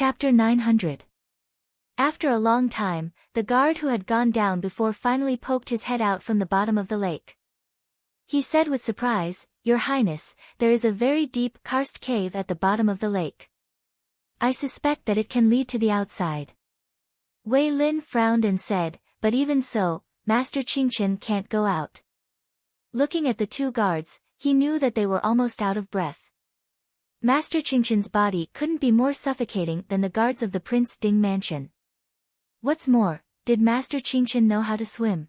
Chapter 900. After a long time, the guard who had gone down before finally poked his head out from the bottom of the lake. He said with surprise, "Your Highness, there is a very deep karst cave at the bottom of the lake. I suspect that it can lead to the outside." Wei Lin frowned and said, "But even so, Master Qingchen can't go out." Looking at the two guards, he knew that they were almost out of breath. Master Qingchen's body couldn't be more suffocating than the guards of the Prince Ding mansion. What's more, did Master Qingchen know how to swim?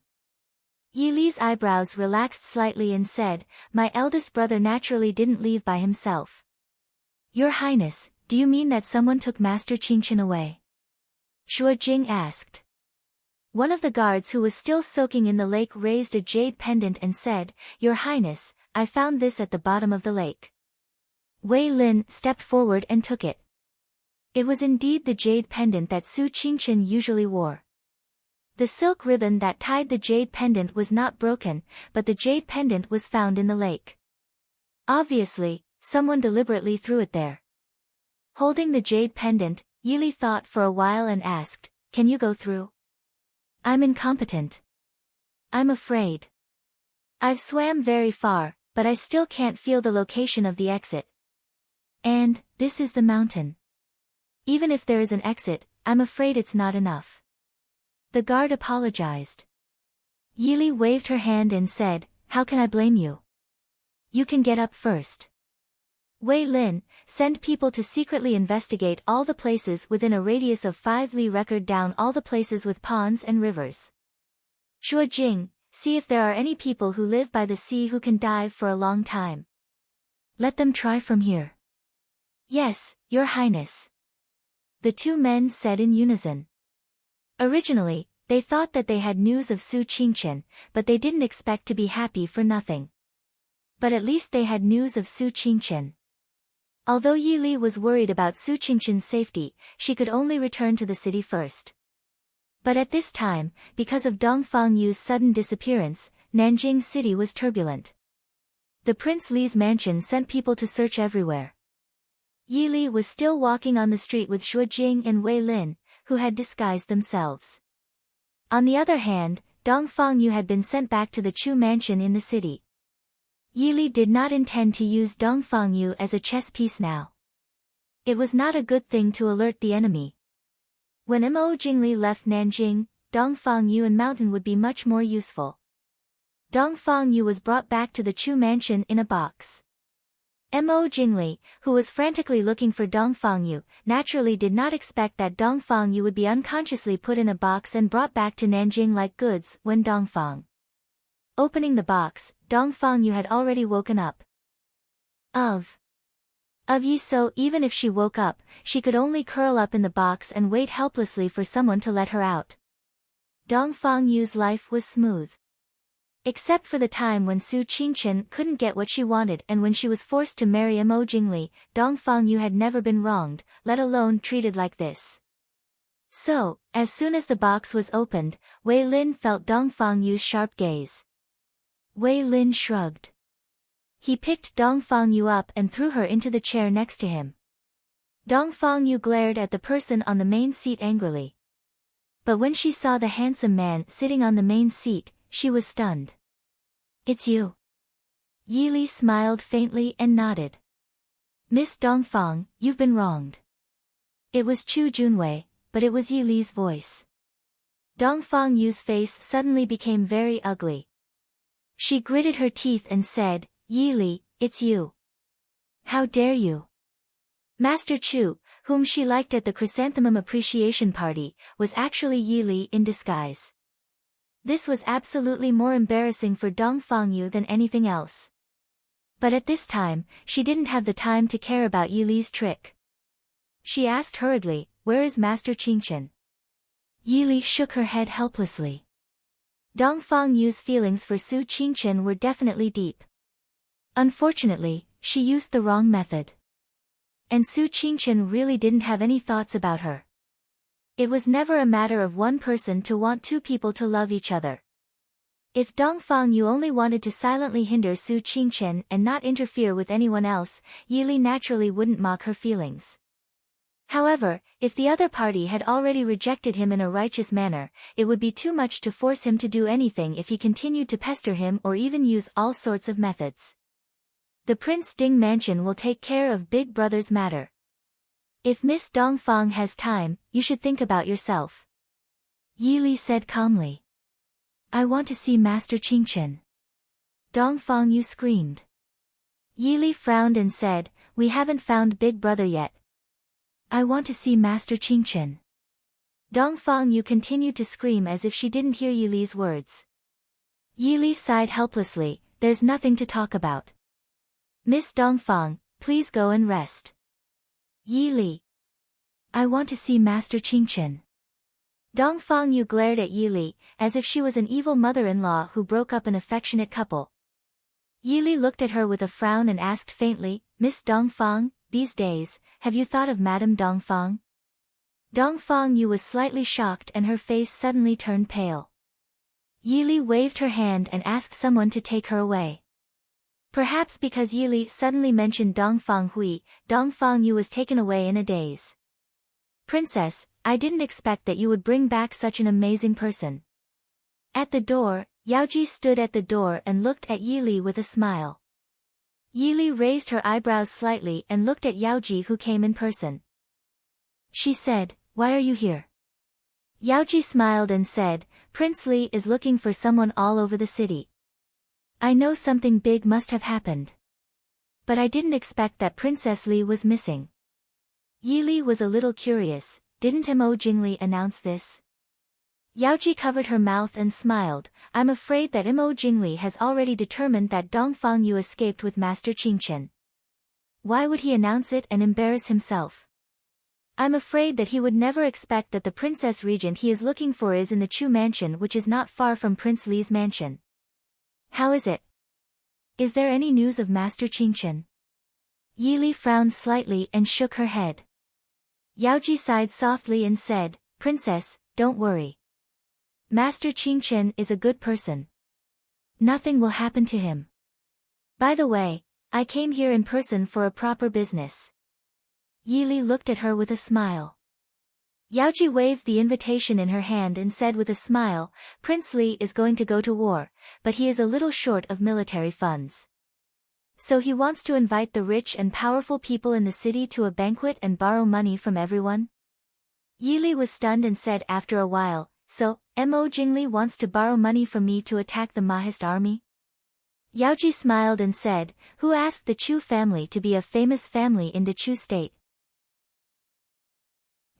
Yi Li's eyebrows relaxed slightly and said, "My eldest brother naturally didn't leave by himself." "Your Highness, do you mean that someone took Master Qingchen away?" Shuo Jing asked. One of the guards who was still soaking in the lake raised a jade pendant and said, "Your Highness, I found this at the bottom of the lake." Wei Lin stepped forward and took it. It was indeed the jade pendant that Su Qingchen usually wore. The silk ribbon that tied the jade pendant was not broken, but the jade pendant was found in the lake. Obviously, someone deliberately threw it there. Holding the jade pendant, Yi Li thought for a while and asked, "Can you go through?" "I'm incompetent. I'm afraid. I've swam very far, but I still can't feel the location of the exit. And, this is the mountain. Even if there is an exit, I'm afraid it's not enough." The guard apologized. Yi Li waved her hand and said, "How can I blame you? You can get up first." Wei Lin, send people to secretly investigate all the places within a radius of 5 li, record down all the places with ponds and rivers. Shuo Jing, see if there are any people who live by the sea who can dive for a long time. Let them try from here. "Yes, Your Highness," the two men said in unison. Originally, they thought that they had news of Su Qingchen, but they didn't expect to be happy for nothing. But at least they had news of Su Qingchen. Although Yi Li was worried about Su Qingchen's safety, she could only return to the city first. But at this time, because of Dongfang Yu's sudden disappearance, Nanjing City was turbulent. The Prince Li's mansion sent people to search everywhere. Yi Li was still walking on the street with Shuo Jing and Wei Lin, who had disguised themselves. On the other hand, Dongfang Yu had been sent back to the Chu mansion in the city. Yi Li did not intend to use Dongfang Yu as a chess piece now. It was not a good thing to alert the enemy. When Mo Jingli left Nanjing, Dongfang Yu and Mountain would be much more useful. Dongfang Yu was brought back to the Chu mansion in a box. Mo Jingli, who was frantically looking for Dongfang Yu, naturally did not expect that Dongfang Yu would be unconsciously put in a box and brought back to Nanjing like goods when Dongfang. Opening the box, Dongfang Yu had already woken up. Of Yi, so even if she woke up, she could only curl up in the box and wait helplessly for someone to let her out. Dongfang Yu's life was smooth. Except for the time when Su Qingchen couldn't get what she wanted and when she was forced to marry Mo Jingli, Dongfang Yu had never been wronged, let alone treated like this. So, as soon as the box was opened, Wei Lin felt Dongfang Yu's sharp gaze. Wei Lin shrugged. He picked Dongfang Yu up and threw her into the chair next to him. Dongfang Yu glared at the person on the main seat angrily. But when she saw the handsome man sitting on the main seat, she was stunned. "It's you." Yi Li smiled faintly and nodded. "Miss Dongfang, you've been wronged." It was Chu Junwei, but it was Yi Li's voice. Dongfang Yu's face suddenly became very ugly. She gritted her teeth and said, "Yi Li, it's you. How dare you?" Master Chu, whom she liked at the Chrysanthemum Appreciation Party, was actually Yi Li in disguise. This was absolutely more embarrassing for Dongfang Yu than anything else. But at this time, she didn't have the time to care about Yi Li's trick. She asked hurriedly, "Where is Master Qingchen?" Yi Li shook her head helplessly. Dongfang Yu's feelings for Su Qingchen were definitely deep. Unfortunately, she used the wrong method. And Su Qingchen really didn't have any thoughts about her. It was never a matter of one person to want two people to love each other. If Dongfang Yu only wanted to silently hinder Su Qingchen and not interfere with anyone else, Yi Li naturally wouldn't mock her feelings. However, if the other party had already rejected him in a righteous manner, it would be too much to force him to do anything if he continued to pester him or even use all sorts of methods. The Prince Ding mansion will take care of Big Brother's matter. If Miss Dongfang has time, you should think about yourself. Yi Li said calmly. I want to see Master Qingchen. Dongfang Yu screamed. Yi Li frowned and said, we haven't found Big Brother yet. I want to see Master Qingchen. Dongfang Yu continued to scream as if she didn't hear Yi Li's words. Yi Li sighed helplessly, there's nothing to talk about. Miss Dongfang, please go and rest. Yi Li. I want to see Master Qingchen. Dongfang Yu glared at Yi Li, as if she was an evil mother-in-law who broke up an affectionate couple. Yi Li looked at her with a frown and asked faintly, Miss Dongfang, these days, have you thought of Madame Dongfang? Dongfang Yu was slightly shocked and her face suddenly turned pale. Yi Li waved her hand and asked someone to take her away. Perhaps because Yi Li suddenly mentioned Dongfang Hui, Dongfang Yu was taken away in a daze. Princess, I didn't expect that you would bring back such an amazing person. At the door, Yaoji stood at the door and looked at Yi Li with a smile. Yi Li raised her eyebrows slightly and looked at Yaoji who came in person. She said, why are you here? Yaoji smiled and said, Prince Li is looking for someone all over the city. I know something big must have happened. But I didn't expect that Princess Li was missing. Yi Li was a little curious, didn't Mo Jingli announce this? Yaoji covered her mouth and smiled, I'm afraid that Mo Jingli has already determined that Dongfang Yu escaped with Master Qingchen. Why would he announce it and embarrass himself? I'm afraid that he would never expect that the princess regent he is looking for is in the Chu mansion, which is not far from Prince Li's mansion. How is it? Is there any news of Master Qingchen? Yi Li frowned slightly and shook her head. Yaoji sighed softly and said, Princess, don't worry. Master Qingchen is a good person. Nothing will happen to him. By the way, I came here in person for a proper business. Yi Li looked at her with a smile. Yaoji waved the invitation in her hand and said with a smile, Prince Li is going to go to war, but he is a little short of military funds. So he wants to invite the rich and powerful people in the city to a banquet and borrow money from everyone? Yi Li was stunned and said after a while, so, Mo Jingli wants to borrow money from me to attack the Mahist army? Yaoji smiled and said, who asked the Chu family to be a famous family in the Chu state?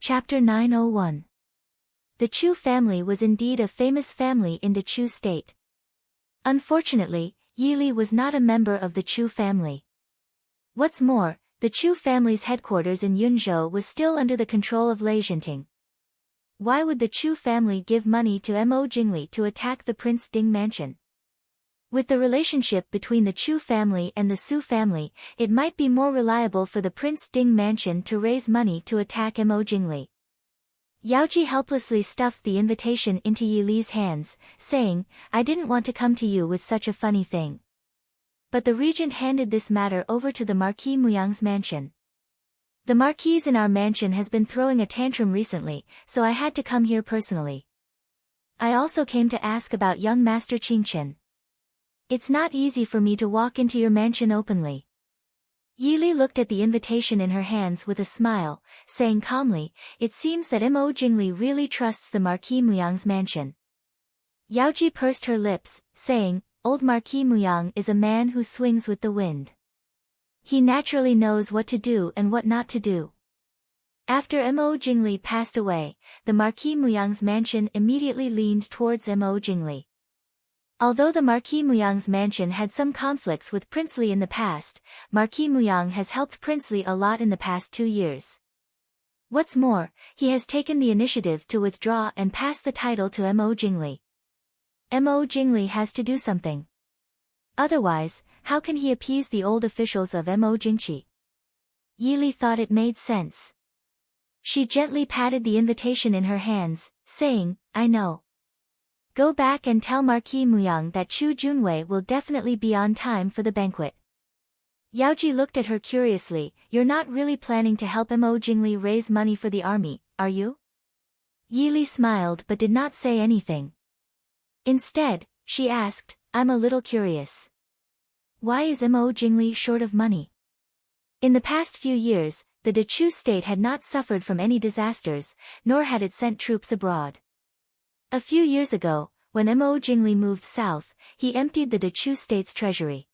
Chapter 901. The Chu family was indeed a famous family in the Chu state. Unfortunately, Yi Li was not a member of the Chu family. What's more, the Chu family's headquarters in Yunzhou was still under the control of Enchanting. Why would the Chu family give money to Mo Jingli to attack the Prince Ding mansion? With the relationship between the Chu family and the Su family, it might be more reliable for the Prince Ding mansion to raise money to attack Mo Jingli. Yaoji helplessly stuffed the invitation into Yi Li's hands, saying, I didn't want to come to you with such a funny thing. But the regent handed this matter over to the Marquis Muyang's mansion. The Marquis in our mansion has been throwing a tantrum recently, so I had to come here personally. I also came to ask about young Master Qingchen. It's not easy for me to walk into your mansion openly. Yi Li looked at the invitation in her hands with a smile, saying calmly, it seems that Mo Jingli really trusts the Marquis Muyang's mansion. Yaoji pursed her lips, saying, old Marquis Muyang is a man who swings with the wind. He naturally knows what to do and what not to do. After Mo Jingli passed away, the Marquis Muyang's mansion immediately leaned towards Mo Jingli. Although the Marquis Muyang's mansion had some conflicts with Prince Li in the past, Marquis Muyang has helped Prince Li a lot in the past 2 years. What's more, he has taken the initiative to withdraw and pass the title to Mo Jingli. Mo Jingli has to do something. Otherwise, how can he appease the old officials of Mo Jingqi? Yi Li thought it made sense. She gently patted the invitation in her hands, saying, I know. Go back and tell Marquis Muyang that Chu Junwei will definitely be on time for the banquet. Yaoji looked at her curiously. You're not really planning to help Mo Jingli raise money for the army, are you? Yi Li smiled but did not say anything. Instead, she asked, I'm a little curious. Why is Mo Jingli short of money? In the past few years, the Dechu state had not suffered from any disasters, nor had it sent troops abroad. A few years ago, when Mo Jingli moved south, he emptied the Dechu state's treasury.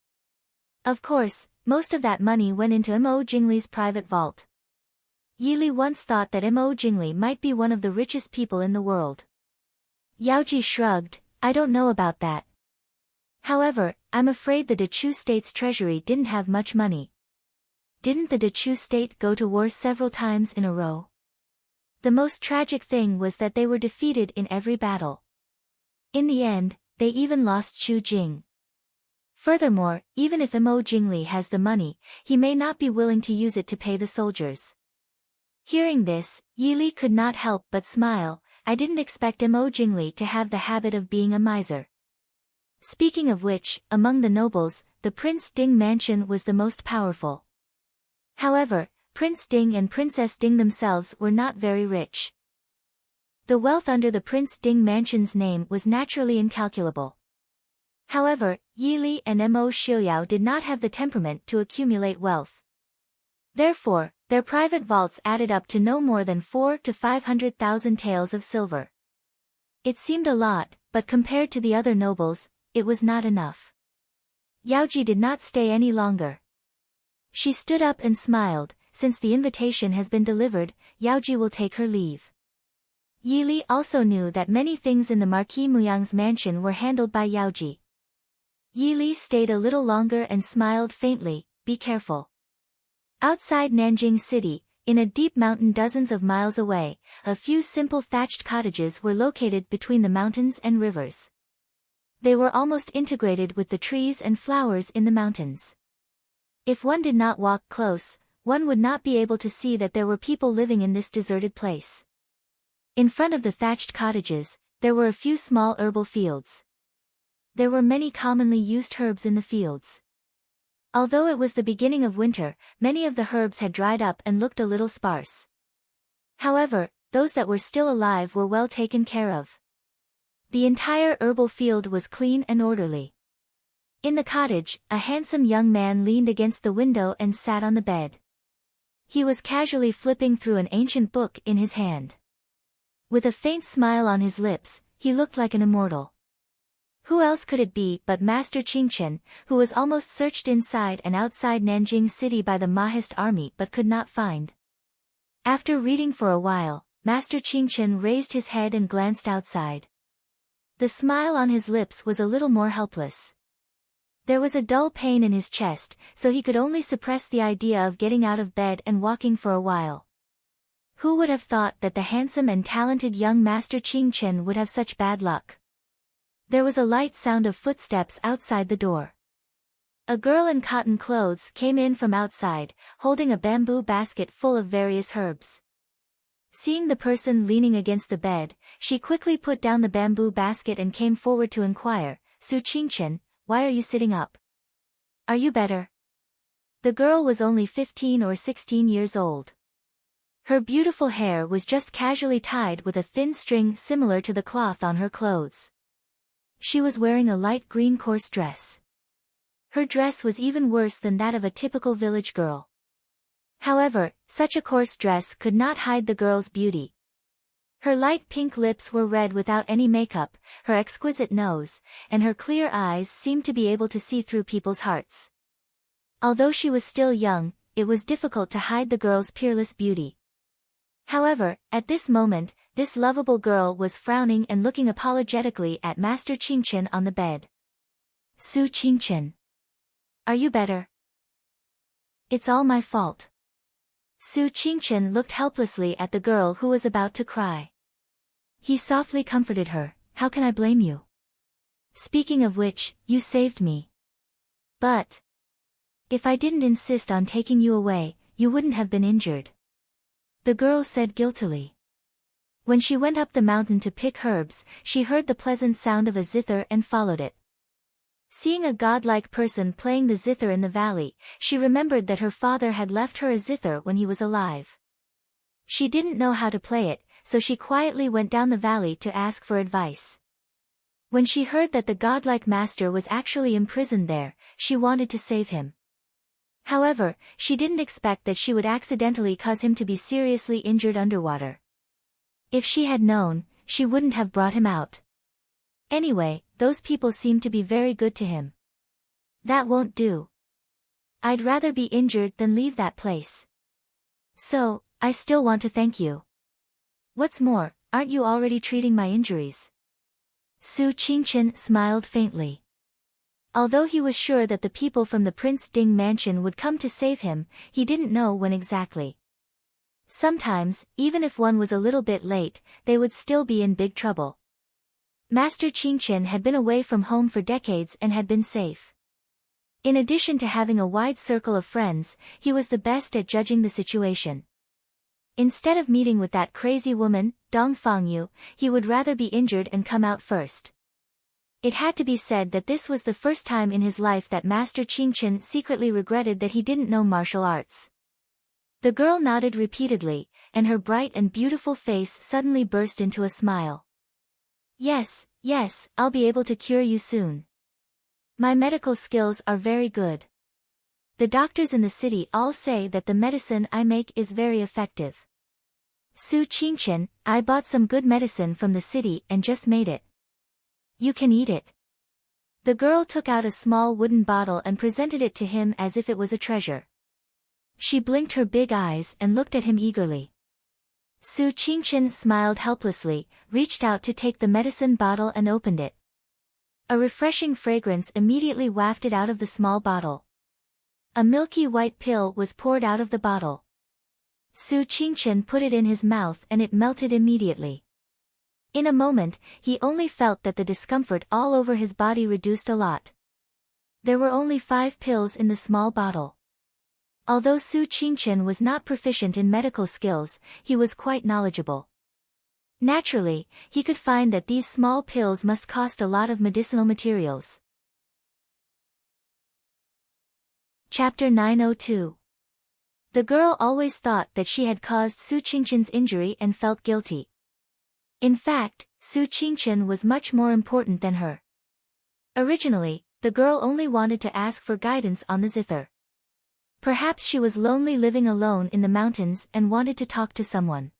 Of course, most of that money went into Mo Jingli's private vault. Yi Li once thought that Mo Jingli might be one of the richest people in the world. Yaoji shrugged, I don't know about that. However, I'm afraid the Dechu state's treasury didn't have much money. Didn't the Dechu state go to war several times in a row? The most tragic thing was that they were defeated in every battle. In the end, they even lost Chu Jing. Furthermore, even if Mo Jingli has the money, he may not be willing to use it to pay the soldiers. Hearing this, Yi Li could not help but smile. I didn't expect Mo Jingli to have the habit of being a miser. Speaking of which, among the nobles, the Prince Ding mansion was the most powerful. However, Prince Ding and Princess Ding themselves were not very rich. The wealth under the Prince Ding mansion's name was naturally incalculable. However, Yi Li and Mo Xiuyao did not have the temperament to accumulate wealth. Therefore, their private vaults added up to no more than 400,000 to 500,000 taels of silver. It seemed a lot, but compared to the other nobles, it was not enough. Yaoji did not stay any longer. She stood up and smiled. Since the invitation has been delivered, Yaoji will take her leave. Yi Li also knew that many things in the Marquis Muyang's mansion were handled by Yaoji. Yi Li stayed a little longer and smiled faintly, be careful. Outside Nanjing City, in a deep mountain dozens of miles away, a few simple thatched cottages were located between the mountains and rivers. They were almost integrated with the trees and flowers in the mountains. If one did not walk close, one would not be able to see that there were people living in this deserted place. In front of the thatched cottages, there were a few small herbal fields. There were many commonly used herbs in the fields. Although it was the beginning of winter, many of the herbs had dried up and looked a little sparse. However, those that were still alive were well taken care of. The entire herbal field was clean and orderly. In the cottage, a handsome young man leaned against the window and sat on the bed. He was casually flipping through an ancient book in his hand. With a faint smile on his lips, he looked like an immortal. Who else could it be but Master Qingchen, who was almost searched inside and outside Nanjing City by the Mahist army but could not find? After reading for a while, Master Qingchen raised his head and glanced outside. The smile on his lips was a little more helpless. There was a dull pain in his chest, so he could only suppress the idea of getting out of bed and walking for a while. Who would have thought that the handsome and talented young Master Qingchen would have such bad luck? There was a light sound of footsteps outside the door. A girl in cotton clothes came in from outside, holding a bamboo basket full of various herbs. Seeing the person leaning against the bed, she quickly put down the bamboo basket and came forward to inquire, Su Qingchen, why are you sitting up? Are you better? The girl was only 15 or 16 years old. Her beautiful hair was just casually tied with a thin string similar to the cloth on her clothes. She was wearing a light green coarse dress. Her dress was even worse than that of a typical village girl. However, such a coarse dress could not hide the girl's beauty. Her light pink lips were red without any makeup, her exquisite nose, and her clear eyes seemed to be able to see through people's hearts. Although she was still young, it was difficult to hide the girl's peerless beauty. However, at this moment, this lovable girl was frowning and looking apologetically at Master Qingchen on the bed. Su Qingchen. Are you better? It's all my fault. Su Qingchen looked helplessly at the girl who was about to cry. He softly comforted her, how can I blame you? Speaking of which, you saved me. But if I didn't insist on taking you away, you wouldn't have been injured. The girl said guiltily. When she went up the mountain to pick herbs, she heard the pleasant sound of a zither and followed it. Seeing a godlike person playing the zither in the valley, she remembered that her father had left her a zither when he was alive. She didn't know how to play it, so she quietly went down the valley to ask for advice. When she heard that the godlike master was actually imprisoned there, she wanted to save him. However, she didn't expect that she would accidentally cause him to be seriously injured underwater. If she had known, she wouldn't have brought him out. Anyway, those people seem to be very good to him. That won't do. I'd rather be injured than leave that place. So, I still want to thank you. What's more, aren't you already treating my injuries? Su Qingchen smiled faintly. Although he was sure that the people from the Prince Ding mansion would come to save him, he didn't know when exactly. Sometimes, even if one was a little bit late, they would still be in big trouble. Master Qingchen had been away from home for decades and had been safe. In addition to having a wide circle of friends, he was the best at judging the situation. Instead of meeting with that crazy woman, Dong Fangyu, he would rather be injured and come out first. It had to be said that this was the first time in his life that Master Qingchen secretly regretted that he didn't know martial arts. The girl nodded repeatedly, and her bright and beautiful face suddenly burst into a smile. Yes, I'll be able to cure you soon. My medical skills are very good. The doctors in the city all say that the medicine I make is very effective. Su Qingchen, I bought some good medicine from the city and just made it. You can eat it. The girl took out a small wooden bottle and presented it to him as if it was a treasure. She blinked her big eyes and looked at him eagerly. Su Qingchen smiled helplessly, reached out to take the medicine bottle and opened it. A refreshing fragrance immediately wafted out of the small bottle. A milky white pill was poured out of the bottle. Su Qingchen put it in his mouth and it melted immediately. In a moment, he only felt that the discomfort all over his body reduced a lot. There were only 5 pills in the small bottle. Although Su Qingchen was not proficient in medical skills, he was quite knowledgeable. Naturally, he could find that these small pills must cost a lot of medicinal materials. Chapter 902. The girl always thought that she had caused Su Qingchen's injury and felt guilty. In fact, Su Qingchen was much more important than her. Originally, the girl only wanted to ask for guidance on the zither. Perhaps she was lonely living alone in the mountains and wanted to talk to someone.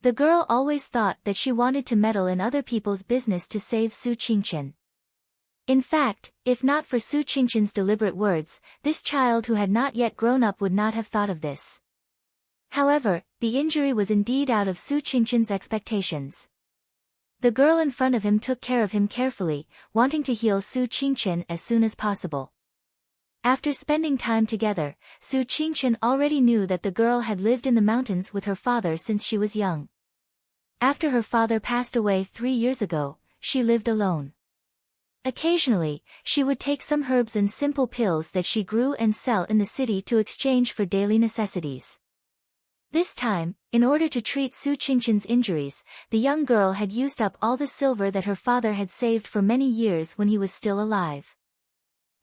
The girl always thought that she wanted to meddle in other people's business to save Su Qingchen. In fact, if not for Su Qingchen's deliberate words, this child who had not yet grown up would not have thought of this. However, the injury was indeed out of Su Qingchen's expectations. The girl in front of him took care of him carefully, wanting to heal Su Qingchen as soon as possible. After spending time together, Su Qingchen already knew that the girl had lived in the mountains with her father since she was young. After her father passed away 3 years ago, she lived alone. Occasionally, she would take some herbs and simple pills that she grew and sell in the city to exchange for daily necessities. This time, in order to treat Su Qingchen's injuries, the young girl had used up all the silver that her father had saved for many years when he was still alive.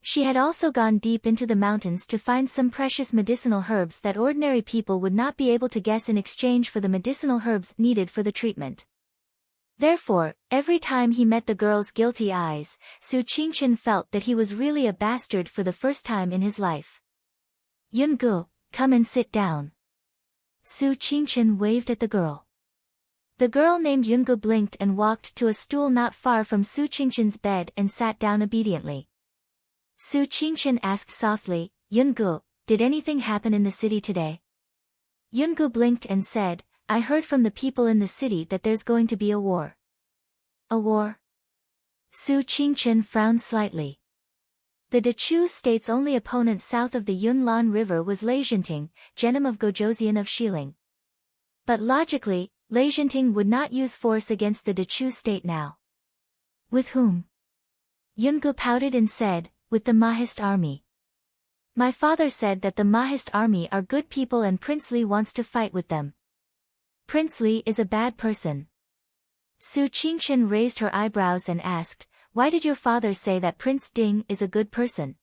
She had also gone deep into the mountains to find some precious medicinal herbs that ordinary people would not be able to guess in exchange for the medicinal herbs needed for the treatment. Therefore, every time he met the girl's guilty eyes, Su Qingchen felt that he was really a bastard for the first time in his life. Yungu, come and sit down. Su Qingchen waved at the girl. The girl named Yungu blinked and walked to a stool not far from Su Qingchen's bed and sat down obediently. Su Qingchen asked softly, Yungu, did anything happen in the city today? Yungu blinked and said, I heard from the people in the city that there's going to be a war. A war? Su Qingchen frowned slightly. The Dechu state's only opponent south of the Yunlan River was Enchanting, Genom of Gojoseon of Xiling. But logically, Enchanting would not use force against the Dechu state now. With whom? Yungu pouted and said, with the Mahist army. My father said that the Mahist army are good people and Prince Li wants to fight with them. Prince Li is a bad person. Su Qingchen raised her eyebrows and asked, why did your father say that Prince Ding is a good person?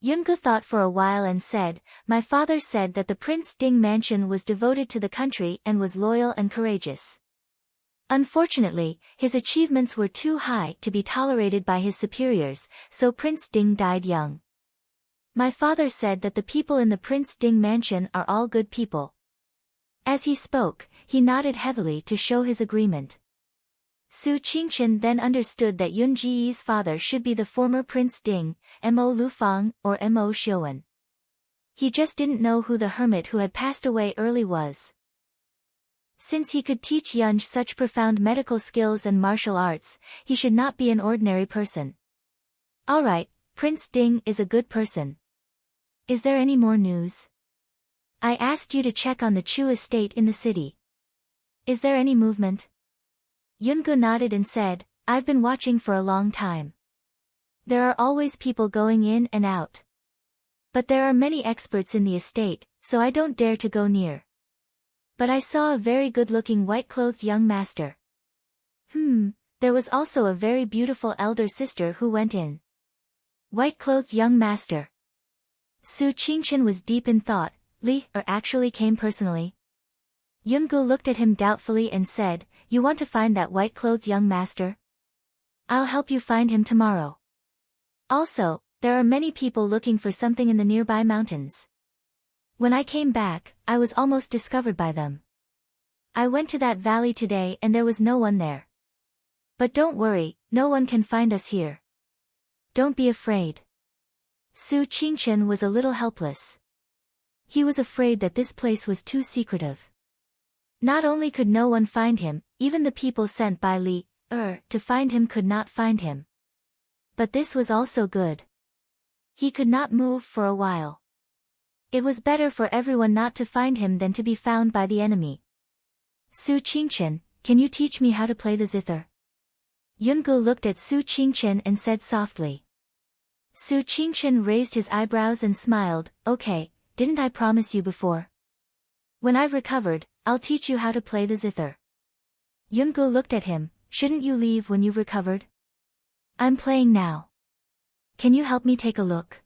Yungu thought for a while and said, my father said that the Prince Ding mansion was devoted to the country and was loyal and courageous. Unfortunately, his achievements were too high to be tolerated by his superiors, so Prince Ding died young. My father said that the people in the Prince Ding mansion are all good people. As he spoke, he nodded heavily to show his agreement. Su Qingchen then understood that Yun Jiyi's father should be the former Prince Ding, Mo Lufang or Mo Xiuwen. He just didn't know who the hermit who had passed away early was. Since he could teach Yunj such profound medical skills and martial arts, he should not be an ordinary person. Alright, Prince Ding is a good person. Is there any more news? I asked you to check on the Chu estate in the city. Is there any movement? Yungu nodded and said, I've been watching for a long time. There are always people going in and out. But there are many experts in the estate, so I don't dare to go near. But I saw a very good-looking white-clothed young master. There was also a very beautiful elder sister who went in. White-clothed young master. Su Qingchen was deep in thought. Li Er actually came personally. Yungu looked at him doubtfully and said, you want to find that white-clothed young master? I'll help you find him tomorrow. Also, there are many people looking for something in the nearby mountains. When I came back, I was almost discovered by them. I went to that valley today and there was no one there. But don't worry, no one can find us here. Don't be afraid. Su Qingchen was a little helpless. He was afraid that this place was too secretive. Not only could no one find him, even the people sent by Li Er to find him could not find him. But this was also good. He could not move for a while. It was better for everyone not to find him than to be found by the enemy. Su Qingchen, can you teach me how to play the zither? Yungu looked at Su Qingchen and said softly. Su Qingchen raised his eyebrows and smiled, okay, didn't I promise you before? When I've recovered, I'll teach you how to play the zither. Yungu looked at him, shouldn't you leave when you've recovered? I'm playing now. Can you help me take a look?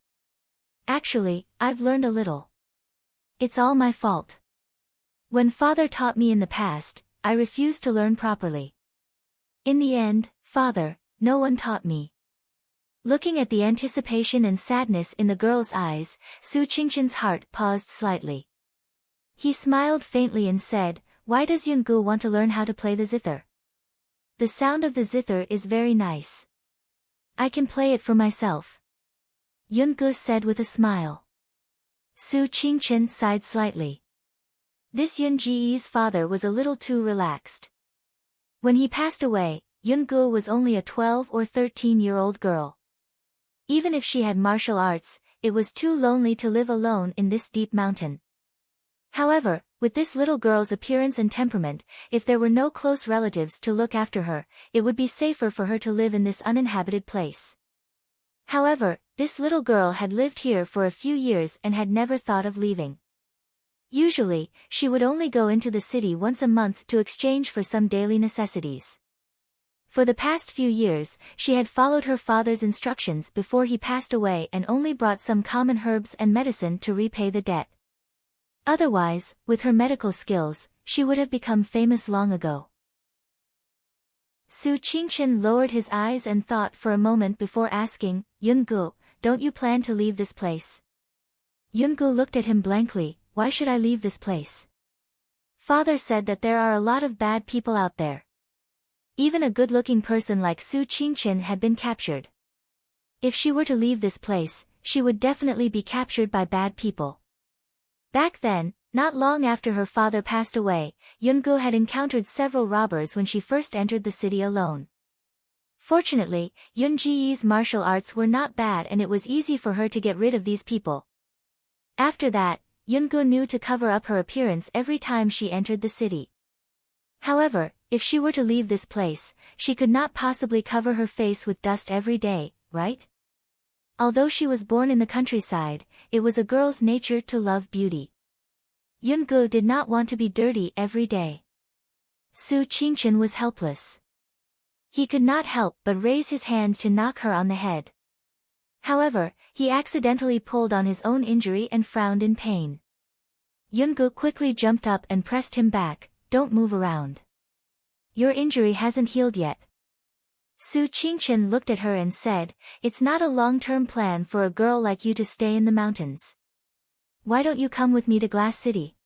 Actually, I've learned a little. It's all my fault. When father taught me in the past, I refused to learn properly. In the end, father, no one taught me. Looking at the anticipation and sadness in the girl's eyes, Su Qingchen's heart paused slightly. He smiled faintly and said, why does Yungu want to learn how to play the zither? The sound of the zither is very nice. I can play it for myself. Yungu said with a smile. Su Qingchen sighed slightly. This Yun Jiyi's father was a little too relaxed. When he passed away, Yungu was only a 12 or 13-year-old girl. Even if she had martial arts, it was too lonely to live alone in this deep mountain. However, with this little girl's appearance and temperament, if there were no close relatives to look after her, it would be safer for her to live in this uninhabited place. However, this little girl had lived here for a few years and had never thought of leaving. Usually, she would only go into the city once a month to exchange for some daily necessities. For the past few years, she had followed her father's instructions before he passed away and only brought some common herbs and medicine to repay the debt. Otherwise, with her medical skills, she would have become famous long ago. Su Qingchen lowered his eyes and thought for a moment before asking, Yungu, don't you plan to leave this place? Yungu looked at him blankly, why should I leave this place? Father said that there are a lot of bad people out there. Even a good-looking person like Su Qingchen had been captured. If she were to leave this place, she would definitely be captured by bad people. Back then, not long after her father passed away, Yungu had encountered several robbers when she first entered the city alone. Fortunately, Yun Jiyi's martial arts were not bad and it was easy for her to get rid of these people. After that, Yungu knew to cover up her appearance every time she entered the city. However, if she were to leave this place, she could not possibly cover her face with dust every day, right? Although she was born in the countryside, it was a girl's nature to love beauty. Yungu did not want to be dirty every day. Su Qingchen was helpless. He could not help but raise his hand to knock her on the head. However, he accidentally pulled on his own injury and frowned in pain. Yungu quickly jumped up and pressed him back. Don't move around. Your injury hasn't healed yet. Su Qingchen looked at her and said, it's not a long-term plan for a girl like you to stay in the mountains. Why don't you come with me to Glass City?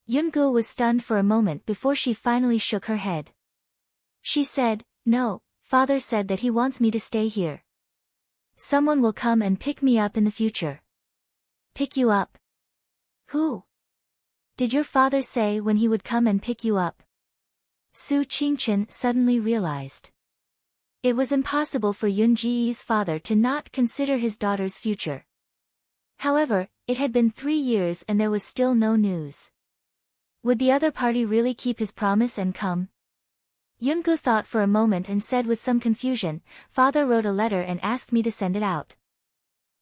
Yungu was stunned for a moment before she finally shook her head. She said, no, father said that he wants me to stay here. Someone will come and pick me up in the future. Pick you up? Who? Did your father say when he would come and pick you up? Su Qingchen suddenly realized. It was impossible for Yun Ji's father to not consider his daughter's future. However, it had been 3 years and there was still no news. Would the other party really keep his promise and come? Yungu thought for a moment and said with some confusion, father wrote a letter and asked me to send it out.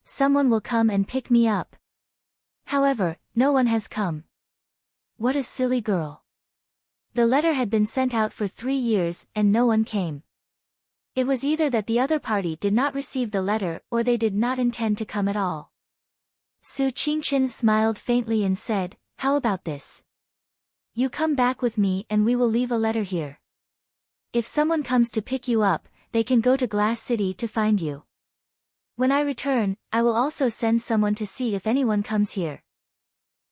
Someone will come and pick me up. However, no one has come. What a silly girl. The letter had been sent out for 3 years and no one came. It was either that the other party did not receive the letter or they did not intend to come at all. Su Qingchen smiled faintly and said, how about this? You come back with me and we will leave a letter here. If someone comes to pick you up, they can go to Glass City to find you. When I return, I will also send someone to see if anyone comes here.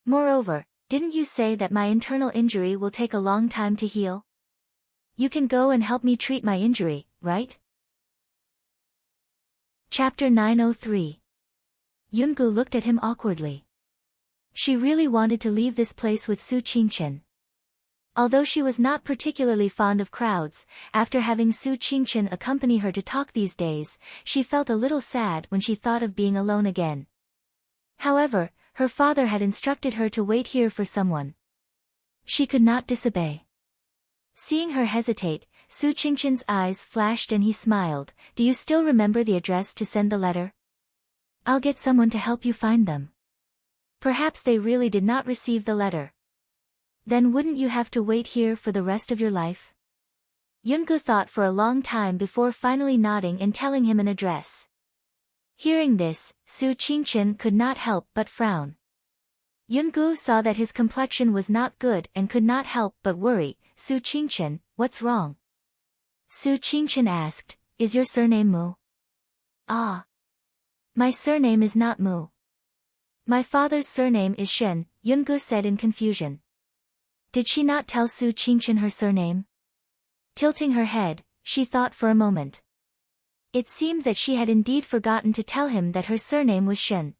Moreover, didn't you say that my internal injury will take a long time to heal? You can go and help me treat my injury, right? Chapter 903. Yungu looked at him awkwardly. She really wanted to leave this place with Su Qingchen. Although she was not particularly fond of crowds, after having Su Qingchen accompany her to talk these days, she felt a little sad when she thought of being alone again. However, her father had instructed her to wait here for someone. She could not disobey. Seeing her hesitate, Su Qingchen's eyes flashed and he smiled. Do you still remember the address to send the letter? I'll get someone to help you find them. Perhaps they really did not receive the letter. Then wouldn't you have to wait here for the rest of your life? Yungu thought for a long time before finally nodding and telling him an address. Hearing this, Su Qingchen could not help but frown. Yungu saw that his complexion was not good and could not help but worry. Su Qingchen, what's wrong? Su Qingchen asked, is your surname Mu? Ah. My surname is not Mu. My father's surname is Shen, Yungu said in confusion. Did she not tell Su Qingchen her surname? Tilting her head, she thought for a moment. It seemed that she had indeed forgotten to tell him that her surname was Shen.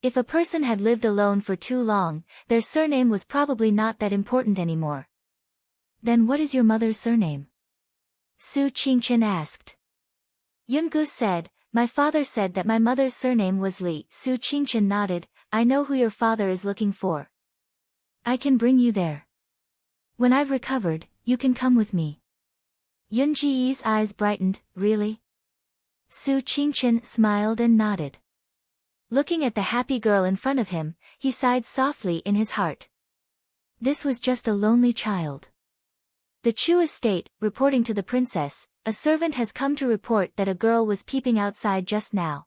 If a person had lived alone for too long, their surname was probably not that important anymore. Then what is your mother's surname? Su Qingchen asked. Yungu said, my father said that my mother's surname was Li. Su Qingchen nodded, I know who your father is looking for. I can bring you there. When I've recovered, you can come with me. Yun Ji's eyes brightened, really? Su Qingchen smiled and nodded. Looking at the happy girl in front of him, he sighed softly in his heart. This was just a lonely child. The Chu estate, reporting to the princess, a servant has come to report that a girl was peeping outside just now.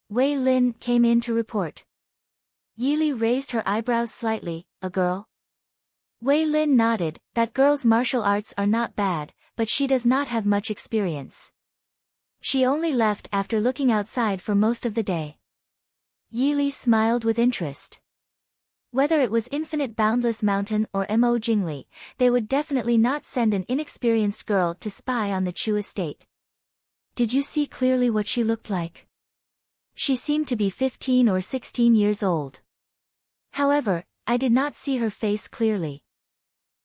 Wei Lin came in to report. Yili raised her eyebrows slightly, a girl? Wei Lin nodded, that girl's martial arts are not bad, but she does not have much experience. She only left after looking outside for most of the day. Yili smiled with interest. Whether it was Infinite Boundless Mountain or Mo Jingli, they would definitely not send an inexperienced girl to spy on the Chu estate. Did you see clearly what she looked like? She seemed to be 15 or 16 years old. However, I did not see her face clearly.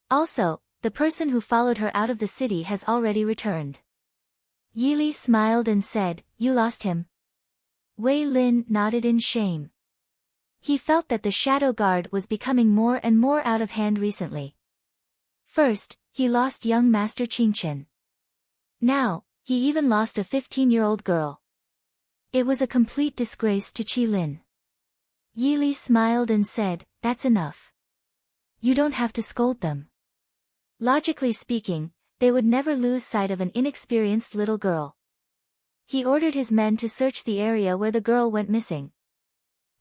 Also, the person who followed her out of the city has already returned. Yili smiled and said, you lost him? Wei Lin nodded in shame. He felt that the shadow guard was becoming more and more out of hand recently. First, he lost young Master Qingchen. Now, he even lost a 15-year-old girl. It was a complete disgrace to Qilin. Yili smiled and said, that's enough. You don't have to scold them. Logically speaking, they would never lose sight of an inexperienced little girl. He ordered his men to search the area where the girl went missing.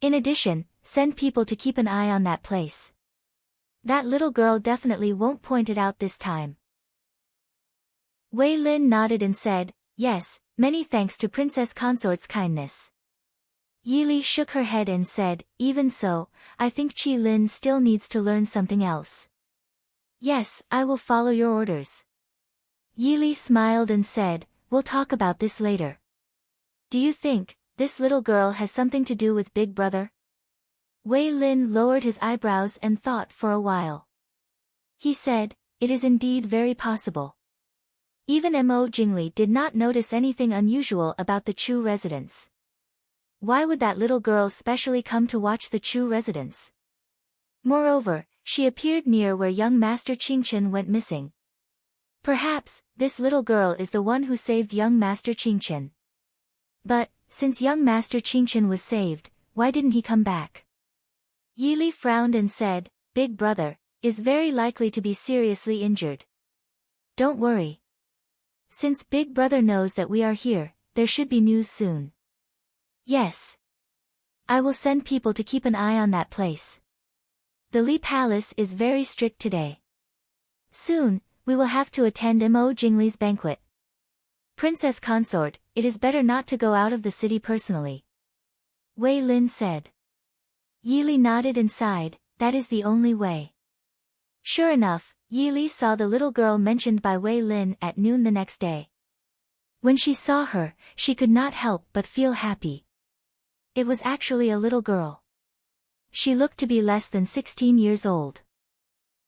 In addition, send people to keep an eye on that place. That little girl definitely won't point it out this time. Wei Lin nodded and said, yes, many thanks to Princess Consort's kindness. Yi Li shook her head and said, even so, I think Qi Lin still needs to learn something else. Yes, I will follow your orders. Yi Li smiled and said, we'll talk about this later. Do you think this little girl has something to do with Big Brother? Wei Lin lowered his eyebrows and thought for a while. He said, it is indeed very possible. Even Mo Jingli did not notice anything unusual about the Chu residence. Why would that little girl specially come to watch the Chu residence? Moreover, she appeared near where young Master Qingchen went missing. Perhaps, this little girl is the one who saved young Master Qingchen. But, since young Master Qingchen was saved, why didn't he come back? Yi Li frowned and said, Big Brother is very likely to be seriously injured. Don't worry. Since Big Brother knows that we are here, there should be news soon. Yes. I will send people to keep an eye on that place. The Li Palace is very strict today. Soon, we will have to attend Mo Jingli's banquet. Princess Consort, it is better not to go out of the city personally. Wei Lin said. Yi Li nodded and sighed, that is the only way. Sure enough, Yi Li saw the little girl mentioned by Wei Lin at noon the next day. When she saw her, she could not help but feel happy. It was actually a little girl. She looked to be less than 16 years old.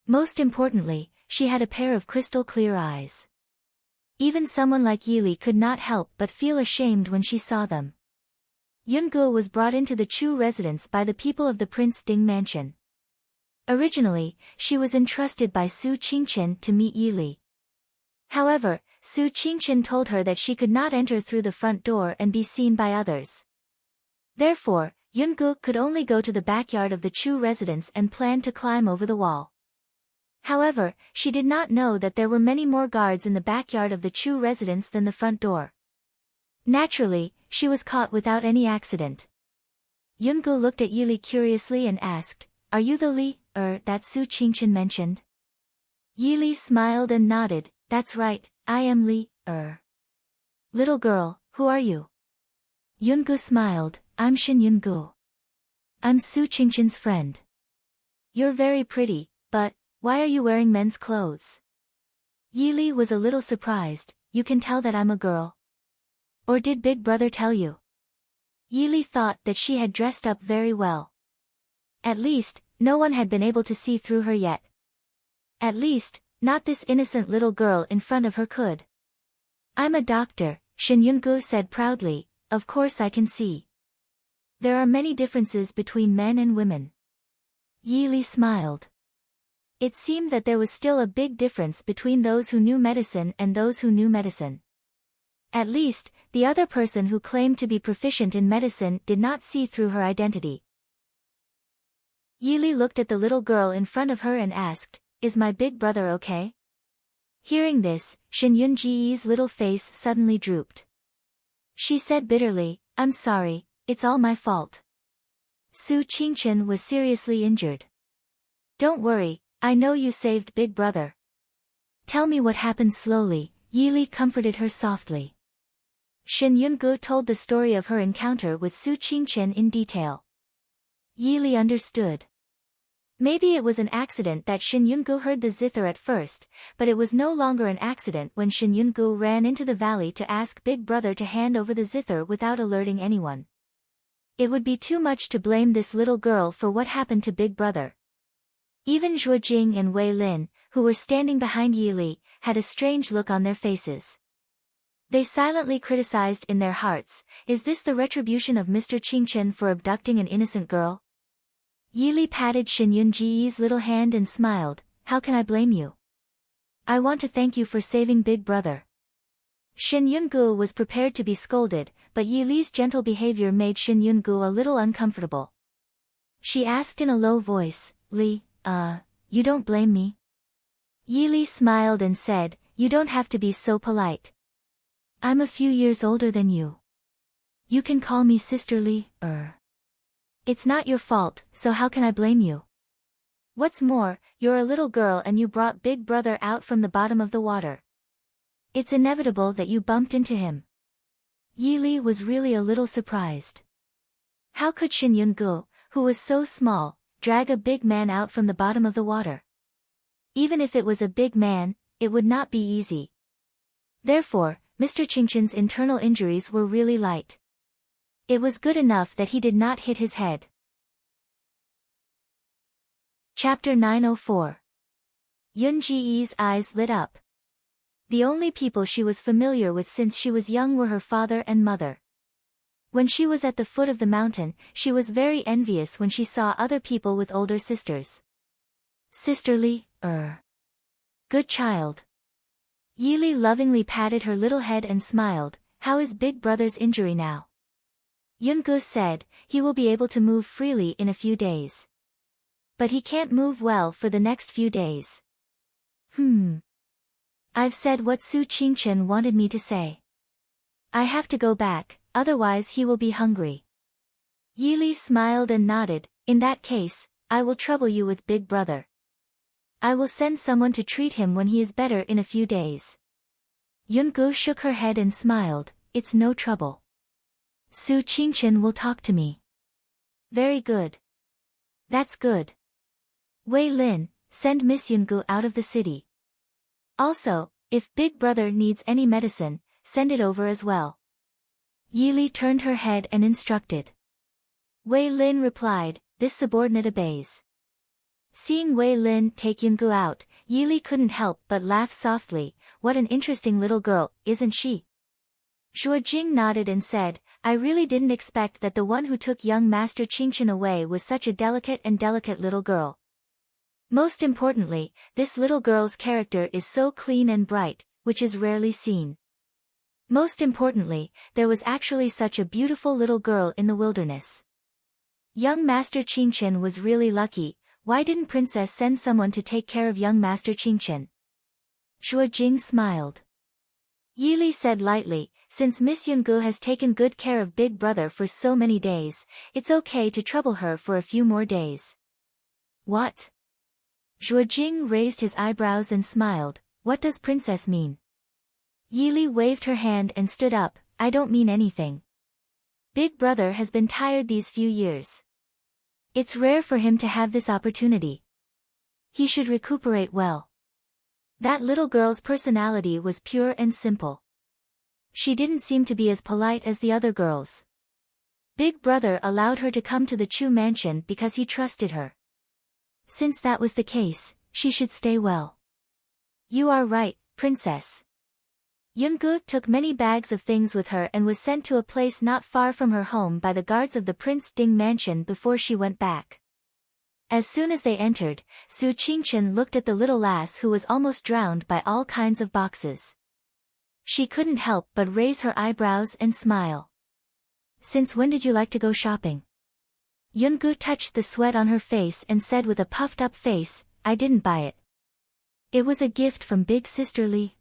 Most importantly, she had a pair of crystal clear eyes. Even someone like Yi Li could not help but feel ashamed when she saw them. Yungu was brought into the Chu residence by the people of the Prince Ding mansion. Originally, she was entrusted by Su Qingchen to meet Yi Li. However, Su Qingchen told her that she could not enter through the front door and be seen by others. Therefore, Yungu could only go to the backyard of the Chu residence and planned to climb over the wall. However, she did not know that there were many more guards in the backyard of the Chu residence than the front door. Naturally, she was caught without any accident. Yungu looked at Yi Li curiously and asked, are you the Li, that Su Qingchen mentioned? Yi Li smiled and nodded, that's right, I am Li, Little girl, who are you? Yungu smiled, I'm Shin Yungu. I'm Su Qingchen's friend. You're very pretty, but why are you wearing men's clothes? Yi Li was a little surprised, you can tell that I'm a girl. Or did Big Brother tell you? Yi Li thought that she had dressed up very well. At least, no one had been able to see through her yet. At least, not this innocent little girl in front of her could. I'm a doctor, Shin Yungu said proudly, of course I can see. There are many differences between men and women. Yi Li smiled. It seemed that there was still a big difference between those who knew medicine and those who knew medicine. At least, the other person who claimed to be proficient in medicine did not see through her identity. Yi Li looked at the little girl in front of her and asked, is my big brother okay? Hearing this, Shin Yunji's little face suddenly drooped. She said bitterly, I'm sorry, it's all my fault. Su Qingchen was seriously injured. Don't worry, I know you saved Big Brother. Tell me what happened slowly, Yi Li comforted her softly. Shin Yungu told the story of her encounter with Su Qingchen in detail. Yi Li understood. Maybe it was an accident that Shin Yungu heard the zither at first, but it was no longer an accident when Shin Yungu ran into the valley to ask Big Brother to hand over the zither without alerting anyone. It would be too much to blame this little girl for what happened to Big Brother. Even Zhuo Jing and Wei Lin, who were standing behind Yi Li, had a strange look on their faces. They silently criticized in their hearts, is this the retribution of Mr. Qingchen for abducting an innocent girl? Yi Li patted Shin Yunji's little hand and smiled, how can I blame you? I want to thank you for saving Big Brother. Shin Yungu was prepared to be scolded, but Yi Li's gentle behavior made Shin Yungu a little uncomfortable. She asked in a low voice, Li, you don't blame me? Yi Li smiled and said, you don't have to be so polite. I'm a few years older than you. You can call me sisterly, It's not your fault, so how can I blame you? What's more, you're a little girl and you brought Big Brother out from the bottom of the water. It's inevitable that you bumped into him. Yi Li was really a little surprised. How could Shin Yun-gu, who was so small, drag a big man out from the bottom of the water? Even if it was a big man, it would not be easy. Therefore, Mr. Qingqian's internal injuries were really light. It was good enough that he did not hit his head. Chapter 904. Yun Ji's eyes lit up. The only people she was familiar with since she was young were her father and mother. When she was at the foot of the mountain, she was very envious when she saw other people with older sisters. Sisterly, Good child. Yi Li lovingly patted her little head and smiled. How is Big Brother's injury now? Yun-gu said, he will be able to move freely in a few days. But he can't move well for the next few days. I've said what Su Qingqian wanted me to say. I have to go back, otherwise he will be hungry. Yi Li smiled and nodded. In that case, I will trouble you with Big Brother. I will send someone to treat him when he is better in a few days. Yun-gu shook her head and smiled. It's no trouble. Su Qingqian will talk to me. Very good. That's good. Wei Lin, send Miss Yun-gu out of the city. Also, if Big Brother needs any medicine, send it over as well. Yi Li turned her head and instructed. Wei Lin replied, this subordinate obeys. Seeing Wei Lin take Yun-gu out, Yi Li couldn't help but laugh softly. What an interesting little girl, isn't she? Zhuo Jing nodded and said, I really didn't expect that the one who took young Master Qingqian away was such a delicate little girl. Most importantly, this little girl's character is so clean and bright, which is rarely seen. Most importantly, there was actually such a beautiful little girl in the wilderness. Young Master Qingqian was really lucky. Why didn't Princess send someone to take care of young Master Qingqian? Zhuo Jing smiled. Yi Li said lightly, since Miss Yun-gu has taken good care of Big Brother for so many days, it's okay to trouble her for a few more days. What? Zhuo Jing raised his eyebrows and smiled. What does Princess mean? Yi Li waved her hand and stood up. I don't mean anything. Big Brother has been tired these few years. It's rare for him to have this opportunity. He should recuperate well. That little girl's personality was pure and simple. She didn't seem to be as polite as the other girls. Big Brother allowed her to come to the Chu mansion because he trusted her. Since that was the case, she should stay well. You are right, Princess. Yun-gu took many bags of things with her and was sent to a place not far from her home by the guards of the Prince Ding mansion before she went back. As soon as they entered, Su Qingqian looked at the little lass who was almost drowned by all kinds of boxes. She couldn't help but raise her eyebrows and smile. Since when did you like to go shopping? Yun-gu touched the sweat on her face and said with a puffed-up face, I didn't buy it. It was a gift from Big Sister Li,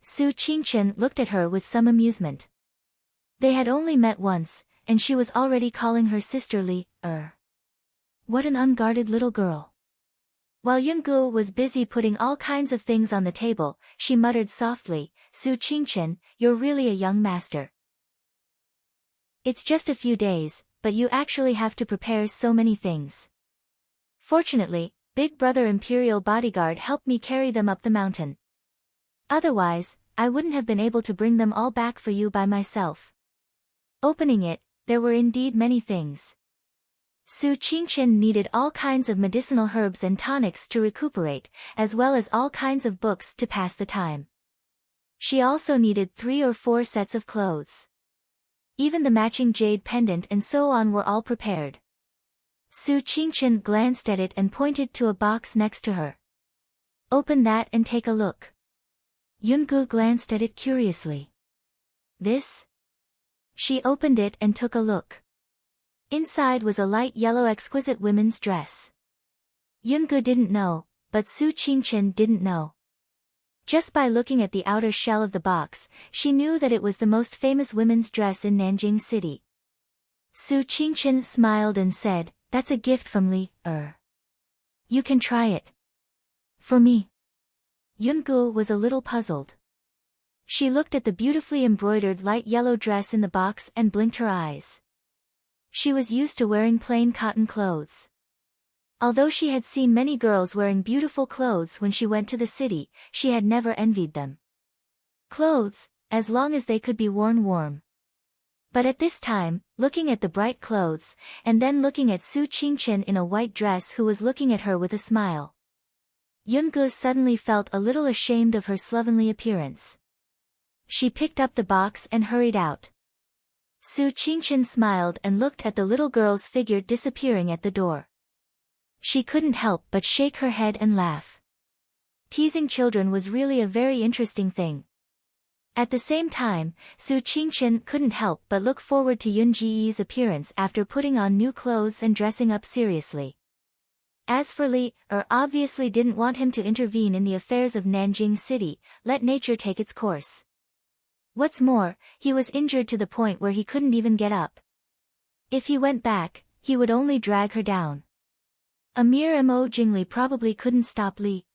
Su Qingqian looked at her with some amusement. They had only met once, and she was already calling her sister Li, What an unguarded little girl. While Yun-gu was busy putting all kinds of things on the table, she muttered softly, Su Qingqian, you're really a young master. It's just a few days, but you actually have to prepare so many things. Fortunately, Big Brother Imperial Bodyguard helped me carry them up the mountain. Otherwise, I wouldn't have been able to bring them all back for you by myself. Opening it, there were indeed many things. Su Qingqian needed all kinds of medicinal herbs and tonics to recuperate, as well as all kinds of books to pass the time. She also needed 3 or 4 sets of clothes. Even the matching jade pendant and so on were all prepared. Su Qingqian glanced at it and pointed to a box next to her. Open that and take a look. Yun-gu glanced at it curiously. This? She opened it and took a look. Inside was a light yellow exquisite women's dress. Yun-gu didn't know, but Su Qingqian didn't know. Just by looking at the outer shell of the box, she knew that it was the most famous women's dress in Nanjing City. Su Qingchen smiled and said, "That's a gift from Li. You can try it." "For me?" Yungu was a little puzzled. She looked at the beautifully embroidered light yellow dress in the box and blinked her eyes. She was used to wearing plain cotton clothes. Although she had seen many girls wearing beautiful clothes when she went to the city, she had never envied them. Clothes, as long as they could be worn warm. But at this time, looking at the bright clothes, and then looking at Su Qingchen in a white dress who was looking at her with a smile, Yungu suddenly felt a little ashamed of her slovenly appearance. She picked up the box and hurried out. Su Qingchen smiled and looked at the little girl's figure disappearing at the door. She couldn't help but shake her head and laugh. Teasing children was really a very interesting thing. At the same time, Su Qingchen couldn't help but look forward to Yun Jiyi's appearance after putting on new clothes and dressing up seriously. As for Li, obviously didn't want him to intervene in the affairs of Nanjing City, let nature take its course. What's more, he was injured to the point where he couldn't even get up. If he went back, he would only drag her down. A mere Mo Jingli probably couldn't stop Li.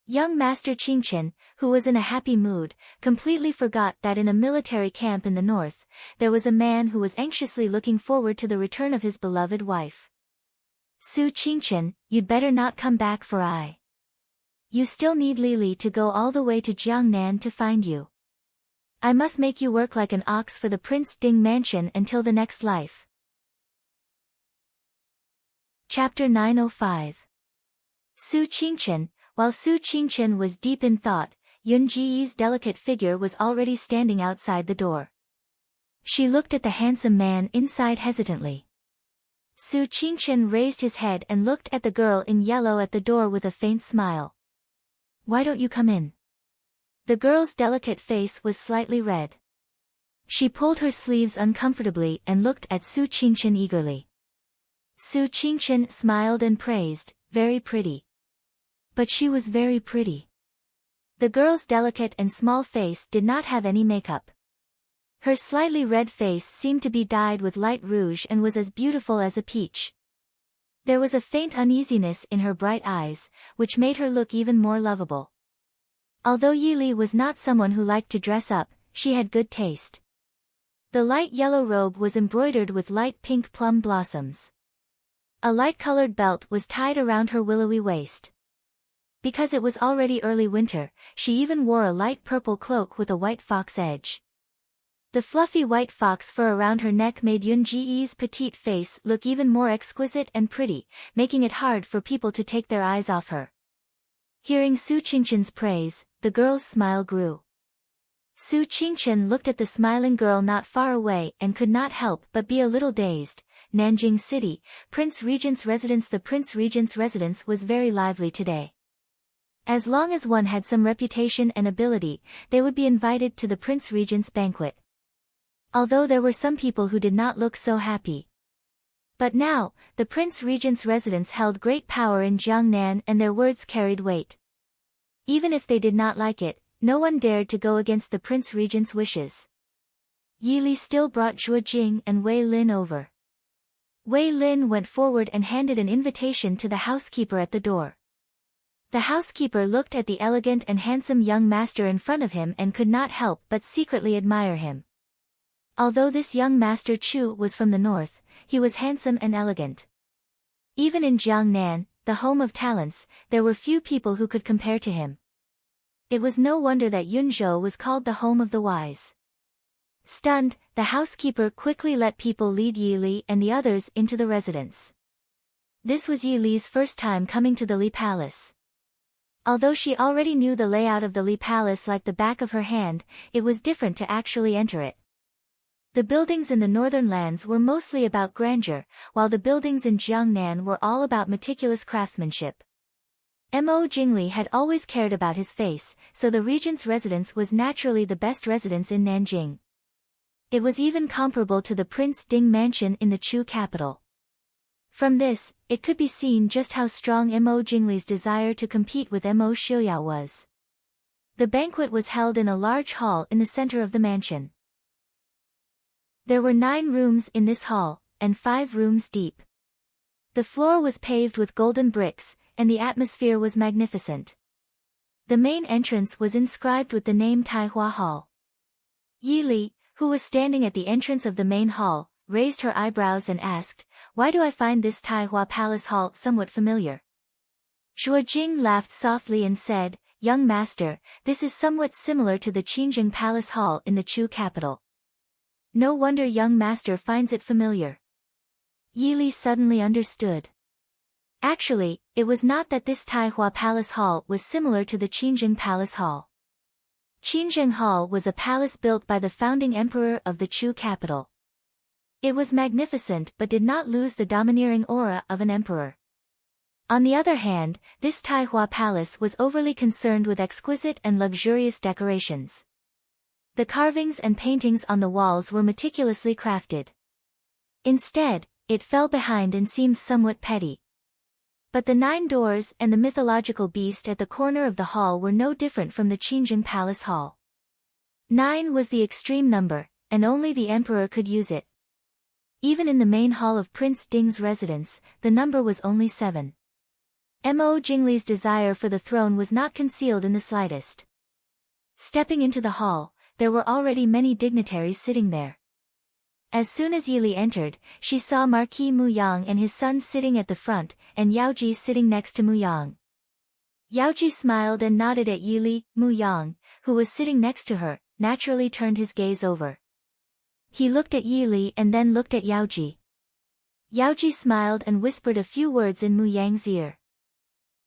Young Master Qingchen, who was in a happy mood, completely forgot that in a military camp in the north, there was a man who was anxiously looking forward to the return of his beloved wife. "Su Qingchen, you'd better not come back, for you still need Li to go all the way to Jiangnan to find you. I must make you work like an ox for the Prince Ding mansion until the next life." Chapter 905. Su Qingchen. While Su Qingchen was deep in thought, Yun Jiyi's delicate figure was already standing outside the door. She looked at the handsome man inside hesitantly. Su Qingchen raised his head and looked at the girl in yellow at the door with a faint smile. "Why don't you come in?" The girl's delicate face was slightly red. She pulled her sleeves uncomfortably and looked at Su Qingchen eagerly. Su Qingchen smiled and praised, "Very pretty." But she was very pretty. The girl's delicate and small face did not have any makeup. Her slightly red face seemed to be dyed with light rouge and was as beautiful as a peach. There was a faint uneasiness in her bright eyes, which made her look even more lovable. Although Yili was not someone who liked to dress up, she had good taste. The light yellow robe was embroidered with light pink plum blossoms. A light-colored belt was tied around her willowy waist. Because it was already early winter, she even wore a light purple cloak with a white fox edge. The fluffy white fox fur around her neck made Yun Jiyi's petite face look even more exquisite and pretty, making it hard for people to take their eyes off her. Hearing Su Qingchen's praise, the girl's smile grew. Su Qingchen looked at the smiling girl not far away and could not help but be a little dazed. Nanjing City, Prince Regent's residence. The Prince Regent's residence was very lively today. As long as one had some reputation and ability, they would be invited to the Prince Regent's banquet. Although there were some people who did not look so happy. But now, the Prince Regent's residence held great power in Jiangnan and their words carried weight. Even if they did not like it, no one dared to go against the Prince Regent's wishes. Yili still brought Zhuo Jing and Wei Lin over. Wei Lin went forward and handed an invitation to the housekeeper at the door. The housekeeper looked at the elegant and handsome young master in front of him and could not help but secretly admire him. Although this young master Chu was from the north, he was handsome and elegant. Even in Jiangnan, the home of talents, there were few people who could compare to him. It was no wonder that Yunzhou was called the home of the wise. Stunned, the housekeeper quickly let people lead Yi Li and the others into the residence. This was Yi Li's first time coming to the Li Palace. Although she already knew the layout of the Li Palace like the back of her hand, it was different to actually enter it. The buildings in the northern lands were mostly about grandeur, while the buildings in Jiangnan were all about meticulous craftsmanship. Mo Jingli had always cared about his face, so the regent's residence was naturally the best residence in Nanjing. It was even comparable to the Prince Ding mansion in the Chu capital. From this, it could be seen just how strong Mo Jingli's desire to compete with Mo Xiuyao was. The banquet was held in a large hall in the center of the mansion. There were 9 rooms in this hall, and 5 rooms deep. The floor was paved with golden bricks, and the atmosphere was magnificent. The main entrance was inscribed with the name Taihua Hall. Yi Li, who was standing at the entrance of the main hall, raised her eyebrows and asked, "Why do I find this Taihua Palace Hall somewhat familiar?" Zhuo Jing laughed softly and said, "Young master, this is somewhat similar to the Qingjing Palace Hall in the Chu capital." No wonder young master finds it familiar. Yi Li suddenly understood. Actually, it was not that this Taihua Palace Hall was similar to the Qingjing Palace Hall. Qingjing Hall was a palace built by the founding emperor of the Chu capital. It was magnificent but did not lose the domineering aura of an emperor. On the other hand, this Taihua Palace was overly concerned with exquisite and luxurious decorations. The carvings and paintings on the walls were meticulously crafted. Instead, it fell behind and seemed somewhat petty. But the 9 doors and the mythological beast at the corner of the hall were no different from the Qingjing Palace Hall. 9 was the extreme number, and only the emperor could use it. Even in the main hall of Prince Ding's residence, the number was only 7. Mo Jingli's desire for the throne was not concealed in the slightest. Stepping into the hall, there were already many dignitaries sitting there. As soon as Yi Li entered, she saw Marquis Mu Yang and his son sitting at the front, and Yao Ji sitting next to Mu Yang. Yao Ji smiled and nodded at Yi Li. Mu Yang, who was sitting next to her, naturally turned his gaze over. He looked at Yi Li and then looked at Yao Ji. Yao Ji smiled and whispered a few words in Mu Yang's ear.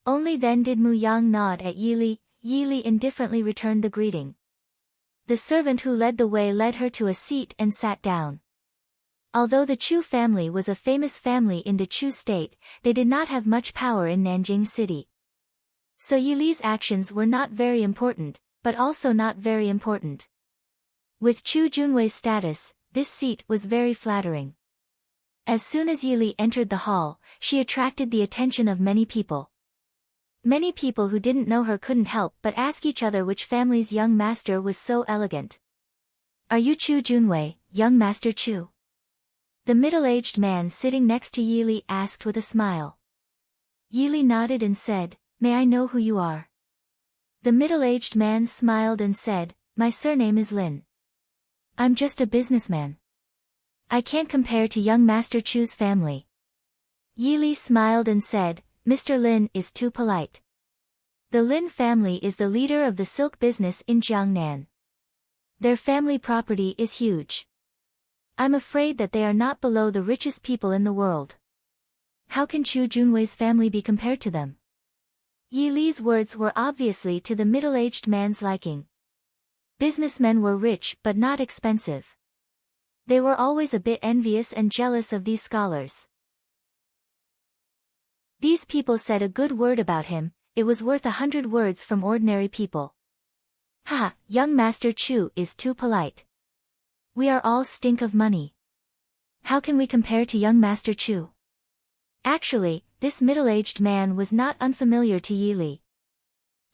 Only then did Mu Yang nod at Yi Li. Yi Li indifferently returned the greeting. The servant who led the way led her to a seat and sat down. Although the Chu family was a famous family in the Chu state, they did not have much power in Nanjing city. So Yi Li's actions were not very important, but also not very important. With Chu Junwei's status, this seat was very flattering. As soon as Yi Li entered the hall, she attracted the attention of many people. Many people who didn't know her couldn't help but ask each other which family's young master was so elegant. "Are you Chu Junwei, young master Chu?" The middle-aged man sitting next to Yi Li asked with a smile. Yi Li nodded and said, "May I know who you are?" The middle-aged man smiled and said, "My surname is Lin. I'm just a businessman. I can't compare to young master Chu's family." Yi Li smiled and said, "Mr. Lin is too polite. The Lin family is the leader of the silk business in Jiangnan. Their family property is huge. I'm afraid that they are not below the richest people in the world. How can Chu Junwei's family be compared to them?" Yi Li's words were obviously to the middle-aged man's liking. Businessmen were rich but not expensive. They were always a bit envious and jealous of these scholars. These people said a good word about him, it was worth 100 words from ordinary people. "Ha, young master Chu is too polite. We are all stink of money. How can we compare to young master Chu?" Actually, this middle-aged man was not unfamiliar to Yi Li.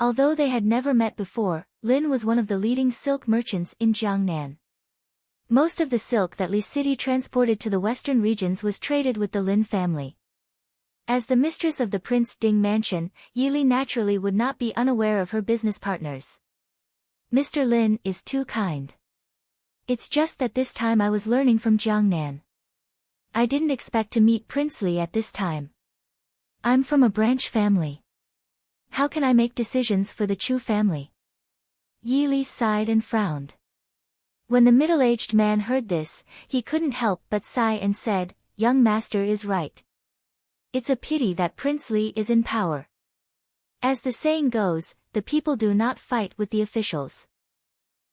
Although they had never met before, Lin was one of the leading silk merchants in Jiangnan. Most of the silk that Li City transported to the western regions was traded with the Lin family. As the mistress of the Prince Ding mansion, Yi Li naturally would not be unaware of her business partners. "Mr. Lin is too kind. It's just that this time I was learning from Jiangnan. I didn't expect to meet Prince Li at this time. I'm from a branch family. How can I make decisions for the Chu family?" Yi Li sighed and frowned. When the middle-aged man heard this, he couldn't help but sigh and said, "Young master is right. It's a pity that Prince Li is in power. As the saying goes, the people do not fight with the officials.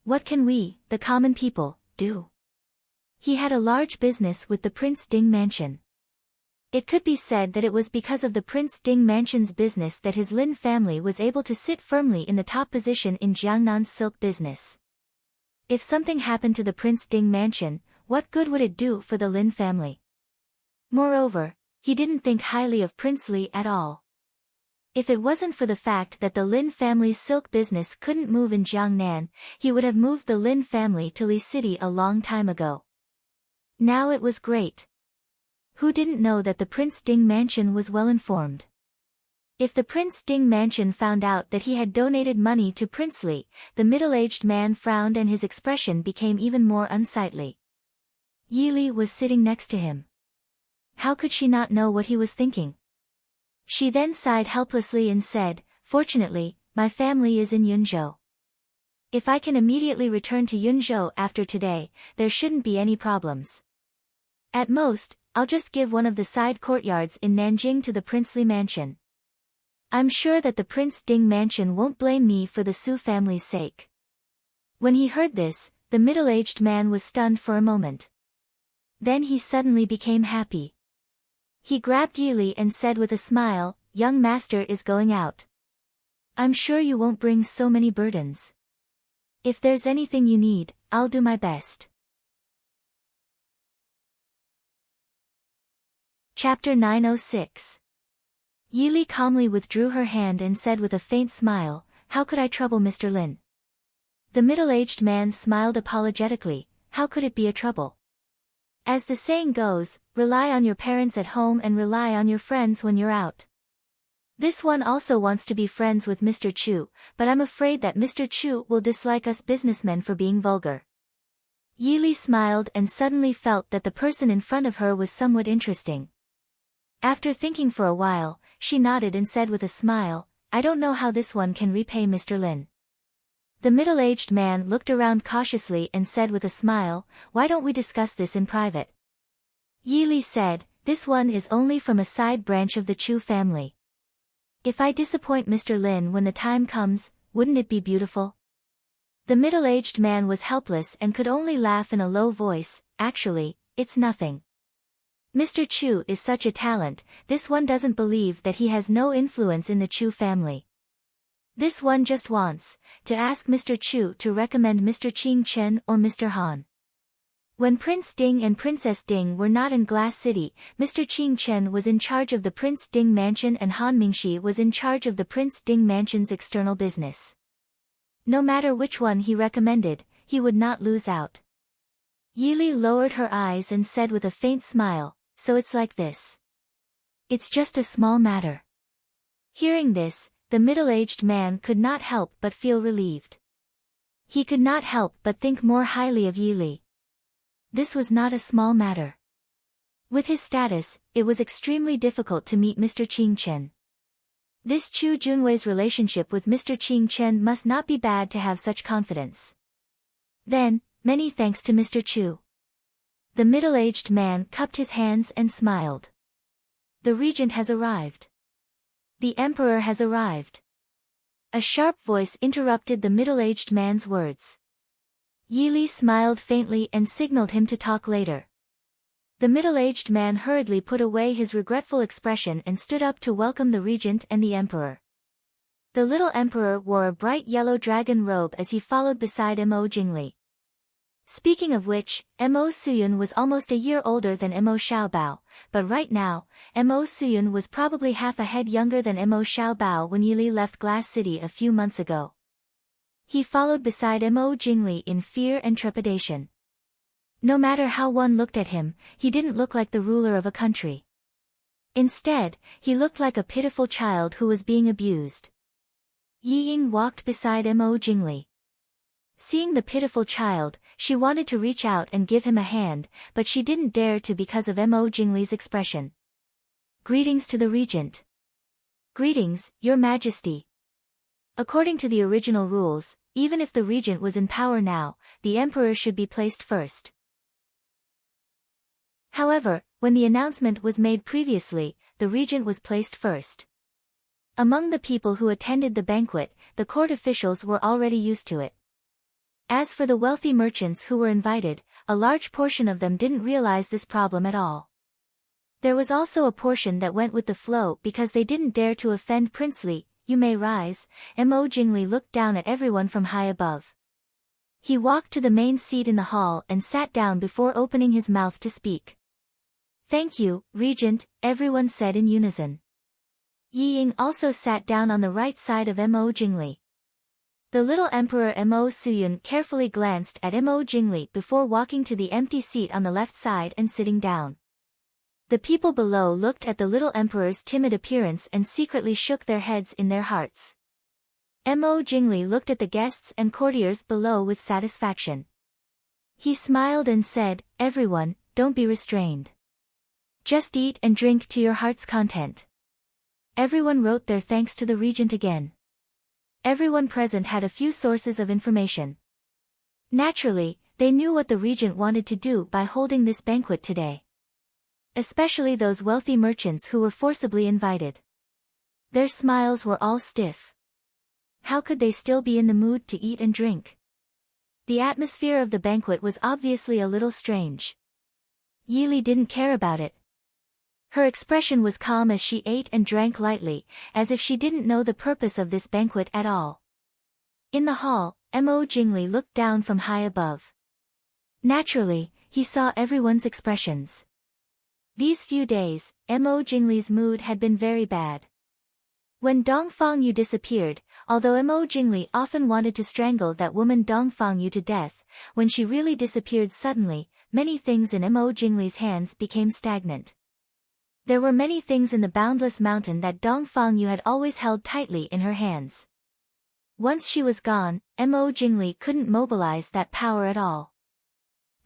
What can we, the common people, do?" He had a large business with the Prince Ding mansion. It could be said that it was because of the Prince Ding mansion's business that his Lin family was able to sit firmly in the top position in Jiangnan's silk business. If something happened to the Prince Ding mansion, what good would it do for the Lin family? Moreover, he didn't think highly of Prince Li at all. If it wasn't for the fact that the Lin family's silk business couldn't move in Jiangnan, he would have moved the Lin family to Li City a long time ago. Now it was great. Who didn't know that the Prince Ding mansion was well informed? If the Prince Ding mansion found out that he had donated money to Prince Li, the middle-aged man frowned and his expression became even more unsightly. Yi Li was sitting next to him. How could she not know what he was thinking? She then sighed helplessly and said, "Fortunately, my family is in Yunzhou. If I can immediately return to Yunzhou after today, there shouldn't be any problems. At most, I'll just give one of the side courtyards in Nanjing to the princely mansion. I'm sure that the Prince Ding mansion won't blame me for the Su family's sake." When he heard this, the middle-aged man was stunned for a moment. Then he suddenly became happy. He grabbed Yi Li and said with a smile, "Young master is going out. I'm sure you won't bring so many burdens. If there's anything you need, I'll do my best." Chapter 906. Yi Li calmly withdrew her hand and said with a faint smile, "How could I trouble Mr. Lin?" The middle-aged man smiled apologetically. How could it be a trouble? As the saying goes, rely on your parents at home and rely on your friends when you're out. This one also wants to be friends with Mr. Chu, but I'm afraid that Mr. Chu will dislike us businessmen for being vulgar. Yi Li smiled and suddenly felt that the person in front of her was somewhat interesting. After thinking for a while, she nodded and said with a smile, "I don't know how this one can repay Mr. Lin." The middle-aged man looked around cautiously and said with a smile, "Why don't we discuss this in private?" Yi Li said, "This one is only from a side branch of the Chu family. If I disappoint Mr. Lin when the time comes, wouldn't it be beautiful?" The middle-aged man was helpless and could only laugh in a low voice. "Actually, it's nothing. Mr. Chu is such a talent, this one doesn't believe that he has no influence in the Chu family. This one just wants to ask Mr. Chu to recommend Mr. Qing Chen or Mr. Han." When Prince Ding and Princess Ding were not in Glass City, Mr. Qing Chen was in charge of the Prince Ding mansion and Han Mingxi was in charge of the Prince Ding mansion's external business. No matter which one he recommended, he would not lose out. Yi Li lowered her eyes and said with a faint smile, "So it's like this. It's just a small matter." Hearing this, the middle-aged man could not help but feel relieved. He could not help but think more highly of Yi Li. This was not a small matter. With his status, it was extremely difficult to meet Mr. Qing Chen. This Chu Junwei's relationship with Mr. Qing Chen must not be bad to have such confidence. Then, many thanks to Mr. Chu. The middle-aged man cupped his hands and smiled. The regent has arrived. The emperor has arrived. A sharp voice interrupted the middle-aged man's words. Yi Li smiled faintly and signaled him to talk later. The middle-aged man hurriedly put away his regretful expression and stood up to welcome the regent and the emperor. The little emperor wore a bright yellow dragon robe as he followed beside Mo Jingli. Speaking of which, Mo Suyun was almost a year older than Mo Xiaobao, but right now, Mo Suyun was probably half a head younger than Mo Xiaobao when Yi Li left Glass City a few months ago. He followed beside Mo Jingli in fear and trepidation. No matter how one looked at him, he didn't look like the ruler of a country. Instead, he looked like a pitiful child who was being abused. Yi Ying walked beside Mo Jingli. Seeing the pitiful child, she wanted to reach out and give him a hand, but she didn't dare to because of Mo Jingli's expression. "Greetings to the regent." "Greetings, your majesty." According to the original rules, even if the regent was in power now, the emperor should be placed first. However, when the announcement was made previously, the regent was placed first. Among the people who attended the banquet, the court officials were already used to it. As for the wealthy merchants who were invited, a large portion of them didn't realize this problem at all. There was also a portion that went with the flow because they didn't dare to offend Prince Li. "You may rise." Mo Jingli looked down at everyone from high above. He walked to the main seat in the hall and sat down before opening his mouth to speak. "Thank you, Regent," everyone said in unison. Yi Ying also sat down on the right side of Mo Jingli. The little Emperor Mo Suyun carefully glanced at Mo Jingli before walking to the empty seat on the left side and sitting down. The people below looked at the little Emperor's timid appearance and secretly shook their heads in their hearts. Mo Jingli looked at the guests and courtiers below with satisfaction. He smiled and said, "Everyone, don't be restrained. Just eat and drink to your heart's content." Everyone wrote their thanks to the regent again. Everyone present had a few sources of information. Naturally, they knew what the regent wanted to do by holding this banquet today. Especially those wealthy merchants who were forcibly invited. Their smiles were all stiff. How could they still be in the mood to eat and drink? The atmosphere of the banquet was obviously a little strange. Yi Li didn't care about it. Her expression was calm as she ate and drank lightly, as if she didn't know the purpose of this banquet at all. In the hall, Mo Jingli looked down from high above. Naturally, he saw everyone's expressions. These few days, Mo Jingli's mood had been very bad. When Dongfang Yu disappeared, although Mo Jingli often wanted to strangle that woman Dongfang Yu to death, when she really disappeared suddenly, many things in Mo Jingli's hands became stagnant. There were many things in the boundless mountain that Dongfang Yu had always held tightly in her hands. Once she was gone, Mo Jingli couldn't mobilize that power at all.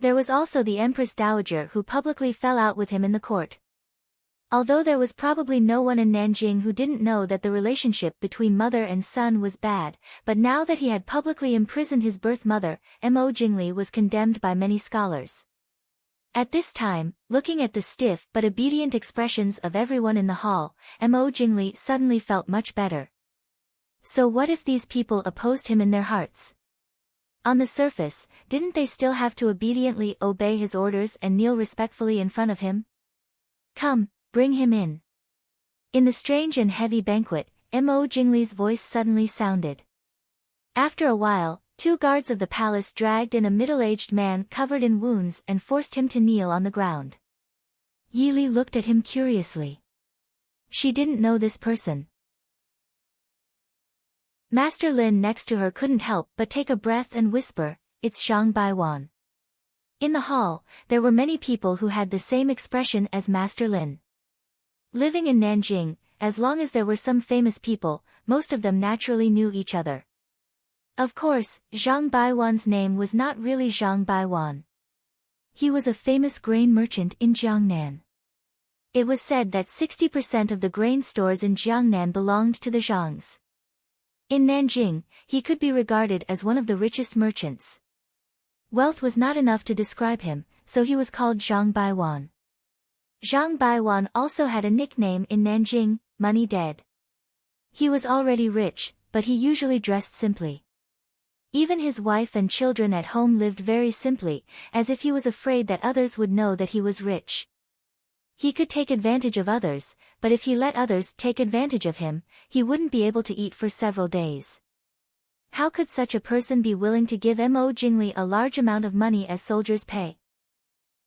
There was also the Empress Dowager who publicly fell out with him in the court. Although there was probably no one in Nanjing who didn't know that the relationship between mother and son was bad, but now that he had publicly imprisoned his birth mother, Mo Jingli was condemned by many scholars. At this time, looking at the stiff but obedient expressions of everyone in the hall, Mo Jingli suddenly felt much better. So what if these people opposed him in their hearts? On the surface, didn't they still have to obediently obey his orders and kneel respectfully in front of him? Come, bring him in. In the strange and heavy banquet, Mo Jingli's voice suddenly sounded. After a while, 2 guards of the palace dragged in a middle-aged man covered in wounds and forced him to kneel on the ground. Yi Li looked at him curiously. She didn't know this person. Master Lin next to her couldn't help but take a breath and whisper, "It's Zhang Baiwan." In the hall, there were many people who had the same expression as Master Lin. Living in Nanjing, as long as there were some famous people, most of them naturally knew each other. Of course, Zhang Baiwan's name was not really Zhang Baiwan. He was a famous grain merchant in Jiangnan. It was said that 60% of the grain stores in Jiangnan belonged to the Zhangs. In Nanjing, he could be regarded as one of the richest merchants. Wealth was not enough to describe him, so he was called Zhang Baiwan. Zhang Baiwan also had a nickname in Nanjing, Money Dead. He was already rich, but he usually dressed simply. Even his wife and children at home lived very simply, as if he was afraid that others would know that he was rich. He could take advantage of others, but if he let others take advantage of him, he wouldn't be able to eat for several days. How could such a person be willing to give Mo Jingli a large amount of money as soldiers' pay?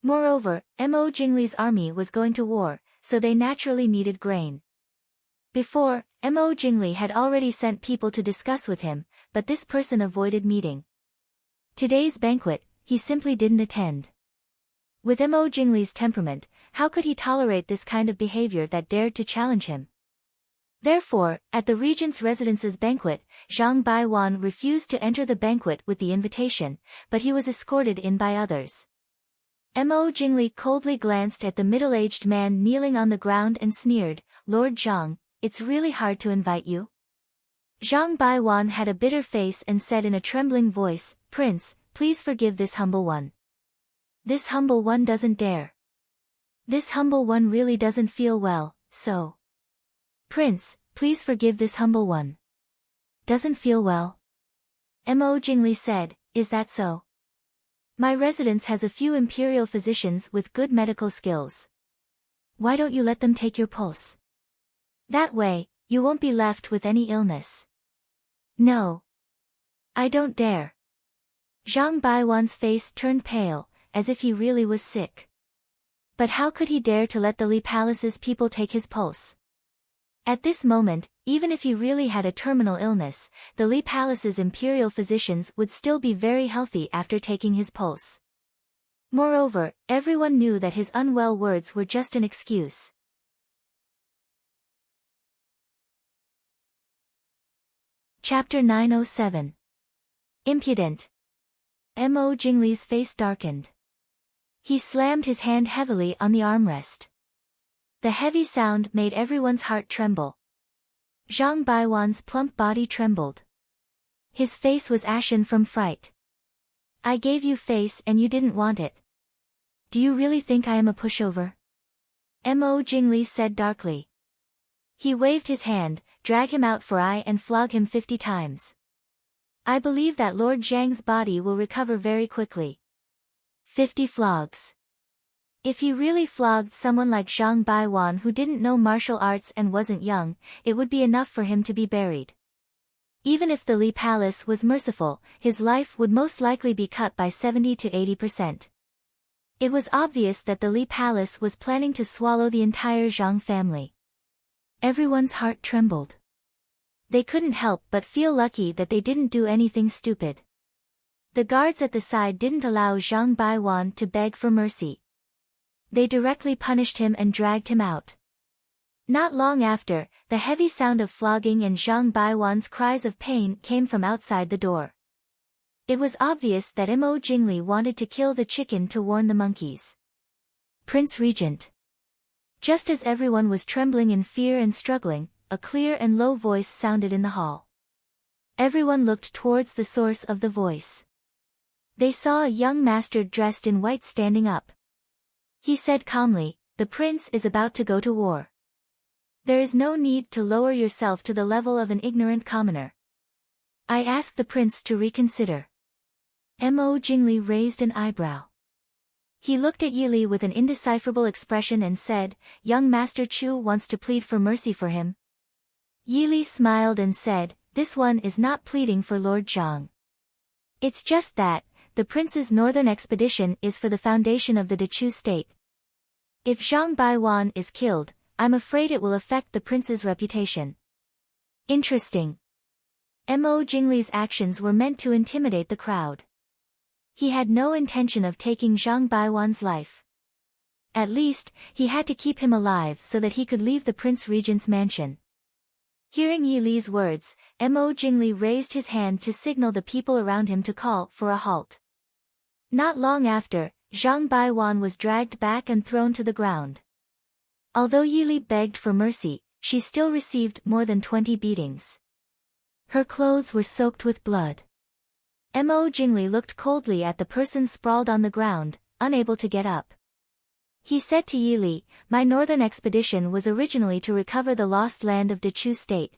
Moreover, Mo Jingli's army was going to war, so they naturally needed grain. Before, Mo Jingli had already sent people to discuss with him, but this person avoided meeting. Today's banquet, he simply didn't attend. With Mo Jingli's temperament, how could he tolerate this kind of behavior that dared to challenge him? Therefore, at the regent's residence's banquet, Zhang Baiwan refused to enter the banquet with the invitation, but he was escorted in by others. Mo Jingli coldly glanced at the middle-aged man kneeling on the ground and sneered, "Lord Zhang, it's really hard to invite you." Zhang Baiwan had a bitter face and said in a trembling voice, "Prince, please forgive this humble one. This humble one doesn't dare. This humble one really doesn't feel well, so. Prince, please forgive this humble one. Doesn't feel well?" Mo Jingli said, "Is that so? My residence has a few imperial physicians with good medical skills. Why don't you let them take your pulse? That way, you won't be left with any illness." "No. I don't dare." Zhang Baiwan's face turned pale, as if he really was sick. But how could he dare to let the Li Palace's people take his pulse? At this moment, even if he really had a terminal illness, the Li Palace's imperial physicians would still be very healthy after taking his pulse. Moreover, everyone knew that his unwell words were just an excuse. Chapter 907. Impudent. Mo Jingli's face darkened. He slammed his hand heavily on the armrest. The heavy sound made everyone's heart tremble. Zhang Baiwan's plump body trembled. His face was ashen from fright. I gave you face and you didn't want it. Do you really think I am a pushover? Mo Jingli said darkly. He waved his hand, drag him out for I and flog him 50 times. I believe that Lord Zhang's body will recover very quickly. 50 flogs. If he really flogged someone like Zhang Baiwan who didn't know martial arts and wasn't young, it would be enough for him to be buried. Even if the Li Palace was merciful, his life would most likely be cut by 70 to 80%. It was obvious that the Li Palace was planning to swallow the entire Zhang family. Everyone's heart trembled. They couldn't help but feel lucky that they didn't do anything stupid. The guards at the side didn't allow Zhang Baiwan to beg for mercy. They directly punished him and dragged him out. Not long after, the heavy sound of flogging and Zhang Baiwan's cries of pain came from outside the door. It was obvious that Mo Jingli wanted to kill the chicken to warn the monkeys. Prince Regent. Just as everyone was trembling in fear and struggling, a clear and low voice sounded in the hall. Everyone looked towards the source of the voice. They saw a young master dressed in white standing up. He said calmly, "The prince is about to go to war. There is no need to lower yourself to the level of an ignorant commoner. I ask the prince to reconsider." Mo Jingli raised an eyebrow. He looked at Yi Li with an indecipherable expression and said, "Young Master Chu wants to plead for mercy for him." Yi Li smiled and said, "This one is not pleading for Lord Zhang. It's just that, the prince's northern expedition is for the foundation of the Dechu state. If Zhang Baiwan is killed, I'm afraid it will affect the prince's reputation." Interesting. Mo Jingli's actions were meant to intimidate the crowd. He had no intention of taking Zhang Baiwan's life. At least, he had to keep him alive so that he could leave the Prince Regent's mansion. Hearing Yi Li's words, Mo Jingli raised his hand to signal the people around him to call for a halt. Not long after, Zhang Baiwan was dragged back and thrown to the ground. Although Yi Li begged for mercy, she still received more than 20 beatings. Her clothes were soaked with blood. Mo Jingli looked coldly at the person sprawled on the ground, unable to get up. He said to Yi Li, "My northern expedition was originally to recover the lost land of Dechu state.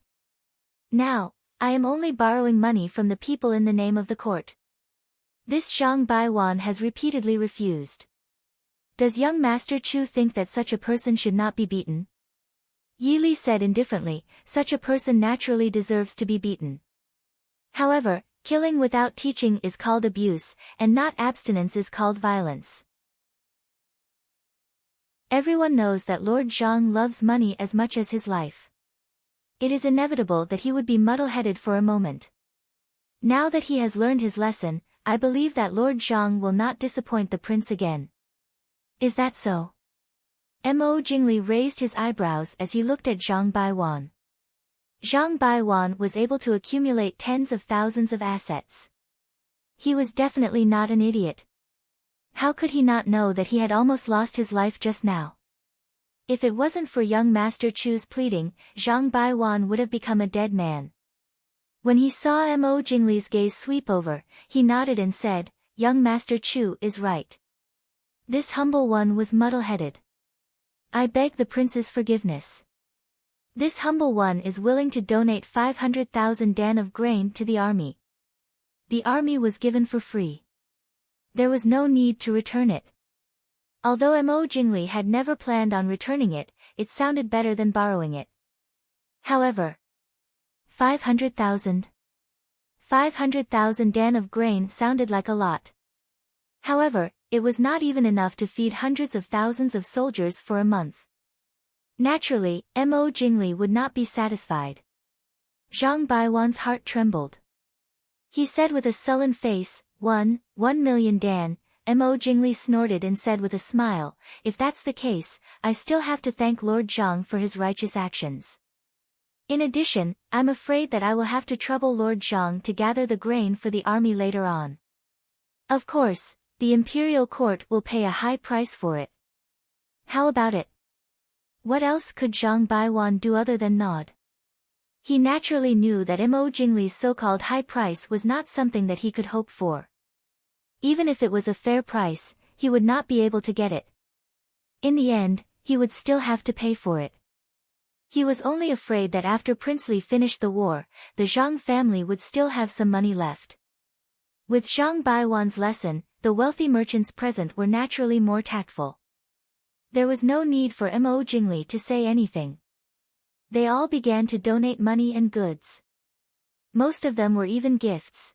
Now, I am only borrowing money from the people in the name of the court. This Zhang Baiwan has repeatedly refused. Does young Master Chu think that such a person should not be beaten?" Yi Li said indifferently, "Such a person naturally deserves to be beaten. However, killing without teaching is called abuse, and not abstinence is called violence. Everyone knows that Lord Zhang loves money as much as his life. It is inevitable that he would be muddle-headed for a moment. Now that he has learned his lesson, I believe that Lord Zhang will not disappoint the prince again. Is that so?" Mo Jingli raised his eyebrows as he looked at Zhang Baiwan. Zhang Baiwan was able to accumulate tens of thousands of assets. He was definitely not an idiot. How could he not know that he had almost lost his life just now? If it wasn't for young Master Chu's pleading, Zhang Baiwan would have become a dead man. When he saw Mo Jingli's gaze sweep over, he nodded and said, "Young Master Chu is right. This humble one was muddle-headed. I beg the prince's forgiveness. This humble one is willing to donate 500,000 dan of grain to the army." The army was given for free. There was no need to return it. Although Mo Jingli had never planned on returning it, it sounded better than borrowing it. However, 500,000. 500,000 dan of grain sounded like a lot. However, it was not even enough to feed hundreds of thousands of soldiers for a month. Naturally, Mo Jingli would not be satisfied. Zhang Baiwan's heart trembled. He said with a sullen face, 1,000,000 Dan. Mo Jingli snorted and said with a smile, if that's the case, I still have to thank Lord Zhang for his righteous actions. In addition, I'm afraid that I will have to trouble Lord Zhang to gather the grain for the army later on. Of course, the imperial court will pay a high price for it. How about it? What else could Zhang Baiwan do other than nod? He naturally knew that Mo Jingli's so-called high price was not something that he could hope for. Even if it was a fair price, he would not be able to get it. In the end, he would still have to pay for it. He was only afraid that after Princely finished the war, the Zhang family would still have some money left. With Zhang Baiwan's lesson, the wealthy merchants present were naturally more tactful. There was no need for Mo Jingli to say anything. They all began to donate money and goods. Most of them were even gifts.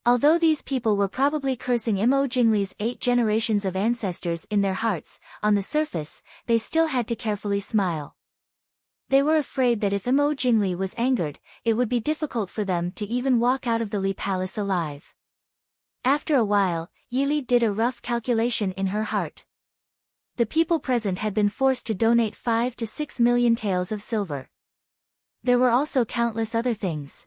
Although these people were probably cursing Mo Jingli's 8 generations of ancestors in their hearts, on the surface, they still had to carefully smile. They were afraid that if Mo Jingli was angered, it would be difficult for them to even walk out of the Li Palace alive. After a while, Yili did a rough calculation in her heart. The people present had been forced to donate 5 to 6 million taels of silver. There were also countless other things.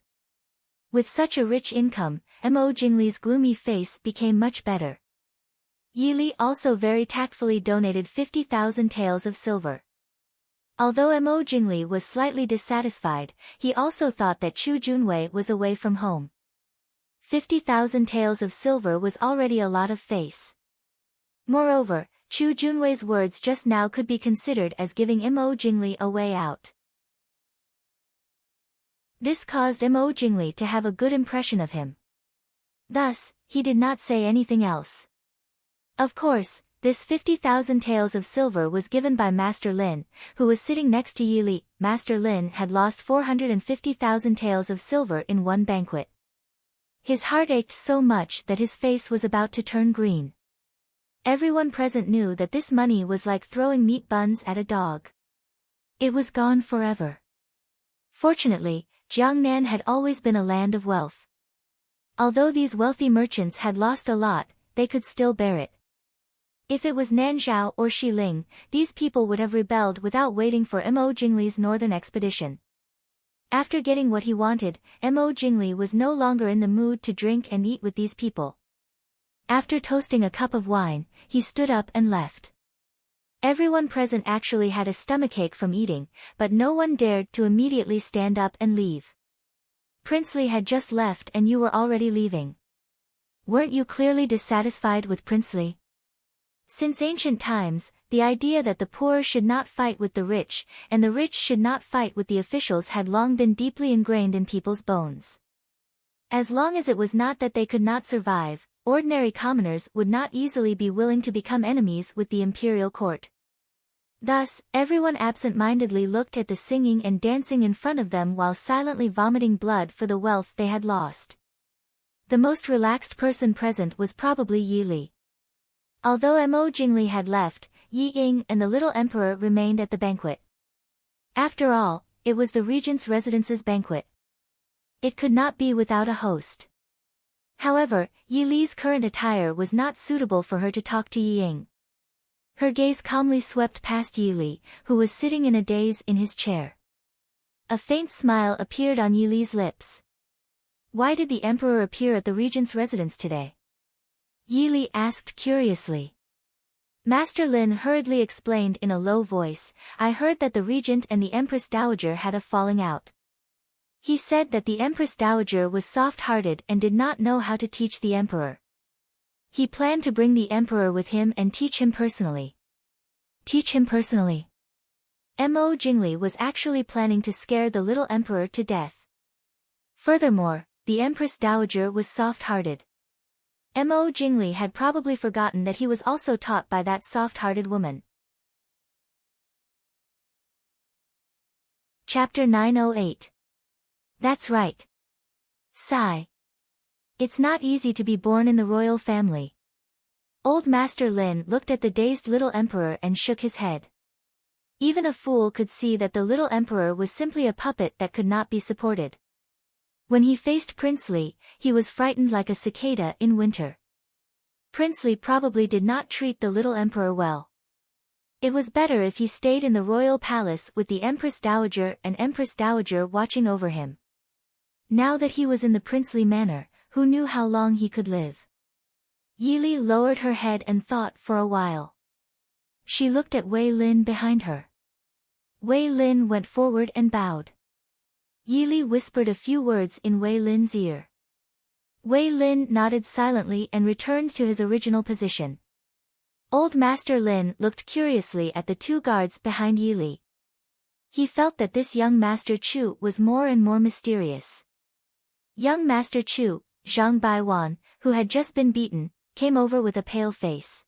With such a rich income, Mo Jingli's gloomy face became much better. Yili also very tactfully donated 50,000 taels of silver. Although Mo Jingli was slightly dissatisfied, he also thought that Chu Junwei was away from home. 50,000 taels of silver was already a lot of face. Moreover, Chu Junwei's words just now could be considered as giving Mo Jingli a way out. This caused Mo Jingli to have a good impression of him. Thus, he did not say anything else. Of course, this 50,000 taels of silver was given by Master Lin, who was sitting next to Yili. Master Lin had lost 450,000 taels of silver in one banquet. His heart ached so much that his face was about to turn green. Everyone present knew that this money was like throwing meat buns at a dog. It was gone forever. Fortunately, Jiangnan had always been a land of wealth. Although these wealthy merchants had lost a lot, they could still bear it. If it was Nanzhao or Xiling, these people would have rebelled without waiting for Mo Jingli's northern expedition. After getting what he wanted, Mo Jingli was no longer in the mood to drink and eat with these people. After toasting a cup of wine, he stood up and left. Everyone present actually had a stomachache from eating, but no one dared to immediately stand up and leave. Princely had just left and you were already leaving. Weren't you clearly dissatisfied with Princely? Since ancient times, the idea that the poor should not fight with the rich, and the rich should not fight with the officials had long been deeply ingrained in people's bones. As long as it was not that they could not survive, ordinary commoners would not easily be willing to become enemies with the imperial court. Thus, everyone absent-mindedly looked at the singing and dancing in front of them while silently vomiting blood for the wealth they had lost. The most relaxed person present was probably Yili. Although Mo Jingli had left, Yi Ying and the little emperor remained at the banquet. After all, it was the regent's residence's banquet. It could not be without a host. However, Yi Li's current attire was not suitable for her to talk to Yi Ying. Her gaze calmly swept past Yi Li, who was sitting in a daze in his chair. A faint smile appeared on Yi Li's lips. Why did the emperor appear at the regent's residence today? Yi Li asked curiously. Master Lin hurriedly explained in a low voice, I heard that the regent and the Empress Dowager had a falling out. He said that the Empress Dowager was soft-hearted and did not know how to teach the emperor. He planned to bring the emperor with him and teach him personally. Teach him personally? Mo Jingli was actually planning to scare the little emperor to death. Furthermore, the Empress Dowager was soft-hearted. Mo Jingli had probably forgotten that he was also taught by that soft-hearted woman. Chapter 908. That's right. Sigh. It's not easy to be born in the royal family. Old Master Lin looked at the dazed little emperor and shook his head. Even a fool could see that the little emperor was simply a puppet that could not be supported. When he faced Princely, he was frightened like a cicada in winter. Princely probably did not treat the little emperor well. It was better if he stayed in the royal palace with the Empress Dowager and Empress Dowager watching over him. Now that he was in the princely manor, who knew how long he could live? Yili lowered her head and thought for a while. She looked at Wei Lin behind her. Wei Lin went forward and bowed. Yili whispered a few words in Wei Lin's ear. Wei Lin nodded silently and returned to his original position. Old Master Lin looked curiously at the two guards behind Yili. He felt that this young Master Chu was more and more mysterious. Young Master Chu, Zhang Baiwan, who had just been beaten, came over with a pale face.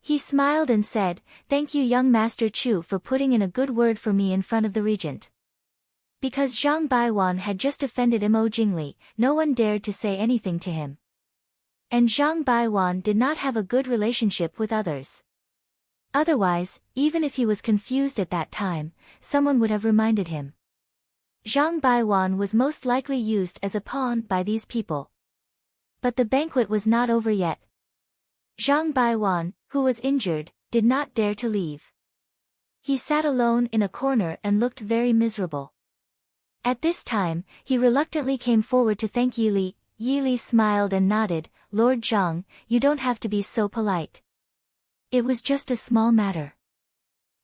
He smiled and said, "Thank you, young Master Chu, for putting in a good word for me in front of the regent." Because Zhang Baiwan had just offended Mo Jingli, no one dared to say anything to him. And Zhang Baiwan did not have a good relationship with others. Otherwise, even if he was confused at that time, someone would have reminded him. Zhang Baiwan was most likely used as a pawn by these people. But the banquet was not over yet. Zhang Baiwan, who was injured, did not dare to leave. He sat alone in a corner and looked very miserable. At this time, he reluctantly came forward to thank Yili. Yili smiled and nodded, "Lord Zhang, you don't have to be so polite. It was just a small matter."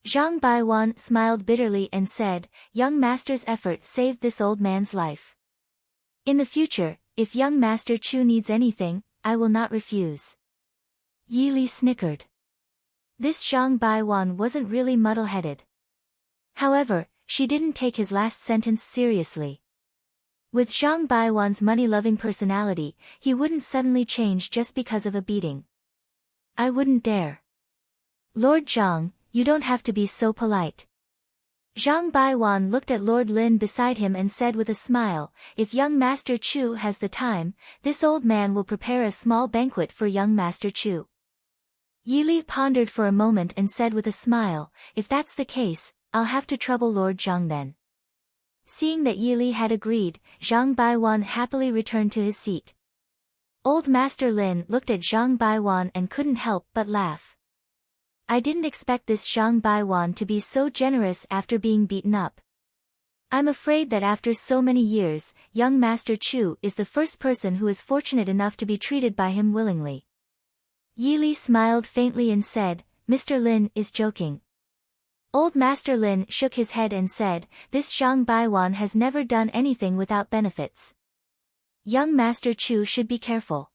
Zhang Baiwan smiled bitterly and said, "Young master's effort saved this old man's life. In the future, if young Master Chu needs anything, I will not refuse." Yili snickered. This Zhang Baiwan wasn't really muddle-headed. However, she didn't take his last sentence seriously. With Zhang Baiwan's money-loving personality, he wouldn't suddenly change just because of a beating. "I wouldn't dare. Lord Zhang, you don't have to be so polite." Zhang Baiwan looked at Lord Lin beside him and said with a smile, "If young Master Chu has the time, this old man will prepare a small banquet for young Master Chu." Yili pondered for a moment and said with a smile, "If that's the case, I'll have to trouble Lord Zhang then." Seeing that Yili had agreed, Zhang Baiwan happily returned to his seat. Old Master Lin looked at Zhang Baiwan and couldn't help but laugh. "I didn't expect this Zhang Baiwan to be so generous after being beaten up. I'm afraid that after so many years, young Master Chu is the first person who is fortunate enough to be treated by him willingly." Yili smiled faintly and said, "Mr. Lin is joking." Old Master Lin shook his head and said, "This Zhang Baiwan has never done anything without benefits. Young Master Chu should be careful."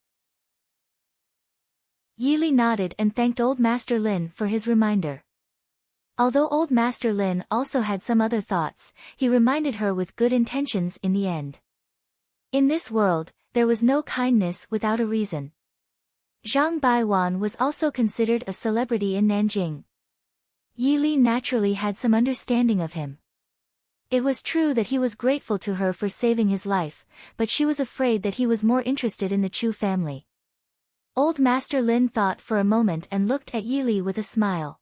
Yili nodded and thanked Old Master Lin for his reminder. Although Old Master Lin also had some other thoughts, he reminded her with good intentions in the end. In this world, there was no kindness without a reason. Zhang Baiwan was also considered a celebrity in Nanjing. Yili naturally had some understanding of him. It was true that he was grateful to her for saving his life, but she was afraid that he was more interested in the Chu family. Old Master Lin thought for a moment and looked at Yili with a smile.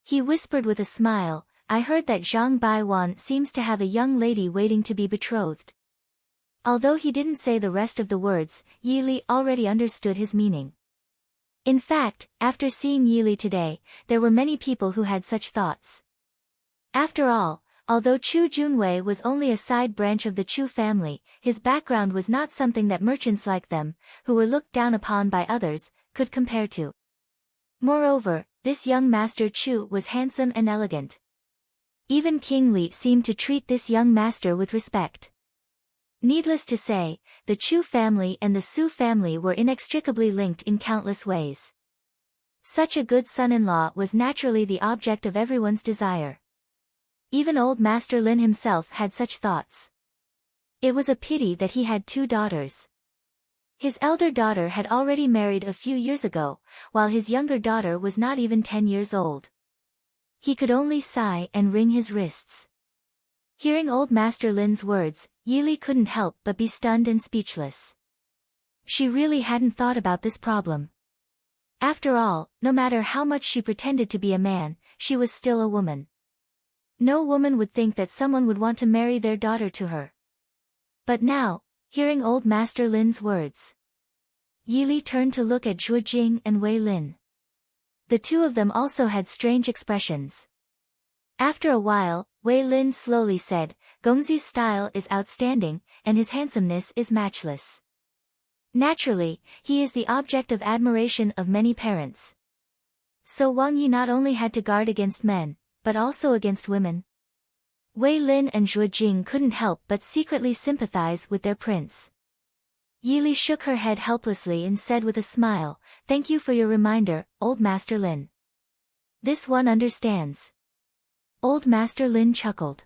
He whispered with a smile, "I heard that Zhang Baiwan seems to have a young lady waiting to be betrothed." Although he didn't say the rest of the words, Yili already understood his meaning. In fact, after seeing Yili today, there were many people who had such thoughts. After all, although Chu Junwei was only a side branch of the Chu family, his background was not something that merchants like them, who were looked down upon by others, could compare to. Moreover, this young Master Chu was handsome and elegant. Even King Li seemed to treat this young master with respect. Needless to say, the Chu family and the Su family were inextricably linked in countless ways. Such a good son-in-law was naturally the object of everyone's desire. Even old Master Lin himself had such thoughts. It was a pity that he had two daughters. His elder daughter had already married a few years ago, while his younger daughter was not even 10 years old. He could only sigh and wring his wrists. Hearing old Master Lin's words, Yili couldn't help but be stunned and speechless. She really hadn't thought about this problem. After all, no matter how much she pretended to be a man, she was still a woman. No woman would think that someone would want to marry their daughter to her. But now, hearing old Master Lin's words, Yili turned to look at Zhuo Jing and Wei Lin. The two of them also had strange expressions. After a while, Wei Lin slowly said, Gongzi's style is outstanding, and his handsomeness is matchless. Naturally, he is the object of admiration of many parents. So Wang Yi not only had to guard against men, but also against women. Wei Lin and Zhuo Jing couldn't help but secretly sympathize with their prince. Yili shook her head helplessly and said with a smile, Thank you for your reminder, old Master Lin. This one understands. Old Master Lin chuckled.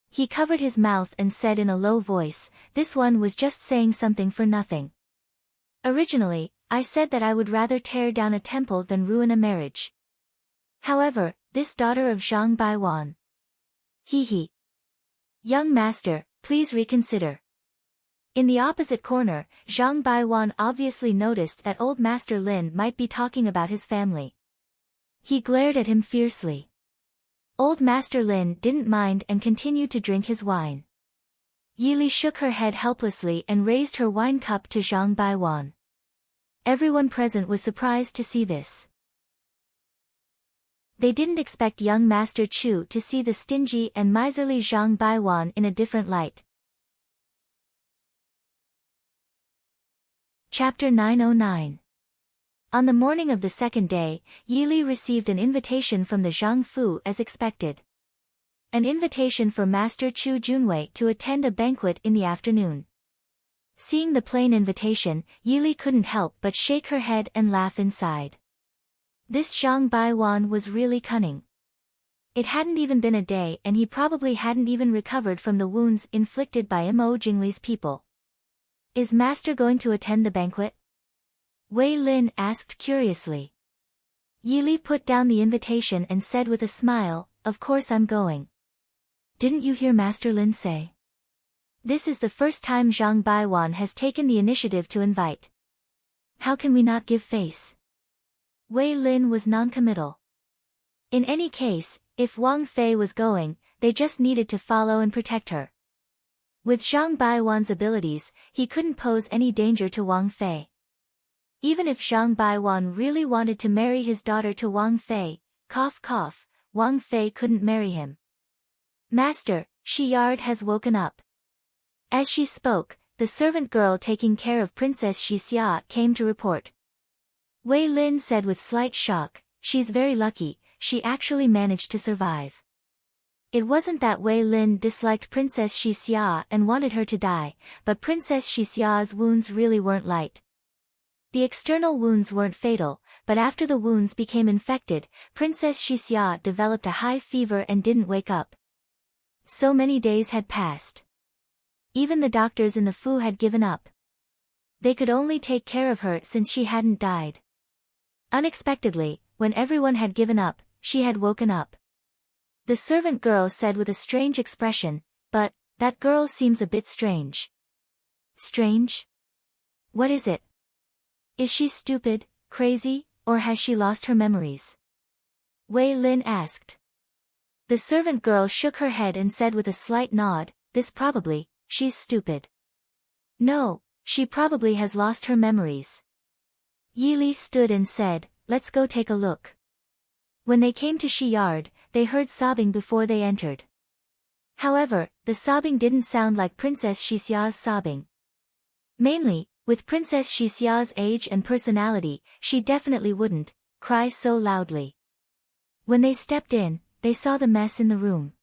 He covered his mouth and said in a low voice, This one was just saying something for nothing. Originally, I said that I would rather tear down a temple than ruin a marriage. However, this daughter of Zhang Baiwan. He. Young master, please reconsider. In the opposite corner, Zhang Baiwan obviously noticed that old Master Lin might be talking about his family. He glared at him fiercely. Old Master Lin didn't mind and continued to drink his wine. Yili shook her head helplessly and raised her wine cup to Zhang Baiwan. Everyone present was surprised to see this. They didn't expect young Master Chu to see the stingy and miserly Zhang Baiwan in a different light. Chapter 909. On the morning of the second day, Yili received an invitation from the Zhang Fu as expected. An invitation for Master Chu Junwei to attend a banquet in the afternoon. Seeing the plain invitation, Yili couldn't help but shake her head and laugh inside. This Zhang Baiwan was really cunning. It hadn't even been a day and he probably hadn't even recovered from the wounds inflicted by Mo Jingli's people. Is Master going to attend the banquet? Wei Lin asked curiously. Yili put down the invitation and said with a smile, Of course I'm going. Didn't you hear Master Lin say? This is the first time Zhang Baiwan has taken the initiative to invite. How can we not give face? Wei Lin was non-committal. In any case, if Wang Fei was going, they just needed to follow and protect her. With Zhang Baiwan's abilities, he couldn't pose any danger to Wang Fei. Even if Zhang Baiwan really wanted to marry his daughter to Wang Fei, cough cough, Wang Fei couldn't marry him. Master, Shiyard has woken up. As she spoke, the servant girl taking care of Princess Xixia came to report. Wei Lin said with slight shock, She's very lucky, she actually managed to survive. It wasn't that Wei Lin disliked Princess Xixia and wanted her to die, but Princess Xixia's wounds really weren't light. The external wounds weren't fatal, but after the wounds became infected, Princess Xixia developed a high fever and didn't wake up. So many days had passed. Even the doctors in the Fu had given up. They could only take care of her since she hadn't died. Unexpectedly, when everyone had given up, she had woken up. The servant girl said with a strange expression, But, that girl seems a bit strange. Strange? What is it? Is she stupid, crazy, or has she lost her memories? Wei Lin asked. The servant girl shook her head and said with a slight nod, she's stupid. No, she probably has lost her memories. Yili stood and said, Let's go take a look. When they came to Shiyard, they heard sobbing before they entered. However, the sobbing didn't sound like Princess Xixia's sobbing. Mainly, with Princess Xixia's age and personality, she definitely wouldn't cry so loudly. When they stepped in, they saw the mess in the room.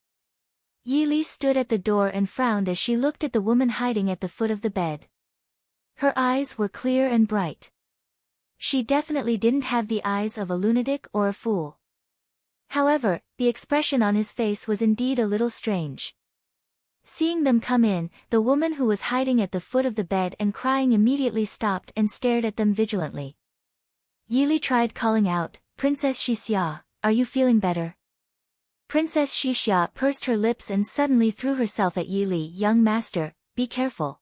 Yili stood at the door and frowned as she looked at the woman hiding at the foot of the bed. Her eyes were clear and bright. She definitely didn't have the eyes of a lunatic or a fool. However, the expression on his face was indeed a little strange. Seeing them come in, the woman who was hiding at the foot of the bed and crying immediately stopped and stared at them vigilantly. Yili tried calling out, Princess Xixia, are you feeling better? Princess Xixia pursed her lips and suddenly threw herself at Yili. Young master, be careful.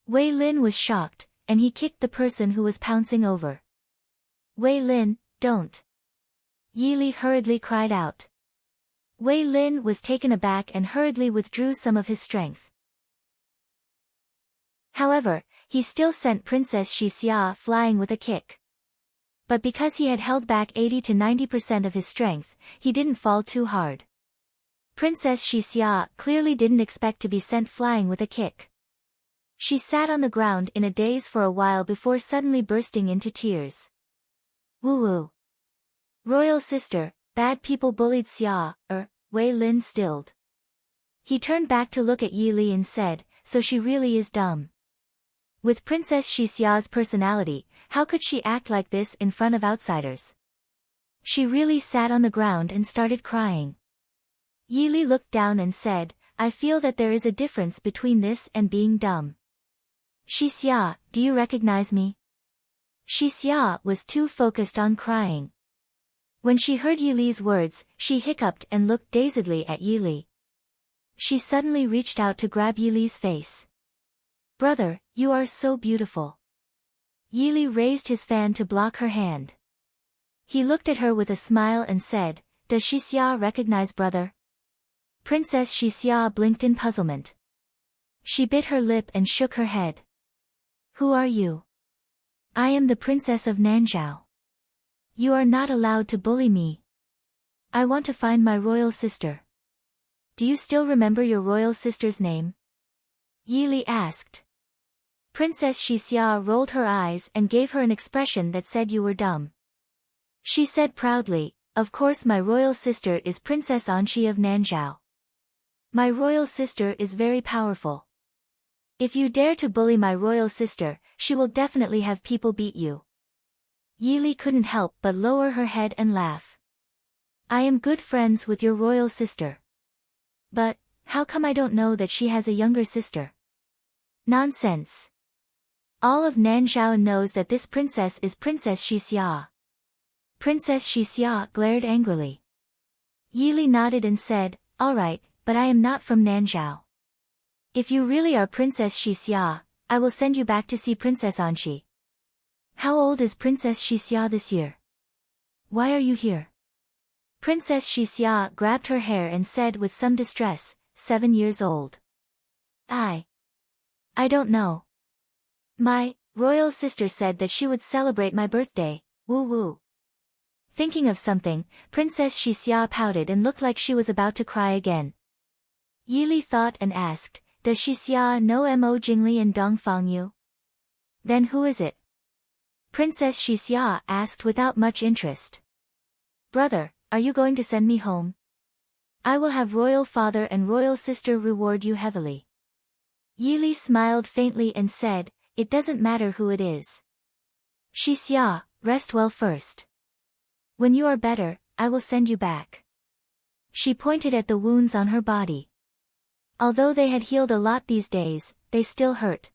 Wei Lin was shocked, and he kicked the person who was pouncing over. Wei Lin, don't. Yili hurriedly cried out. Wei Lin was taken aback and hurriedly withdrew some of his strength. However, he still sent Princess Xixia flying with a kick. But because he had held back 80 to 90% of his strength, he didn't fall too hard. Princess Xixia clearly didn't expect to be sent flying with a kick. She sat on the ground in a daze for a while before suddenly bursting into tears. Woo-woo. Royal sister, bad people bullied Xia, Wei Lin stilled. He turned back to look at Yi Li and said, so she really is dumb. With Princess Xixia's personality, how could she act like this in front of outsiders? She really sat on the ground and started crying. Yi Li looked down and said, I feel that there is a difference between this and being dumb. Xixia, do you recognize me? Xixia was too focused on crying. When she heard Yi Li's words, she hiccuped and looked dazedly at Yi Li. She suddenly reached out to grab Yi Li's face. Brother, you are so beautiful. Yi Li raised his fan to block her hand. He looked at her with a smile and said, does Xixia recognize brother? Princess Xixia blinked in puzzlement. She bit her lip and shook her head. Who are you? I am the princess of Nanzhao. You are not allowed to bully me. I want to find my royal sister. Do you still remember your royal sister's name? Yi Li asked. Princess Xixia rolled her eyes and gave her an expression that said you were dumb. She said proudly, of course my royal sister is Princess Anxi of Nanzhao. My royal sister is very powerful. If you dare to bully my royal sister, she will definitely have people beat you. Yi Li couldn't help but lower her head and laugh. I am good friends with your royal sister. But, how come I don't know that she has a younger sister? Nonsense. All of Nanzhao knows that this princess is Princess Xixia. Princess Xixia glared angrily. Yi Li nodded and said, all right, but I am not from Nanzhao. If you really are Princess Xixia, I will send you back to see Princess Anxi. How old is Princess Xixia this year? Why are you here? Princess Xixia grabbed her hair and said with some distress, 7 years old. I don't know. My royal sister said that she would celebrate my birthday, woo-woo. Thinking of something, Princess Xixia pouted and looked like she was about to cry again. Yi Li thought and asked, does Xixia know Mo Jingli and Dongfang Yu? Then who is it? Princess Xixia asked without much interest. Brother, are you going to send me home? I will have royal father and royal sister reward you heavily. Yi Li smiled faintly and said, it doesn't matter who it is. Xixia, rest well first. When you are better, I will send you back. She pointed at the wounds on her body. Although they had healed a lot these days, they still hurt.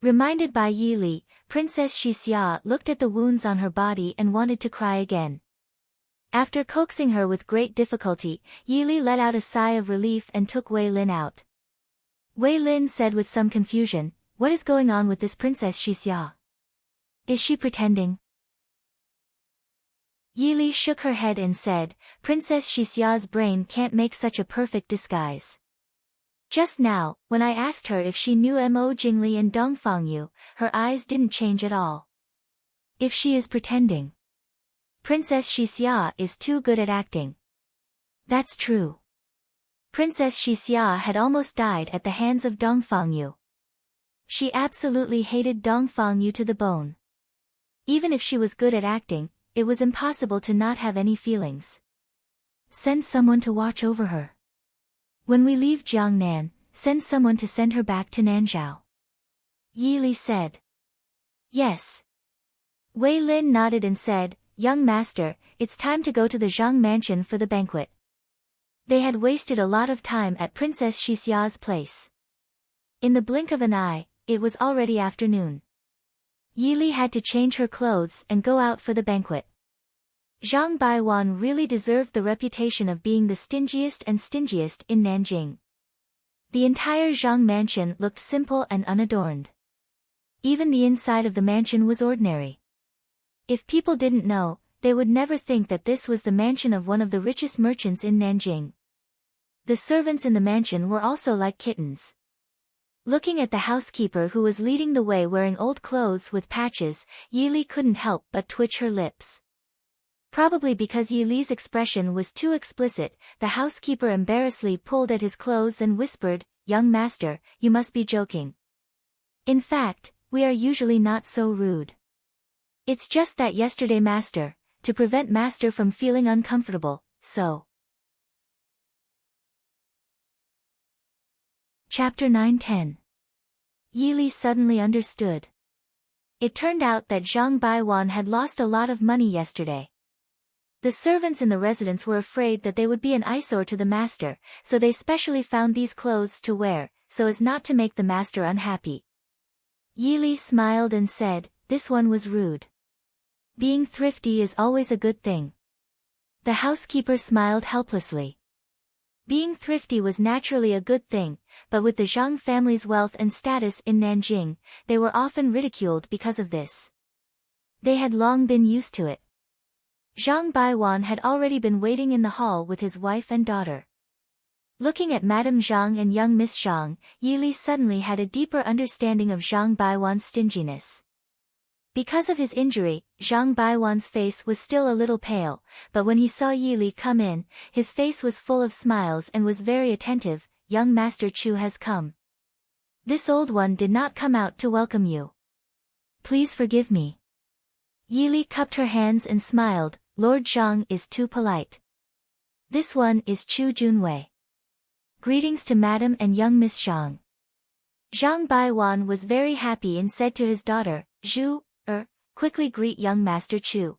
Reminded by Yi Li, Princess Xixia looked at the wounds on her body and wanted to cry again. After coaxing her with great difficulty, Yi Li let out a sigh of relief and took Wei Lin out. Wei Lin said with some confusion, what is going on with this Princess Xixia? Is she pretending? Yi Li shook her head and said, Princess Xixia's brain can't make such a perfect disguise. Just now, when I asked her if she knew Mo Jingli and Dongfang Yu, her eyes didn't change at all. If she is pretending. Princess Xixia is too good at acting. That's true. Princess Xixia had almost died at the hands of Dongfang Yu. She absolutely hated Dongfang Yu to the bone. Even if she was good at acting, it was impossible to not have any feelings. Send someone to watch over her. When we leave Jiangnan, send someone to send her back to Nanzhao. Yi Li said. Yes. Wei Lin nodded and said, young master, it's time to go to the Zhang mansion for the banquet. They had wasted a lot of time at Princess Xixia's place. In the blink of an eye, it was already afternoon. Yi Li had to change her clothes and go out for the banquet. Zhang Baiwan really deserved the reputation of being the stingiest in Nanjing. The entire Zhang mansion looked simple and unadorned. Even the inside of the mansion was ordinary. If people didn't know, they would never think that this was the mansion of one of the richest merchants in Nanjing. The servants in the mansion were also like kittens. Looking at the housekeeper who was leading the way wearing old clothes with patches, Yi Li couldn't help but twitch her lips. Probably because Yi Li's expression was too explicit, the housekeeper embarrassedly pulled at his clothes and whispered, "Young master, you must be joking. In fact, we are usually not so rude. It's just that yesterday master, to prevent master from feeling uncomfortable, so." Chapter 9-10. Yi Li suddenly understood. It turned out that Zhang Baiwan had lost a lot of money yesterday. The servants in the residence were afraid that they would be an eyesore to the master, so they specially found these clothes to wear, so as not to make the master unhappy. Yi Li smiled and said, "This one was rude. Being thrifty is always a good thing." The housekeeper smiled helplessly. Being thrifty was naturally a good thing, but with the Zhang family's wealth and status in Nanjing, they were often ridiculed because of this. They had long been used to it. Zhang Baiwan had already been waiting in the hall with his wife and daughter. Looking at Madame Zhang and young Miss Zhang, Yi Li suddenly had a deeper understanding of Zhang Baiwan's stinginess. Because of his injury, Zhang Baiwan's face was still a little pale, but when he saw Yi Li come in, his face was full of smiles and was very attentive. "Young Master Chu has come. This old one did not come out to welcome you. Please forgive me." Yi Li cupped her hands and smiled. "Lord Zhang is too polite. This one is Chu Junwei. Greetings to Madam and young Miss Zhang." Zhang Baiwan was very happy and said to his daughter, "Zhu, quickly greet young Master Chu."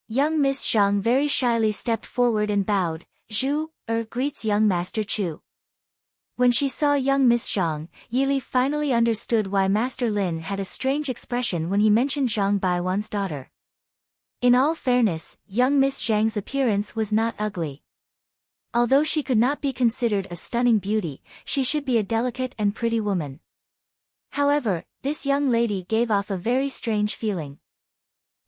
Young Miss Zhang very shyly stepped forward and bowed. "Zhu, greets young Master Chu." When she saw young Miss Zhang, Yi Li finally understood why Master Lin had a strange expression when he mentioned Zhang Baiwan's daughter. In all fairness, young Miss Zhang's appearance was not ugly. Although she could not be considered a stunning beauty, she should be a delicate and pretty woman. However, this young lady gave off a very strange feeling.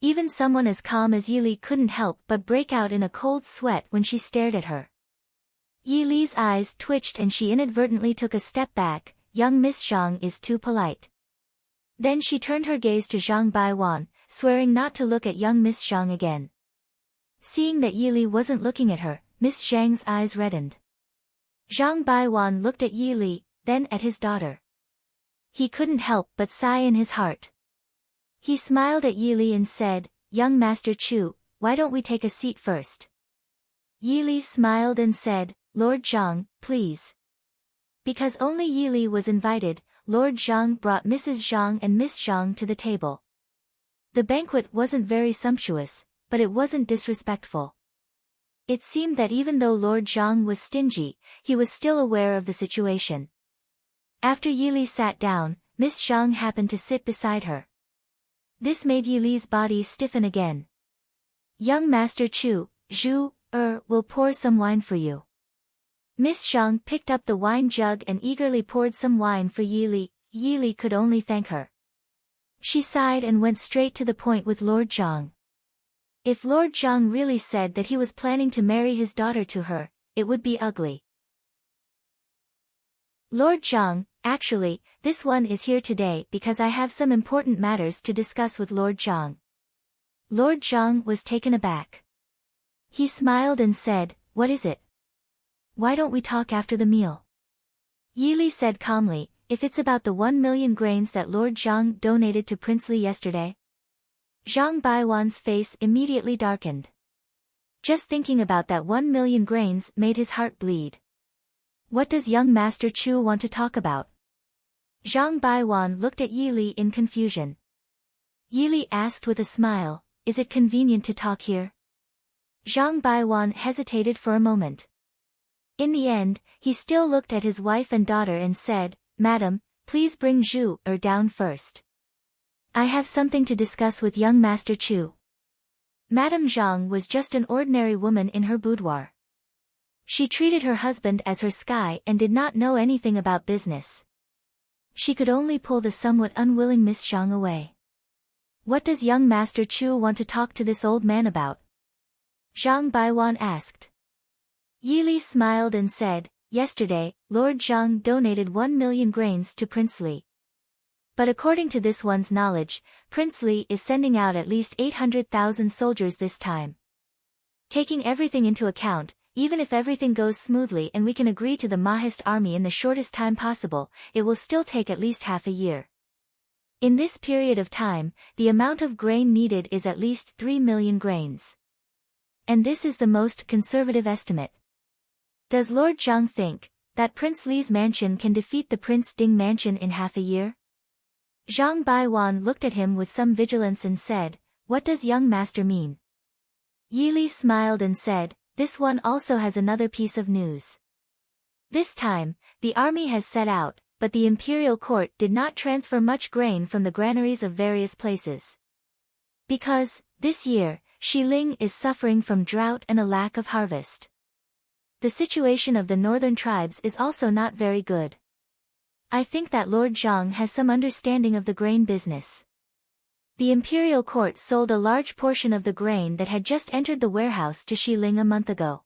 Even someone as calm as Yi Li couldn't help but break out in a cold sweat when she stared at her. Yi Li's eyes twitched and she inadvertently took a step back. "Young Miss Zhang is too polite." Then she turned her gaze to Zhang Baiwan, swearing not to look at young Miss Zhang again. Seeing that Yi Li wasn't looking at her, Miss Zhang's eyes reddened. Zhang Baiwan looked at Yi Li, then at his daughter. He couldn't help but sigh in his heart. He smiled at Yi Li and said, "Young Master Chu, why don't we take a seat first?" Yi Li smiled and said, "Lord Zhang, please." Because only Yi Li was invited, Lord Zhang brought Mrs. Zhang and Miss Zhang to the table. The banquet wasn't very sumptuous, but it wasn't disrespectful. It seemed that even though Lord Zhang was stingy, he was still aware of the situation. After Yi Li sat down, Miss Zhang happened to sit beside her. This made Yi Li's body stiffen again. "Young Master Chu, Zhu, will pour some wine for you." Miss Zhang picked up the wine jug and eagerly poured some wine for Yi Li. Yi Li could only thank her. She sighed and went straight to the point with Lord Zhang. If Lord Zhang really said that he was planning to marry his daughter to her, it would be ugly. "Lord Zhang, actually, this one is here today because I have some important matters to discuss with Lord Zhang." Lord Zhang was taken aback. He smiled and said, "What is it? Why don't we talk after the meal?" Yi Li said calmly, "If it's about the 1 million grains that Lord Zhang donated to Prince Li yesterday." Zhang Baiwan's face immediately darkened. Just thinking about that 1 million grains made his heart bleed. What does young Master Chu want to talk about? Zhang Baiwan looked at Yi Li in confusion. Yi Li asked with a smile, "Is it convenient to talk here?" Zhang Baiwan hesitated for a moment. In the end, he still looked at his wife and daughter and said, "Madam, please bring Zhu down first. I have something to discuss with young Master Chu." Madame Zhang was just an ordinary woman in her boudoir. She treated her husband as her sky and did not know anything about business. She could only pull the somewhat unwilling Miss Zhang away. What does young Master Chu want to talk to this old man about? Zhang Baiwan asked. Yi Li smiled and said, yesterday, Lord Zhang donated 1 million grains to Prince Li. But according to this one's knowledge, Prince Li is sending out at least 800,000 soldiers this time. Taking everything into account, even if everything goes smoothly and we can agree to the Mahist army in the shortest time possible, it will still take at least half a year. In this period of time, the amount of grain needed is at least 3 million grains. And this is the most conservative estimate. Does Lord Zhang think that Prince Li's mansion can defeat the Prince Ding mansion in half a year? Zhang Baiwan looked at him with some vigilance and said, what does young master mean? Yi Li smiled and said, this one also has another piece of news. This time, the army has set out, but the imperial court did not transfer much grain from the granaries of various places. Because, this year, Xiling is suffering from drought and a lack of harvest. The situation of the northern tribes is also not very good. I think that Lord Zhang has some understanding of the grain business. The imperial court sold a large portion of the grain that had just entered the warehouse to Xiling a month ago.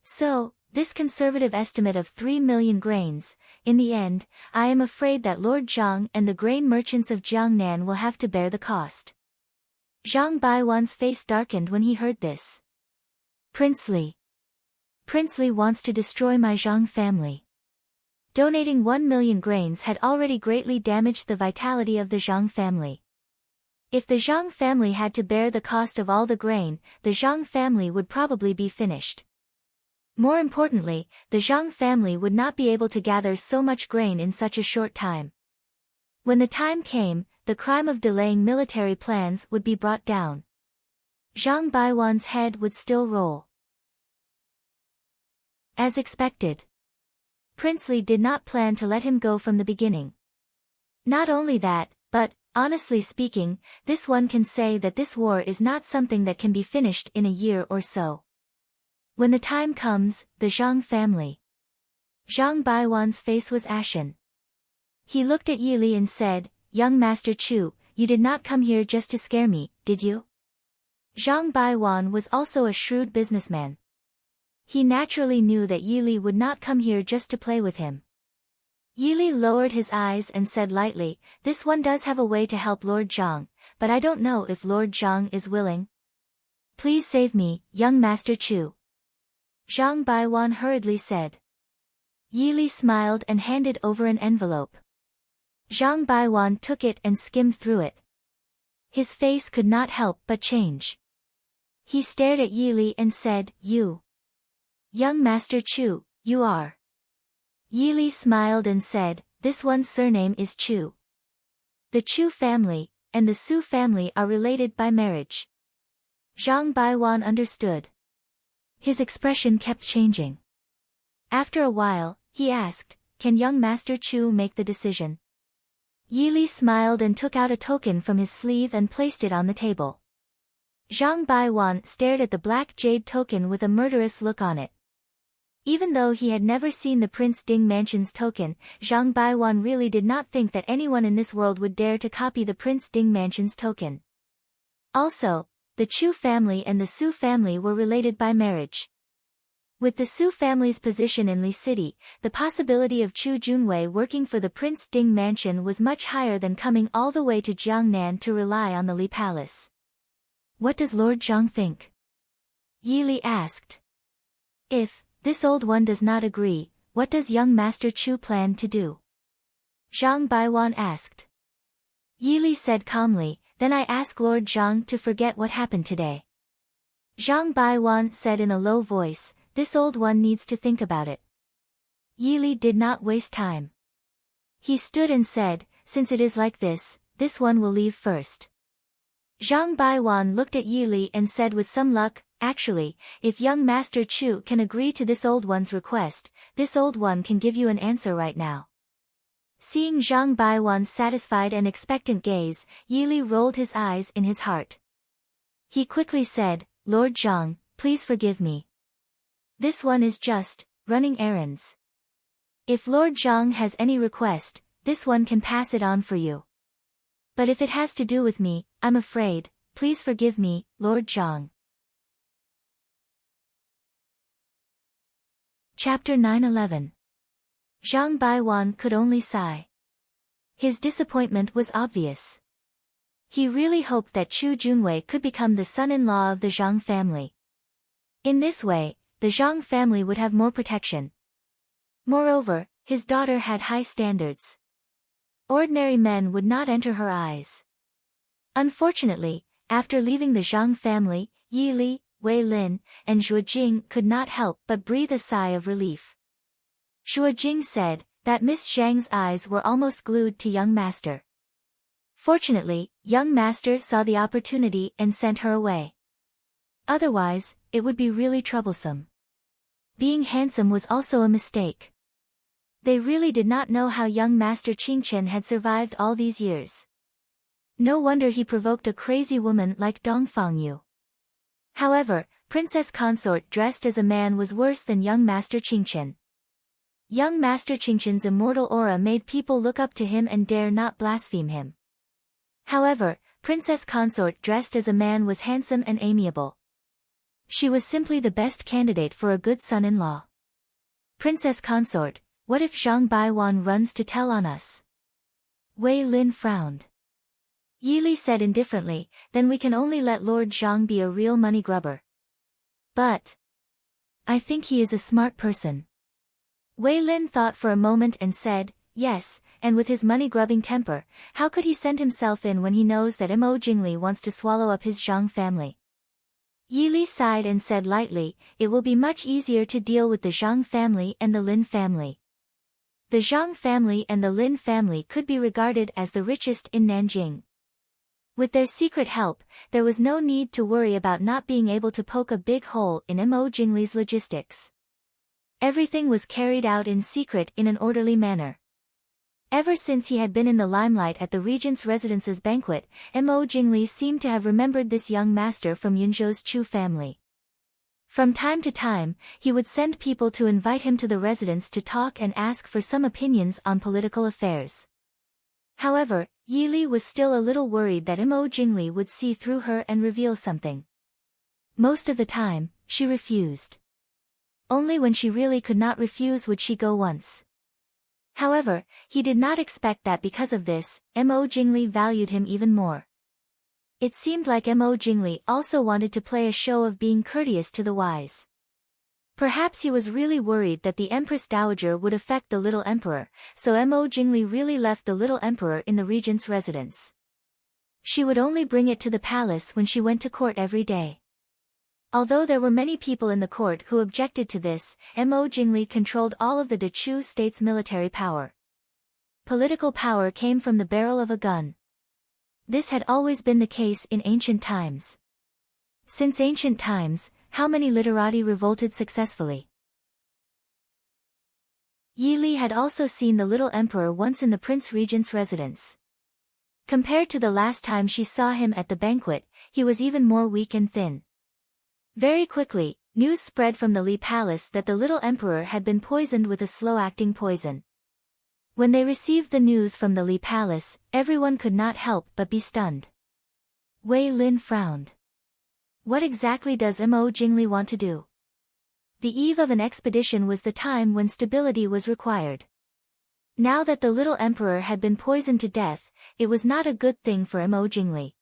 So, this conservative estimate of 3 million grains, in the end, I am afraid that Lord Zhang and the grain merchants of Jiangnan will have to bear the cost. Zhang Baiwan's face darkened when he heard this. Prince Li. Prince Li wants to destroy my Zhang family. Donating 1 million grains had already greatly damaged the vitality of the Zhang family. If the Zhang family had to bear the cost of all the grain, the Zhang family would probably be finished. More importantly, the Zhang family would not be able to gather so much grain in such a short time. When the time came, the crime of delaying military plans would be brought down. Zhang Baiwan's head would still roll. As expected, Prince Li did not plan to let him go from the beginning. Not only that, but, honestly speaking, this one can say that this war is not something that can be finished in a year or so. When the time comes, the Zhang family. Zhang Baiwan's face was ashen. He looked at Yi Li and said, young Master Chu, you did not come here just to scare me, did you? Zhang Baiwan was also a shrewd businessman. He naturally knew that Yi Li would not come here just to play with him. Yi Li lowered his eyes and said lightly, this one does have a way to help Lord Zhang, but I don't know if Lord Zhang is willing. Please save me, young Master Chu. Zhang Baiwan hurriedly said. Yi Li smiled and handed over an envelope. Zhang Baiwan took it and skimmed through it. His face could not help but change. He stared at Yi Li and said, you. Young Master Chu, you are. Yi Li smiled and said, this one's surname is Chu. The Chu family, and the Su family are related by marriage. Zhang Baiwan understood. His expression kept changing. After a while, he asked, can young Master Chu make the decision? Yi Li smiled and took out a token from his sleeve and placed it on the table. Zhang Baiwan stared at the black jade token with a murderous look on it. Even though he had never seen the Prince Ding Mansion's token, Zhang Baiwan really did not think that anyone in this world would dare to copy the Prince Ding Mansion's token. Also, the Chu family and the Su family were related by marriage. With the Su family's position in Li City, the possibility of Chu Junwei working for the Prince Ding Mansion was much higher than coming all the way to Jiangnan to rely on the Li Palace. What does Lord Zhang think? Yi Li asked. If this old one does not agree, what does young Master Chu plan to do? Zhang Baiwan asked. Yi Li said calmly, then I ask Lord Zhang to forget what happened today. Zhang Baiwan said in a low voice, this old one needs to think about it. Yi Li did not waste time. He stood and said, since it is like this one will leave first. Zhang Baiwan looked at Yi Li and said with some luck, actually, if young Master Chu can agree to this old one's request, this old one can give you an answer right now. Seeing Zhang Baiwan's satisfied and expectant gaze, Yi Li rolled his eyes in his heart. He quickly said, Lord Zhang, please forgive me. This one is just running errands. If Lord Zhang has any request, this one can pass it on for you. But if it has to do with me, I'm afraid, please forgive me, Lord Zhang. Chapter 9-11. Zhang Baiwan could only sigh. His disappointment was obvious. He really hoped that Chu Junwei could become the son-in-law of the Zhang family. In this way, the Zhang family would have more protection. Moreover, his daughter had high standards. Ordinary men would not enter her eyes. Unfortunately, after leaving the Zhang family, Yi Li, Wei Lin, and Zhuo Jing could not help but breathe a sigh of relief. Zhuo Jing said that Miss Zhang's eyes were almost glued to young master. Fortunately, young master saw the opportunity and sent her away. Otherwise, it would be really troublesome. Being handsome was also a mistake. They really did not know how young master Qingchen had survived all these years. No wonder he provoked a crazy woman like Dong Fangyu. However, Princess Consort dressed as a man was worse than young master Qingchen. Young master Qingchen's immortal aura made people look up to him and dare not blaspheme him. However, Princess Consort dressed as a man was handsome and amiable. She was simply the best candidate for a good son-in-law. Princess Consort, what if Zhang Baiwan runs to tell on us? Wei Lin frowned. Yi Li said indifferently, then we can only let Lord Zhang be a real money grubber. But I think he is a smart person. Wei Lin thought for a moment and said, yes, and with his money-grubbing temper, how could he send himself in when he knows that Mo Jingli wants to swallow up his Zhang family? Yi Li sighed and said lightly, it will be much easier to deal with the Zhang family and the Lin family. The Zhang family and the Lin family could be regarded as the richest in Nanjing. With their secret help, there was no need to worry about not being able to poke a big hole in Mo Jingli's logistics. Everything was carried out in secret in an orderly manner. Ever since he had been in the limelight at the regent's residence's banquet, Mo Jingli seemed to have remembered this young master from Yunzhou's Chu family. From time to time, he would send people to invite him to the residence to talk and ask for some opinions on political affairs. However, Yi Li was still a little worried that Mo Jingli would see through her and reveal something. Most of the time, she refused. Only when she really could not refuse would she go once. However, he did not expect that because of this, Mo Jingli valued him even more. It seemed like Mo Jingli also wanted to play a show of being courteous to the wise. Perhaps he was really worried that the Empress Dowager would affect the little emperor, so Mo Jingli really left the little emperor in the regent's residence. She would only bring it to the palace when she went to court every day. Although there were many people in the court who objected to this, Mo Jingli controlled all of the Dechu state's military power. Political power came from the barrel of a gun. This had always been the case in ancient times. Since ancient times, how many literati revolted successfully? Yi Li had also seen the little emperor once in the prince regent's residence. Compared to the last time she saw him at the banquet, he was even more weak and thin. Very quickly, news spread from the Li Palace that the little emperor had been poisoned with a slow-acting poison. When they received the news from the Li Palace, everyone could not help but be stunned. Wei Lin frowned. What exactly does Mo Jingli want to do? The eve of an expedition was the time when stability was required. Now that the little emperor had been poisoned to death, it was not a good thing for Mo Jingli.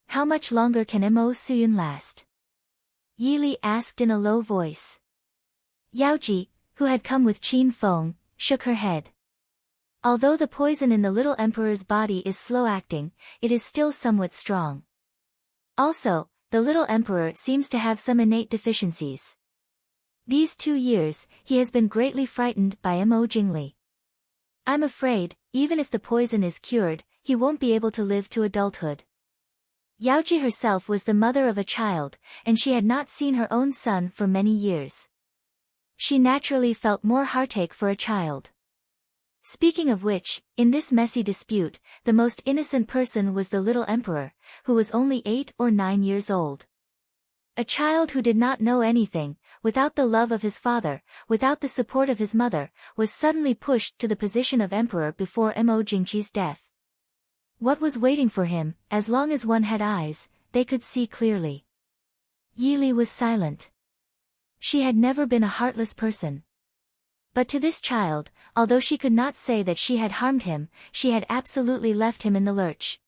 How much longer can Mo Suyun last? Yi Li asked in a low voice. Yaoji, who had come with Qin Feng, shook her head. Although the poison in the little emperor's body is slow-acting, it is still somewhat strong. Also, the little emperor seems to have some innate deficiencies. These 2 years, he has been greatly frightened by Mo Jingli. I'm afraid, even if the poison is cured, he won't be able to live to adulthood. Yaoji herself was the mother of a child, and she had not seen her own son for many years. She naturally felt more heartache for a child. Speaking of which, in this messy dispute, the most innocent person was the little emperor, who was only 8 or 9 years old. A child who did not know anything, without the love of his father, without the support of his mother, was suddenly pushed to the position of emperor before Mo Jingqi's death. What was waiting for him? As long as one had eyes, they could see clearly. Yili was silent. She had never been a heartless person. But to this child, although she could not say that she had harmed him, she had absolutely left him in the lurch.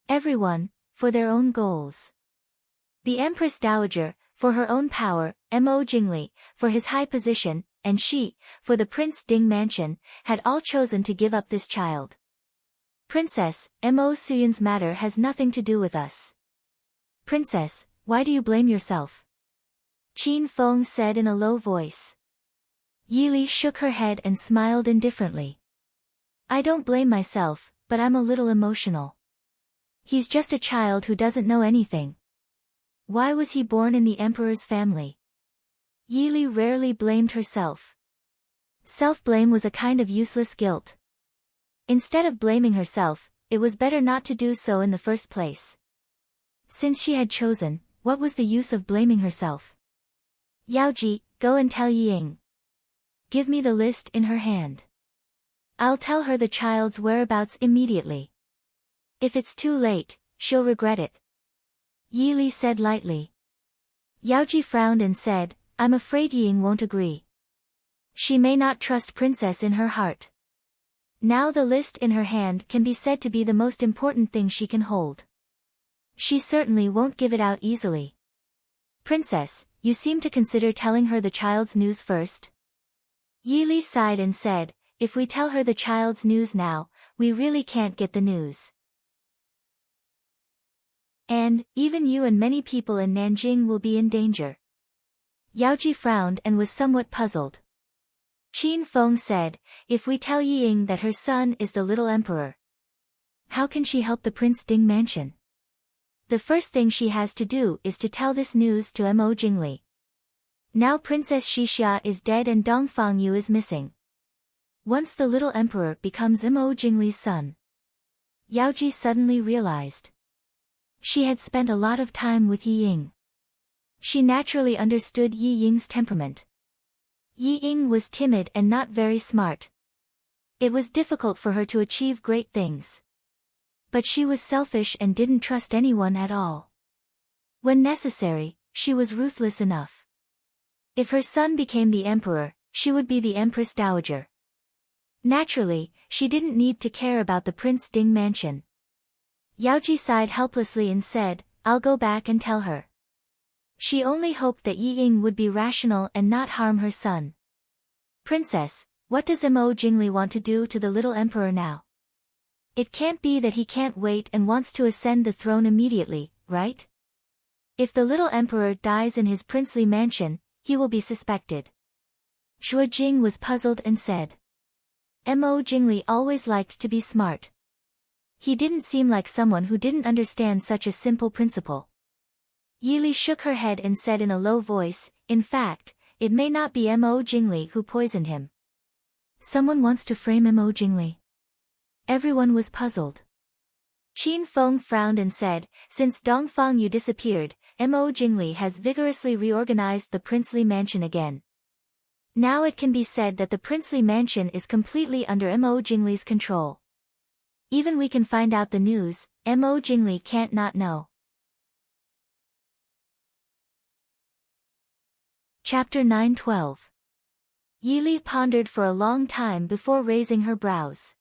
Everyone, for their own goals. The Empress Dowager, for her own power, Mo Jingli, for his high position, and she, for the Prince Ding mansion, had all chosen to give up this child. Princess, Mo Suyun's matter has nothing to do with us. Princess, why do you blame yourself? Qin Feng said in a low voice. Yili shook her head and smiled indifferently. I don't blame myself, but I'm a little emotional. He's just a child who doesn't know anything. Why was he born in the emperor's family? Yili rarely blamed herself. Self-blame was a kind of useless guilt. Instead of blaming herself, it was better not to do so in the first place. Since she had chosen, what was the use of blaming herself? Yaoji, go and tell Ying. Give me the list in her hand. I'll tell her the child's whereabouts immediately. If it's too late, she'll regret it. Yili said lightly. Yaoji frowned and said, I'm afraid Ying won't agree. She may not trust Princess in her heart. Now the list in her hand can be said to be the most important thing she can hold. She certainly won't give it out easily. Princess, you seem to consider telling her the child's news first? Yili sighed and said, if we tell her the child's news now, we really can't get the news. And, even you and many people in Nanjing will be in danger. Yaoji frowned and was somewhat puzzled. Qin Feng said, if we tell Ying that her son is the little emperor, how can she help the Prince Ding mansion? The first thing she has to do is to tell this news to Mo Jingli. Now Princess Xixia is dead and Dongfang Yu is missing. Once the little emperor becomes Mo Jingli's son. Yaoji suddenly realized. She had spent a lot of time with Yi Ying. She naturally understood Yi Ying's temperament. Yi Ying was timid and not very smart. It was difficult for her to achieve great things. But she was selfish and didn't trust anyone at all. When necessary, she was ruthless enough. If her son became the emperor, she would be the Empress Dowager. Naturally, she didn't need to care about the Prince Ding mansion. Yaoji sighed helplessly and said, I'll go back and tell her. She only hoped that Yi Ying would be rational and not harm her son. Princess, what does Mo Jingli want to do to the little emperor now? It can't be that he can't wait and wants to ascend the throne immediately, right? If the little emperor dies in his princely mansion, he will be suspected. Zhuo Jing was puzzled and said. Mo Jingli always liked to be smart. He didn't seem like someone who didn't understand such a simple principle. Yili shook her head and said in a low voice, in fact, it may not be Mo Jingli who poisoned him. Someone wants to frame Mo Jingli. Everyone was puzzled. Qin Feng frowned and said, since Dongfang Yu disappeared, Mo Jingli has vigorously reorganized the princely mansion again. Now it can be said that the princely mansion is completely under Mo Jingli's control. Even we can find out the news, Mo Jingli can't not know. Chapter 9:12. Yili pondered for a long time before raising her brows.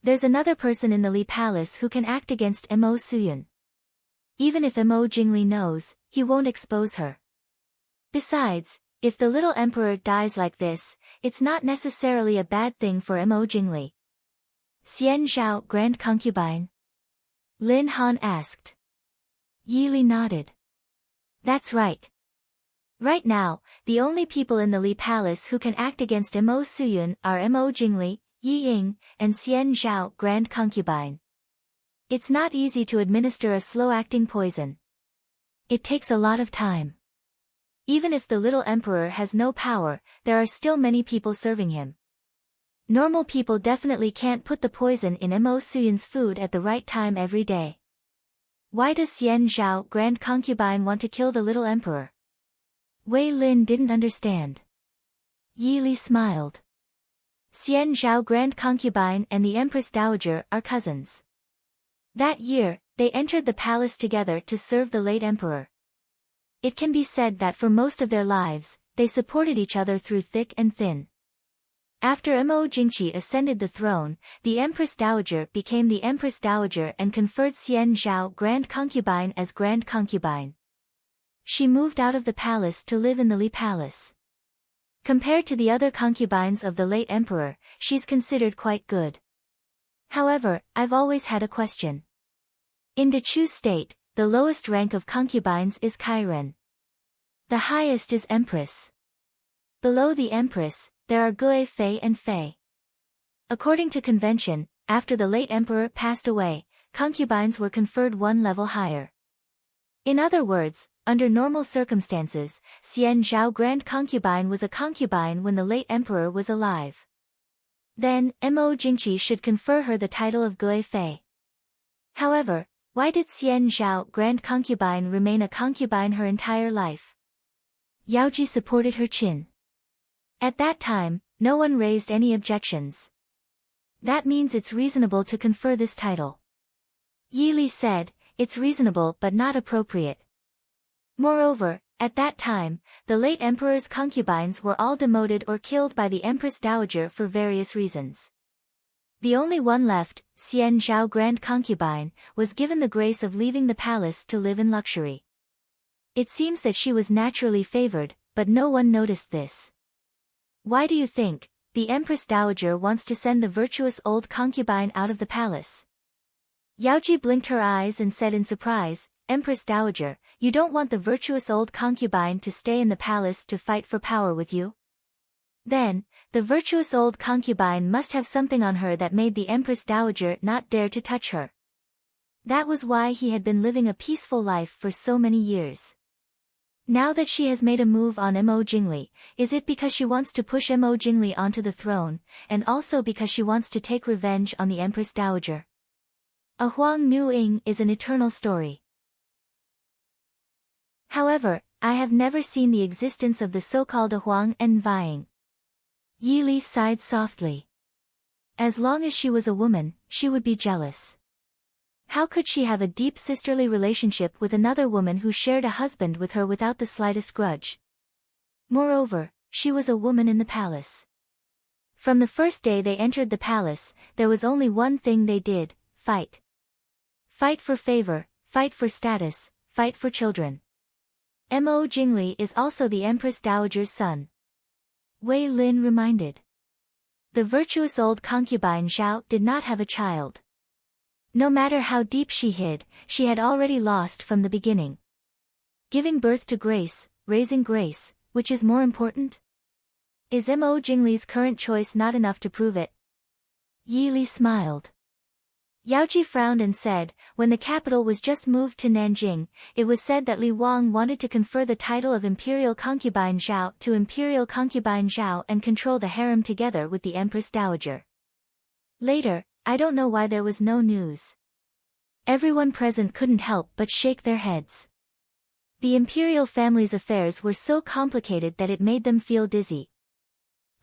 There's another person in the Li Palace who can act against Mo Suyun. Even if Mo Jingli knows, he won't expose her. Besides, if the little emperor dies like this, it's not necessarily a bad thing for Mo Jingli. Xian Zhao, Grand Concubine? Lin Han asked. Yili nodded. That's right. Right now, the only people in the Li Palace who can act against Mo Suyun are Mo Jingli, Yi Ying, and Xian Zhao, Grand Concubine. It's not easy to administer a slow-acting poison. It takes a lot of time. Even if the little emperor has no power, there are still many people serving him. Normal people definitely can't put the poison in Mo Suyun's food at the right time every day. Why does Xian Zhao, Grand Concubine, want to kill the little emperor? Wei Lin didn't understand. Yili smiled. Xian Zhao, Grand Concubine, and the Empress Dowager are cousins. That year, they entered the palace together to serve the late emperor. It can be said that for most of their lives, they supported each other through thick and thin. After Mo Jingqi ascended the throne, the Empress Dowager became the Empress Dowager and conferred Xian Zhao Grand Concubine as Grand Concubine. She moved out of the palace to live in the Li Palace. Compared to the other concubines of the late emperor, she's considered quite good. However, I've always had a question. In Dechu state, the lowest rank of concubines is Kairen. The highest is Empress. Below the Empress, there are Gui Fei and Fei. According to convention, after the late emperor passed away, concubines were conferred one level higher. In other words, under normal circumstances, Xian Zhao Grand Concubine was a concubine when the late emperor was alive. Then, Mo Jingqi should confer her the title of Gui Fei. However, why did Xian Zhao Grand Concubine remain a concubine her entire life? Yaoji supported her chin. At that time, no one raised any objections. That means it's reasonable to confer this title. Yi Li said, it's reasonable but not appropriate. Moreover, at that time, the late emperor's concubines were all demoted or killed by the Empress Dowager for various reasons. The only one left, Xian Zhao Grand Concubine, was given the grace of leaving the palace to live in luxury. It seems that she was naturally favored, but no one noticed this. Why do you think the Empress Dowager wants to send the virtuous old concubine out of the palace? Yaoji blinked her eyes and said in surprise, Empress Dowager, you don't want the virtuous old concubine to stay in the palace to fight for power with you? Then, the virtuous old concubine must have something on her that made the Empress Dowager not dare to touch her. That was why he had been living a peaceful life for so many years. Now that she has made a move on Mo Jingli, is it because she wants to push Mo Jingli onto the throne, and also because she wants to take revenge on the Empress Dowager? A Huang Nu Ying is an eternal story. However, I have never seen the existence of the so-called Huang and Vying. Yi Li sighed softly. As long as she was a woman, she would be jealous. How could she have a deep sisterly relationship with another woman who shared a husband with her without the slightest grudge? Moreover, she was a woman in the palace. From the first day they entered the palace, there was only one thing they did, fight. Fight for favor, fight for status, fight for children. Mo Jingli is also the Empress Dowager's son. Wei Lin reminded. The virtuous old concubine Zhao did not have a child. No matter how deep she hid, she had already lost from the beginning. Giving birth to grace, raising grace, which is more important? Is Mo Jingli's current choice not enough to prove it? Yi Li smiled. Yaoji frowned and said, when the capital was just moved to Nanjing, it was said that Li Wang wanted to confer the title of Imperial Concubine Zhao to Imperial Concubine Zhao and control the harem together with the Empress Dowager. Later, I don't know why there was no news. Everyone present couldn't help but shake their heads. The imperial family's affairs were so complicated that it made them feel dizzy.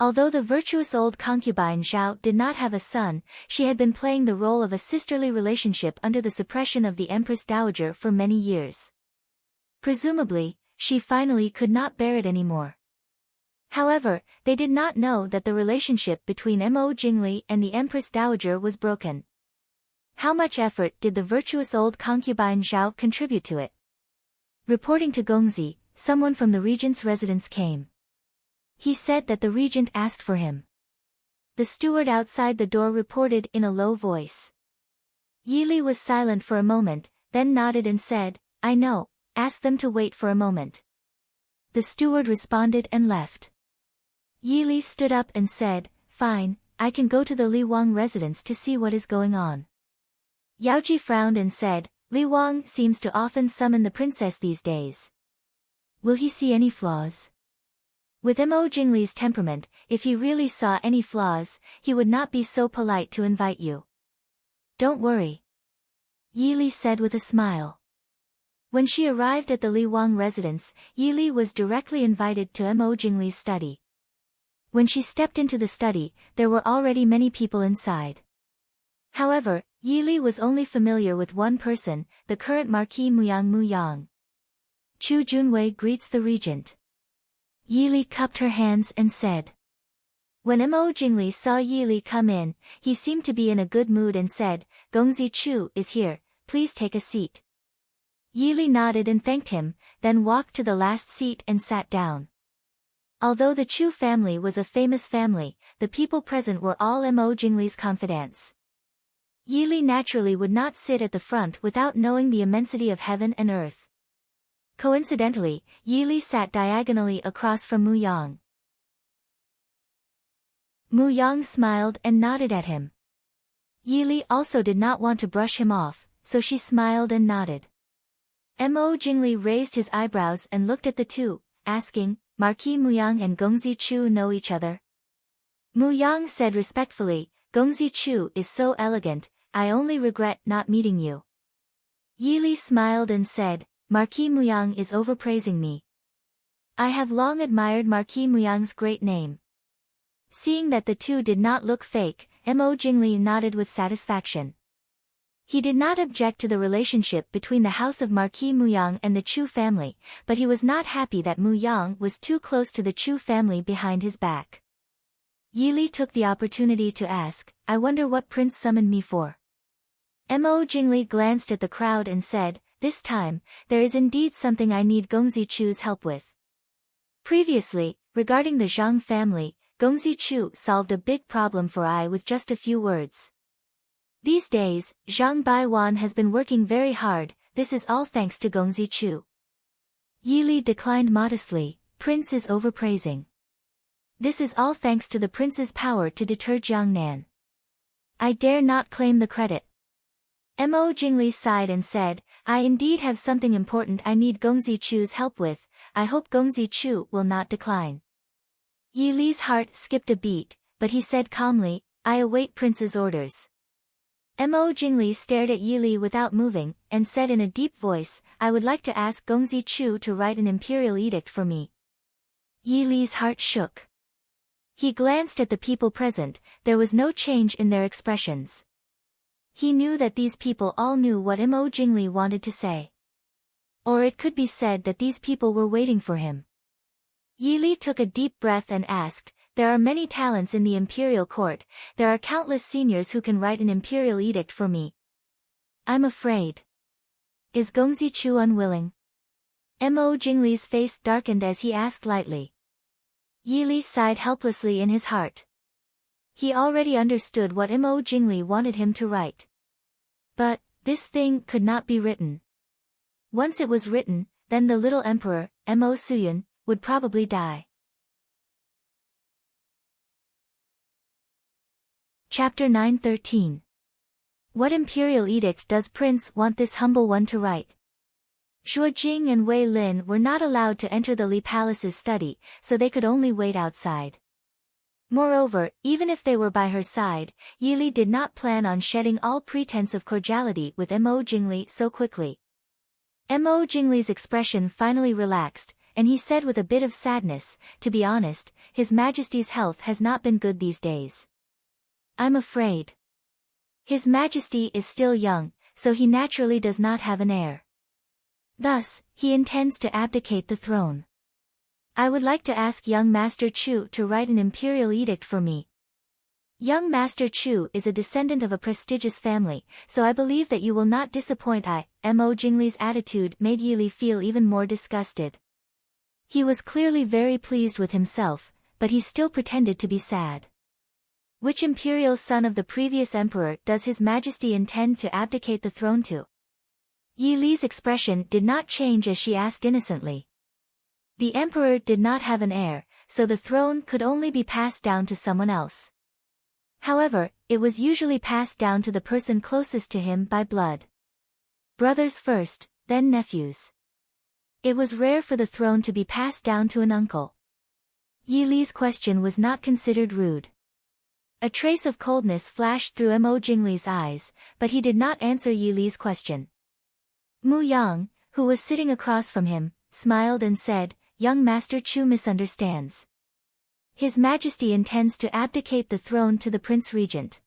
Although the virtuous old concubine Zhao did not have a son, she had been playing the role of a sisterly relationship under the suppression of the Empress Dowager for many years. Presumably, she finally could not bear it anymore. However, they did not know that the relationship between Mo Jingli and the Empress Dowager was broken. How much effort did the virtuous old concubine Zhao contribute to it? Reporting to Gongzi, someone from the regent's residence came. He said that the regent asked for him. The steward outside the door reported in a low voice. Yi Li was silent for a moment, then nodded and said, I know, ask them to wait for a moment. The steward responded and left. Yi Li stood up and said, fine, I can go to the Li Wang residence to see what is going on. Yaoji frowned and said, Li Wang seems to often summon the princess these days. Will he see any flaws? With Mo Jingli's temperament, if he really saw any flaws, he would not be so polite to invite you. Don't worry. Yi Li said with a smile. When she arrived at the Li Wang residence, Yi Li was directly invited to Mo Jingli's study. When she stepped into the study, there were already many people inside. However, Yi Li was only familiar with one person, the current Marquis Muyang. Chu Junwei greets the regent. Yi Li cupped her hands and said. When Mo Jingli saw Yi Li come in, he seemed to be in a good mood and said, Gongzi Chu is here, please take a seat. Yi Li nodded and thanked him, then walked to the last seat and sat down. Although the Chu family was a famous family, the people present were all Mo Jingli's confidants. Yi Li naturally would not sit at the front without knowing the immensity of heaven and earth. Coincidentally, Yi Li sat diagonally across from Mu Yang. Mu Yang smiled and nodded at him. Yi Li also did not want to brush him off, so she smiled and nodded. Mo Jingli raised his eyebrows and looked at the two, asking, Marquis Muyang and Gongzi Chu know each other? Mu Yang said respectfully, Gongzi Chu is so elegant, I only regret not meeting you. Yi Li smiled and said, Marquis Muyang is overpraising me. I have long admired Marquis Muyang's great name. Seeing that the two did not look fake, Mo Jingli nodded with satisfaction. He did not object to the relationship between the house of Marquis Muyang and the Chu family, but he was not happy that Mu Yang was too close to the Chu family behind his back. Yi Li took the opportunity to ask, I wonder what prince summoned me for. Mo Jingli glanced at the crowd and said, this time, there is indeed something I need Gongzi Chu's help with. Previously, regarding the Zhang family, Gongzi Chu solved a big problem for I with just a few words. These days, Zhang Baiwan has been working very hard, this is all thanks to Gongzi Chu. Yi Li declined modestly, Prince is overpraising. This is all thanks to the prince's power to deter Jiangnan. I dare not claim the credit. Mo Jingli sighed and said, I indeed have something important I need Gongzi Chu's help with, I hope Gongzi Chu will not decline. Yi Li's heart skipped a beat, but he said calmly, I await prince's orders. Mo Jingli stared at Yi Li without moving, and said in a deep voice, I would like to ask Gongzi Chu to write an imperial edict for me. Yi Li's heart shook. He glanced at the people present, there was no change in their expressions. He knew that these people all knew what Mo Jingli wanted to say. Or it could be said that these people were waiting for him. Yi Li took a deep breath and asked, there are many talents in the imperial court, there are countless seniors who can write an imperial edict for me. I'm afraid. Is Gongzi Chu unwilling? Mo Jingli's face darkened as he asked lightly. Yi Li sighed helplessly in his heart. He already understood what Mo Jingli wanted him to write. But, this thing could not be written. Once it was written, then the little emperor, Mo Suyun, would probably die. Chapter 9:13. What imperial edict does Prince want this humble one to write? Zhuo Jing and Wei Lin were not allowed to enter the Li Palace's study, so they could only wait outside. Moreover, even if they were by her side, Yi Li did not plan on shedding all pretense of cordiality with Mo Jingli so quickly. Mo Jingli's expression finally relaxed, and he said with a bit of sadness, to be honest, His Majesty's health has not been good these days. I'm afraid. His Majesty is still young, so he naturally does not have an heir. Thus, he intends to abdicate the throne. I would like to ask young Master Chu to write an imperial edict for me. Young Master Chu is a descendant of a prestigious family, so I believe that you will not disappoint. Mo Jingli's attitude made Yi Li feel even more disgusted. He was clearly very pleased with himself, but he still pretended to be sad. Which imperial son of the previous emperor does His Majesty intend to abdicate the throne to? Yi Li's expression did not change as she asked innocently. The emperor did not have an heir, so the throne could only be passed down to someone else. However, it was usually passed down to the person closest to him by blood. Brothers first, then nephews. It was rare for the throne to be passed down to an uncle. Yi Li's question was not considered rude. A trace of coldness flashed through Mo Jingli's eyes, but he did not answer Yi Li's question. Mu Yang, who was sitting across from him, smiled and said, Young Master Chu misunderstands. His Majesty intends to abdicate the throne to the Prince Regent.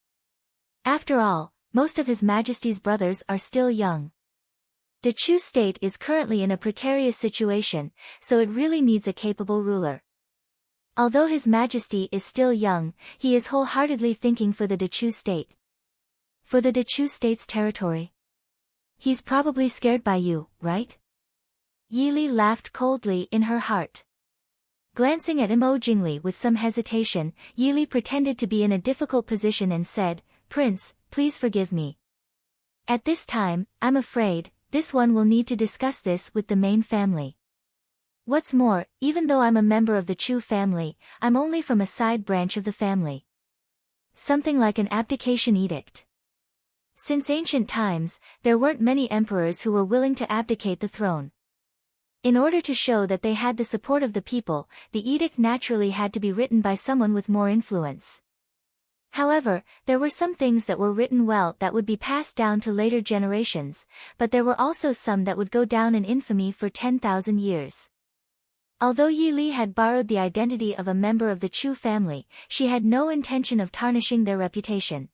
After all, most of His Majesty's brothers are still young. The Chu state is currently in a precarious situation, so it really needs a capable ruler. Although His Majesty is still young, he is wholeheartedly thinking for the Chu state. For the Chu state's territory. He's probably scared by you, right? Yili laughed coldly in her heart. Glancing at Imo Jingli with some hesitation, Yili pretended to be in a difficult position and said, "Prince, please forgive me. At this time, I'm afraid, this one will need to discuss this with the main family. What's more, even though I'm a member of the Chu family, I'm only from a side branch of the family. Something like an abdication edict. Since ancient times, there weren't many emperors who were willing to abdicate the throne. In order to show that they had the support of the people, the edict naturally had to be written by someone with more influence. However, there were some things that were written well that would be passed down to later generations, but there were also some that would go down in infamy for 10,000 years. Although Yi Li had borrowed the identity of a member of the Chu family, she had no intention of tarnishing their reputation.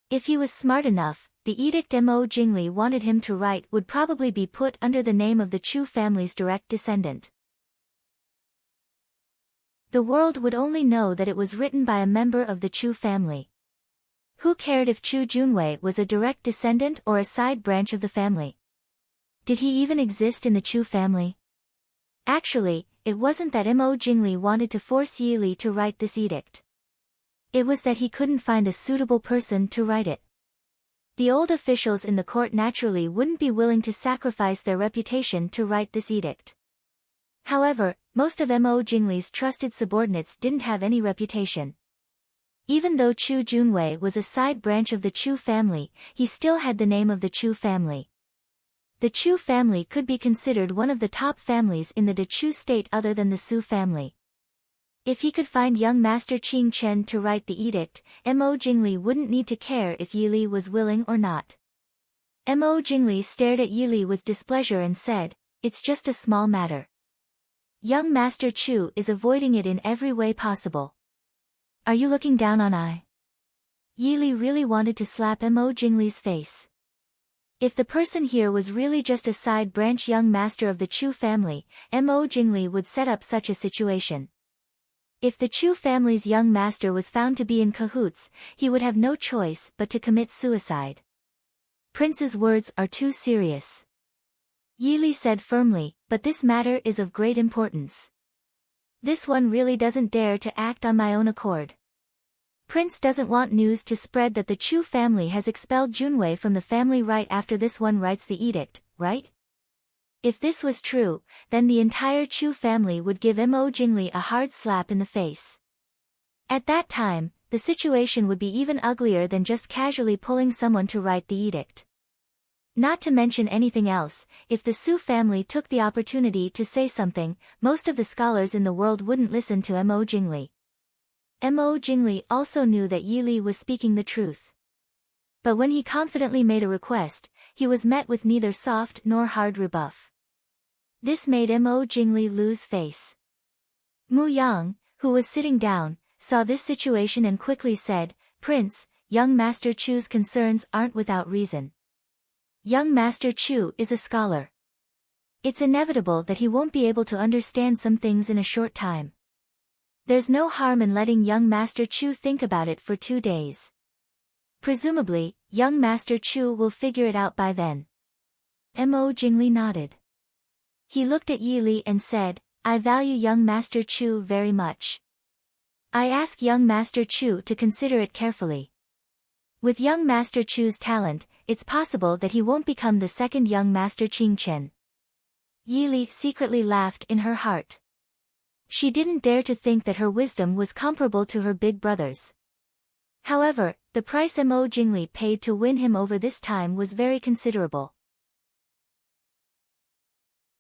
If he was smart enough, the edict Mo Jingli wanted him to write would probably be put under the name of the Chu family's direct descendant. The world would only know that it was written by a member of the Chu family. Who cared if Chu Junwei was a direct descendant or a side branch of the family? Did he even exist in the Chu family? Actually, it wasn't that Mo Jingli wanted to force Yi Li to write this edict. It was that he couldn't find a suitable person to write it. The old officials in the court naturally wouldn't be willing to sacrifice their reputation to write this edict. However, most of Mo Jingli's trusted subordinates didn't have any reputation. Even though Chu Junwei was a side branch of the Chu family, he still had the name of the Chu family. The Chu family could be considered one of the top families in the Chu state other than the Su family. If he could find young Master Qing Chen to write the edict, Mo Jingli wouldn't need to care if Yi Li was willing or not. Mo Jingli stared at Yi Li with displeasure and said, "It's just a small matter. Young Master Chu is avoiding it in every way possible. Are you looking down on I?" Yi Li really wanted to slap Mo Jingli's face. If the person here was really just a side branch young master of the Chu family, Mo Jingli would set up such a situation. If the Chu family's young master was found to be in cahoots, he would have no choice but to commit suicide. Prince's words are too serious. Yi Li said firmly, "But this matter is of great importance. This one really doesn't dare to act on my own accord. Prince doesn't want news to spread that the Chu family has expelled Junwei from the family right after this one writes the edict, right? If this was true, then the entire Chu family would give Mo Jingli a hard slap in the face. At that time, the situation would be even uglier than just casually pulling someone to write the edict. Not to mention anything else, if the Su family took the opportunity to say something, most of the scholars in the world wouldn't listen to Mo Jingli. Mo Jingli also knew that Yi Li was speaking the truth. But when he confidently made a request, he was met with neither soft nor hard rebuff. This made Mo Jingli lose face. Mu Yang, who was sitting down, saw this situation and quickly said, "Prince, young Master Chu's concerns aren't without reason. Young Master Chu is a scholar. It's inevitable that he won't be able to understand some things in a short time. There's no harm in letting young Master Chu think about it for 2 days. Presumably, young Master Chu will figure it out by then." Mo Jingli nodded. He looked at Yi Li and said, "I value young Master Chu very much. I ask young Master Chu to consider it carefully. With young Master Chu's talent, it's possible that he won't become the second young Master Qing Chen." Yi Li secretly laughed in her heart. She didn't dare to think that her wisdom was comparable to her big brother's. However, the price Mo Jingli paid to win him over this time was very considerable.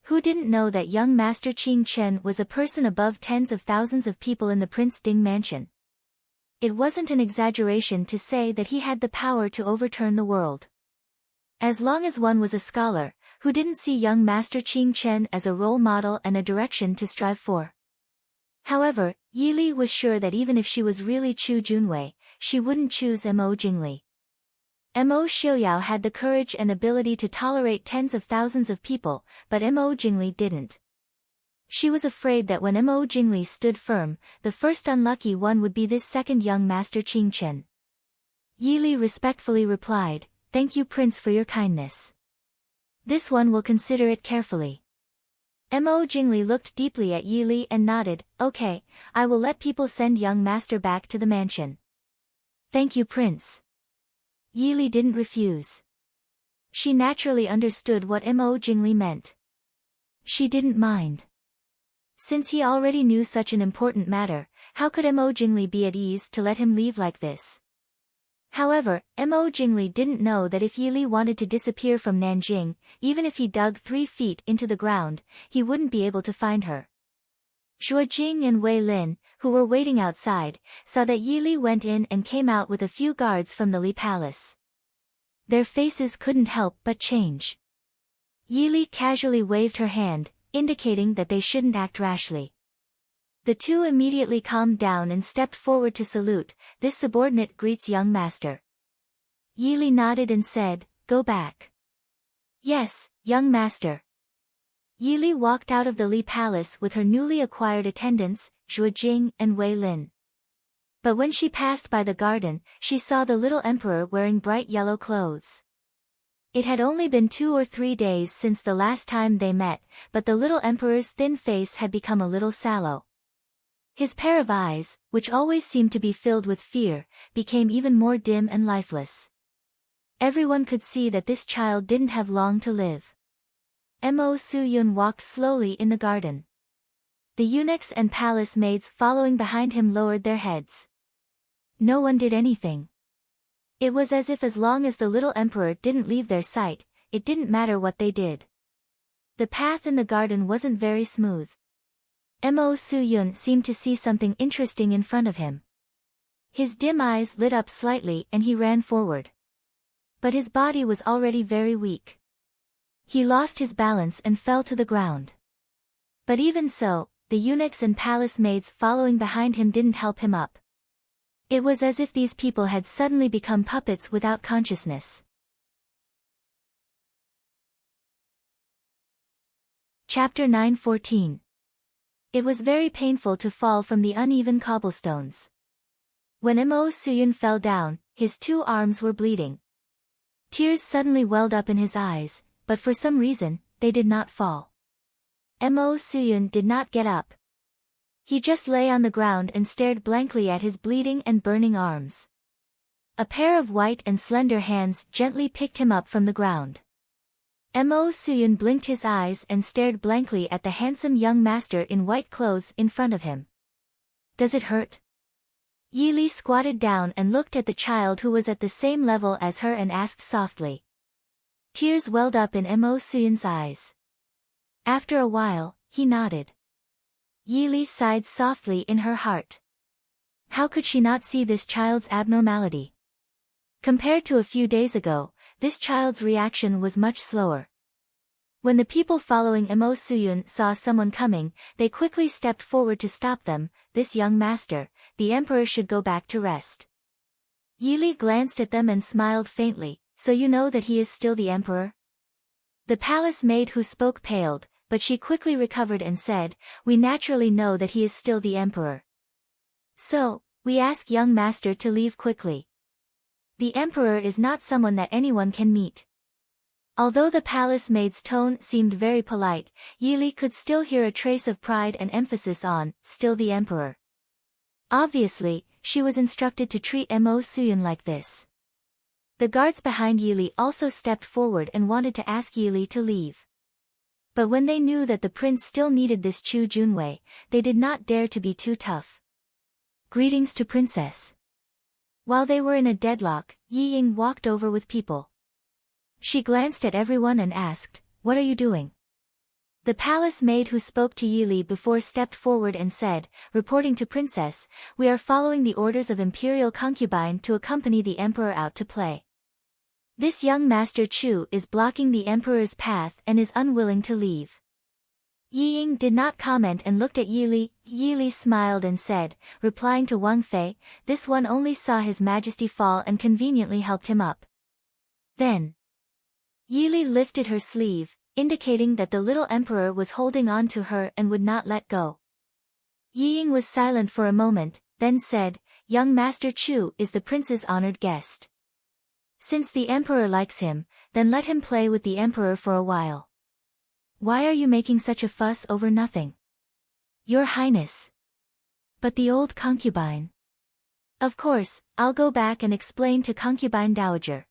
Who didn't know that young Master Qing Chen was a person above tens of thousands of people in the Prince Ding mansion? It wasn't an exaggeration to say that he had the power to overturn the world. As long as one was a scholar, who didn't see young Master Qing Chen as a role model and a direction to strive for? However, Yi Li was sure that even if she was really Chu Junwei, she wouldn't choose Mo Jingli. Mo Xiaoyao had the courage and ability to tolerate tens of thousands of people, but Mo Jingli didn't. She was afraid that when Mo Jingli stood firm, the first unlucky one would be this second young master Qing Chen. Yi Li respectfully replied, "Thank you, Prince, for your kindness. This one will consider it carefully." Mo Jingli looked deeply at Yi Li and nodded, "Okay, I will let people send young master back to the mansion." "Thank you, Prince." Yi Li didn't refuse. She naturally understood what Mo Jingli meant. She didn't mind. Since he already knew such an important matter, how could Mo Jingli be at ease to let him leave like this? However, Mo Jingli didn't know that if Yi Li wanted to disappear from Nanjing, even if he dug 3 feet into the ground, he wouldn't be able to find her. Zhuo Jing and Wei Lin, who were waiting outside, saw that Yi Li went in and came out with a few guards from the Li Palace. Their faces couldn't help but change. Yi Li casually waved her hand, indicating that they shouldn't act rashly. The two immediately calmed down and stepped forward to salute. "This subordinate greets young master." Yi Li nodded and said, "Go back." "Yes, young master." Yi Li walked out of the Li Palace with her newly acquired attendants, Zhuo Jing and Wei Lin. But when she passed by the garden, she saw the little emperor wearing bright yellow clothes. It had only been 2 or 3 days since the last time they met, but the little emperor's thin face had become a little sallow. His pair of eyes, which always seemed to be filled with fear, became even more dim and lifeless. Everyone could see that this child didn't have long to live. Mo Suyun walked slowly in the garden. The eunuchs and palace maids following behind him lowered their heads. No one did anything. It was as if as long as the little emperor didn't leave their sight, it didn't matter what they did. The path in the garden wasn't very smooth. Mo Suyun seemed to see something interesting in front of him. His dim eyes lit up slightly and he ran forward. But his body was already very weak. He lost his balance and fell to the ground. But even so, the eunuchs and palace maids following behind him didn't help him up. It was as if these people had suddenly become puppets without consciousness. Chapter 9:14. It was very painful to fall from the uneven cobblestones. When Mo Suyun fell down, his 2 arms were bleeding. Tears suddenly welled up in his eyes, but for some reason, they did not fall. Mo Suyun did not get up. He just lay on the ground and stared blankly at his bleeding and burning arms. A pair of white and slender hands gently picked him up from the ground. Mo Suyun blinked his eyes and stared blankly at the handsome young master in white clothes in front of him. "Does it hurt?" Yi Li squatted down and looked at the child who was at the same level as her and asked softly. Tears welled up in Mo Suyun's eyes. After a while, he nodded. Yi Li sighed softly in her heart. How could she not see this child's abnormality? Compared to a few days ago, this child's reaction was much slower. When the people following Mo Suyun saw someone coming, they quickly stepped forward to stop them. "This young master, the emperor should go back to rest." Yi Li glanced at them and smiled faintly. "So you know that he is still the emperor?" The palace maid who spoke paled, but she quickly recovered and said, "We naturally know that he is still the emperor. So, we ask young master to leave quickly. The emperor is not someone that anyone can meet." Although the palace maid's tone seemed very polite, Yi Li could still hear a trace of pride and emphasis on, "still the emperor." Obviously, she was instructed to treat Mo Suyun like this. The guards behind Yi Li also stepped forward and wanted to ask Yi Li to leave. But when they knew that the prince still needed this Chu Junwei, they did not dare to be too tough. "Greetings to princess." While they were in a deadlock, Yi Ying walked over with people. She glanced at everyone and asked, "What are you doing?" The palace maid who spoke to Yi Li before stepped forward and said, "Reporting to princess, we are following the orders of imperial concubine to accompany the emperor out to play. This young master Chu is blocking the emperor's path and is unwilling to leave." Yi Ying did not comment and looked at Yi Li. Yi Li smiled and said, replying to Wang Fei, "This one only saw his majesty fall and conveniently helped him up. Then, Yi lifted her sleeve, indicating that the little emperor was holding on to her and would not let go. Yi Ying was silent for a moment, then said, "Young Master Chu is the prince's honored guest. Since the emperor likes him, then let him play with the emperor for a while. Why are you making such a fuss over nothing? Your Highness." "But the old concubine." "Of course, I'll go back and explain to concubine dowager.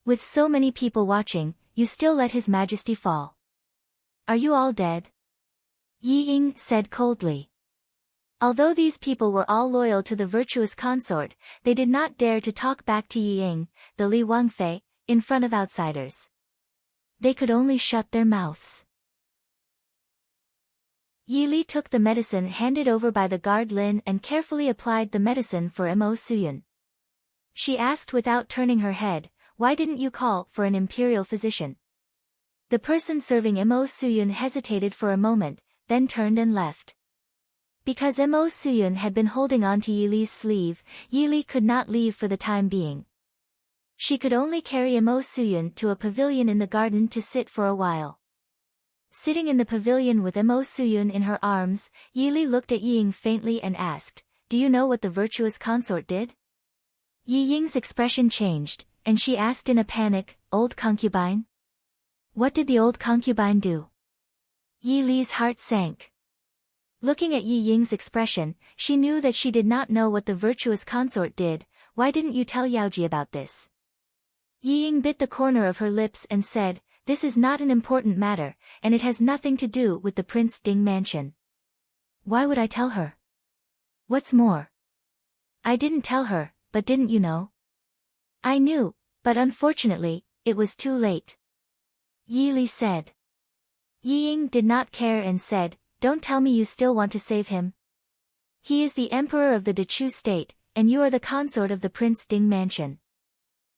With so many people watching, you still let His Majesty fall. Are you all dead?" Yi Ying said coldly. Although these people were all loyal to the virtuous consort, they did not dare to talk back to Yi Ying, the Li Wangfei, in front of outsiders. They could only shut their mouths. Yi Li took the medicine handed over by the guard Lin and carefully applied the medicine for Mo Suyun. She asked without turning her head, "Why didn't you call for an imperial physician?" The person serving Mo Suyun hesitated for a moment, then turned and left. Because Mo Suyun had been holding on to Yi Li's sleeve, Yi Li could not leave for the time being. She could only carry Mo Suyun to a pavilion in the garden to sit for a while. Sitting in the pavilion with Mo Suyun in her arms, Yi Li looked at Yi Ying faintly and asked, "Do you know what the virtuous consort did?" Yi Ying's expression changed, and she asked in a panic, "Old concubine? What did the old concubine do?" Yi Li's heart sank. Looking at Yi Ying's expression, she knew that she did not know what the virtuous consort did. "Why didn't you tell Yaoji about this?" Yi Ying bit the corner of her lips and said, "This is not an important matter, and it has nothing to do with the Prince Ding mansion. Why would I tell her? What's more, I didn't tell her, but didn't you know?" "I knew, but unfortunately, it was too late," Yi Li said. Yi Ying did not care and said, "Don't tell me you still want to save him. He is the emperor of the Dechu state, and you are the consort of the Prince Ding mansion.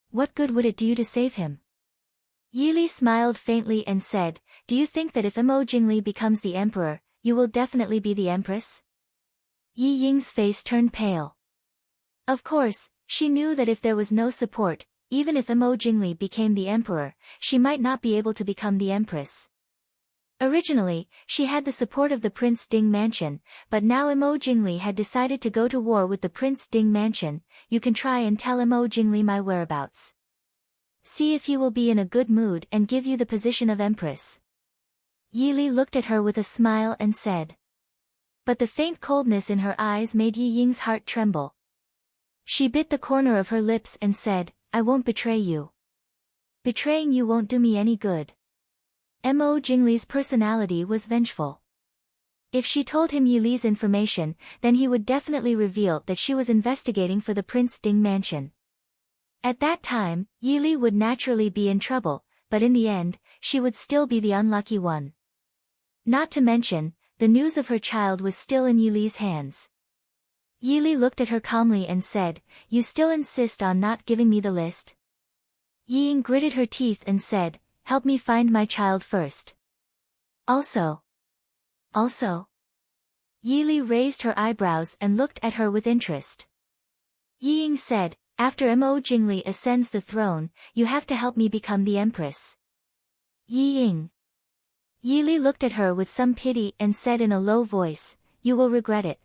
What good would it do you to save him?" Yi Li smiled faintly and said, "Do you think that if Mo Jingli becomes the emperor, you will definitely be the empress?" Yi Ying's face turned pale. Of course, she knew that if there was no support, even if Mo Jingli became the emperor, she might not be able to become the empress. Originally, she had the support of the Prince Ding mansion, but now Mo Jingli had decided to go to war with the Prince Ding mansion. "You can try and tell Mo Jingli my whereabouts. See if he will be in a good mood and give you the position of empress." Yi Li looked at her with a smile and said. But the faint coldness in her eyes made Yi Ying's heart tremble. She bit the corner of her lips and said, "I won't betray you. Betraying you won't do me any good." Mo Jingli's personality was vengeful. If she told him Yi Li's information, then he would definitely reveal that she was investigating for the Prince Ding mansion. At that time, Yi Li would naturally be in trouble, but in the end, she would still be the unlucky one. Not to mention, the news of her child was still in Yi Li's hands. Yi Li looked at her calmly and said, "You still insist on not giving me the list?" Yi Ying gritted her teeth and said, "Help me find my child first." Also. Yi Li raised her eyebrows and looked at her with interest. Yi Ying said, "After Mo Jingli ascends the throne, you have to help me become the empress." Yi Ying. Yi Li looked at her with some pity and said in a low voice, "You will regret it."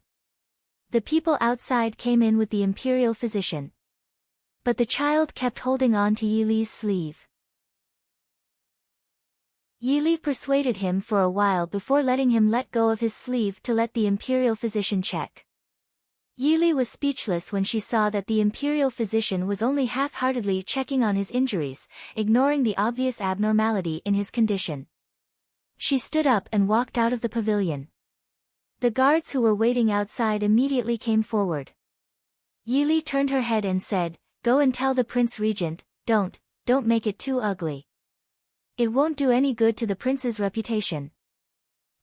The people outside came in with the imperial physician. But the child kept holding on to Yi Li's sleeve. Yi Li persuaded him for a while before letting him let go of his sleeve to let the imperial physician check. Yi Li was speechless when she saw that the imperial physician was only half-heartedly checking on his injuries, ignoring the obvious abnormality in his condition. She stood up and walked out of the pavilion. The guards who were waiting outside immediately came forward. Yi Li turned her head and said, "Go and tell the Prince Regent, don't make it too ugly. It won't do any good to the prince's reputation."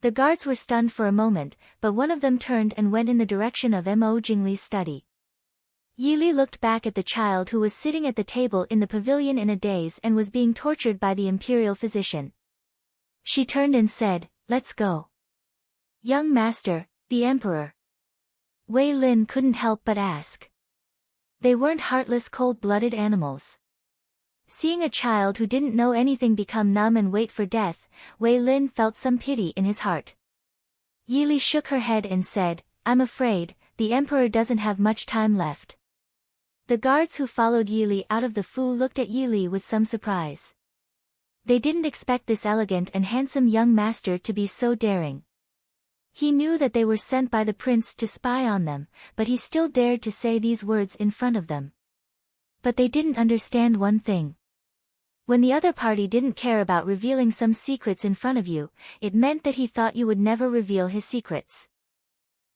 The guards were stunned for a moment, but one of them turned and went in the direction of Mo Jingli's study. Yi Li looked back at the child who was sitting at the table in the pavilion in a daze and was being tortured by the imperial physician. She turned and said, "Let's go." "Young master, the emperor." Wei Lin couldn't help but ask. They weren't heartless cold-blooded animals. Seeing a child who didn't know anything become numb and wait for death, Wei Lin felt some pity in his heart. Yili shook her head and said, I'm afraid, the emperor doesn't have much time left. The guards who followed Yili out of the Fu looked at Yili with some surprise. They didn't expect this elegant and handsome young master to be so daring. He knew that they were sent by the prince to spy on them, but he still dared to say these words in front of them. But they didn't understand one thing. When the other party didn't care about revealing some secrets in front of you, it meant that he thought you would never reveal his secrets.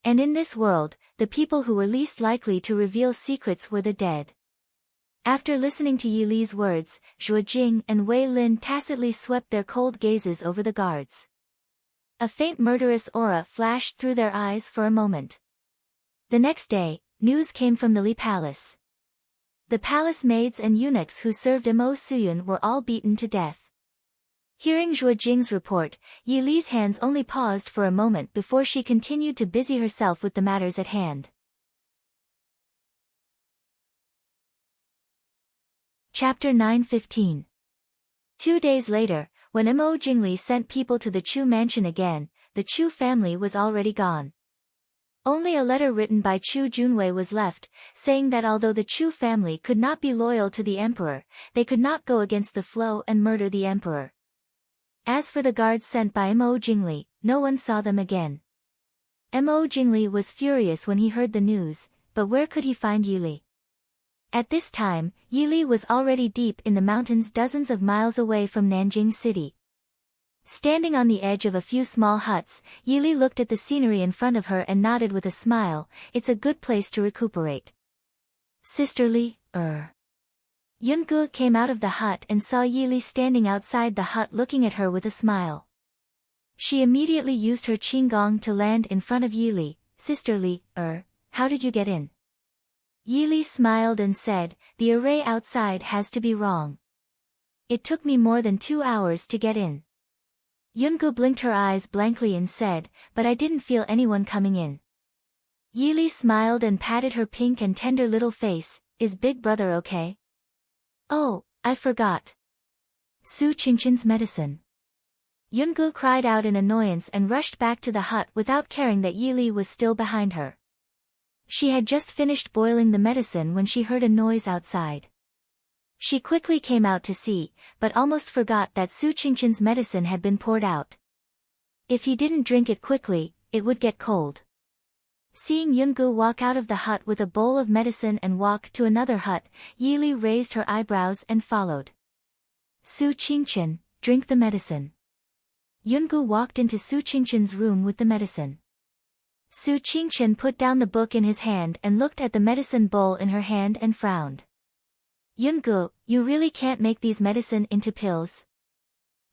And in this world, the people who were least likely to reveal secrets were the dead. After listening to Yi Li's words, Zhuo Jing and Wei Lin tacitly swept their cold gazes over the guards. A faint murderous aura flashed through their eyes for a moment. The next day, news came from the Li Palace. The palace maids and eunuchs who served Mo Suyun were all beaten to death. Hearing Zhuo Jing's report, Yi Li's hands only paused for a moment before she continued to busy herself with the matters at hand. Chapter 9:15. 2 days later, when Mo Jingli sent people to the Chu mansion again, the Chu family was already gone. Only a letter written by Chu Junwei was left, saying that although the Chu family could not be loyal to the emperor, they could not go against the flow and murder the emperor. As for the guards sent by Mo Jingli, no one saw them again. Mo Jingli was furious when he heard the news, but where could he find Yili? At this time, Yili was already deep in the mountains dozens of miles away from Nanjing City. Standing on the edge of a few small huts, Yili looked at the scenery in front of her and nodded with a smile. It's a good place to recuperate. Sisterly, Yungu came out of the hut and saw Yili standing outside the hut looking at her with a smile. She immediately used her qinggong to land in front of Yili. Sisterly, how did you get in? Yili smiled and said, the array outside has to be wrong. It took me more than 2 hours to get in. Yungu blinked her eyes blankly and said, but I didn't feel anyone coming in. Yili smiled and patted her pink and tender little face. Is Big Brother okay? Oh, I forgot. Su Qingshan's medicine. Yungu cried out in annoyance and rushed back to the hut without caring that Yili was still behind her. She had just finished boiling the medicine when she heard a noise outside. She quickly came out to see, but almost forgot that Su Qingshan's medicine had been poured out. If he didn't drink it quickly, it would get cold. Seeing Yungu walk out of the hut with a bowl of medicine and walk to another hut, Yili raised her eyebrows and followed. Su Qingshan, drink the medicine. Yungu walked into Su Qingshan's room with the medicine. Su Qingshan put down the book in his hand and looked at the medicine bowl in her hand and frowned. Yungu, you really can't make these medicine into pills?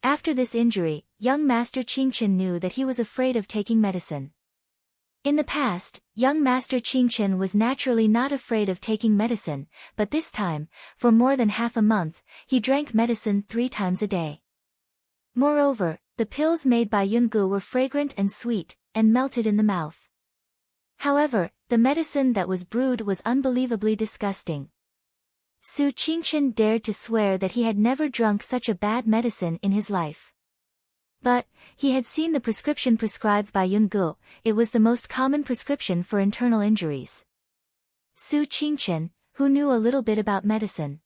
After this injury, young Master Qingshan knew that he was afraid of taking medicine. In the past, young Master Qingshan was naturally not afraid of taking medicine, but this time, for more than half a month, he drank medicine 3 times a day. Moreover, the pills made by Yungu were fragrant and sweet, and melted in the mouth. However, the medicine that was brewed was unbelievably disgusting. Su Qingshan dared to swear that he had never drunk such a bad medicine in his life. But, he had seen the prescription prescribed by Yungu. It was the most common prescription for internal injuries. Su Qingshan, who knew a little bit about medicine.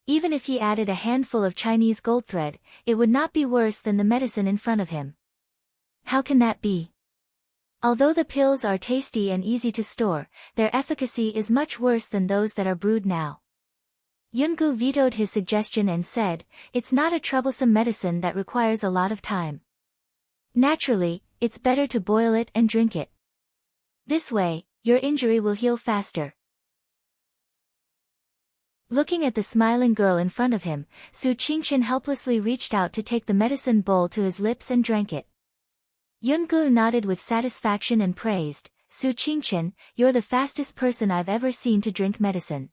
Even if he added a handful of Chinese gold thread, it would not be worse than the medicine in front of him. How can that be? Although the pills are tasty and easy to store, their efficacy is much worse than those that are brewed now. Yungu vetoed his suggestion and said, it's not a troublesome medicine that requires a lot of time. Naturally, it's better to boil it and drink it. This way, your injury will heal faster. Looking at the smiling girl in front of him, Su Qingshan helplessly reached out to take the medicine bowl to his lips and drank it. Yungu nodded with satisfaction and praised, Su Qingshan, you're the fastest person I've ever seen to drink medicine.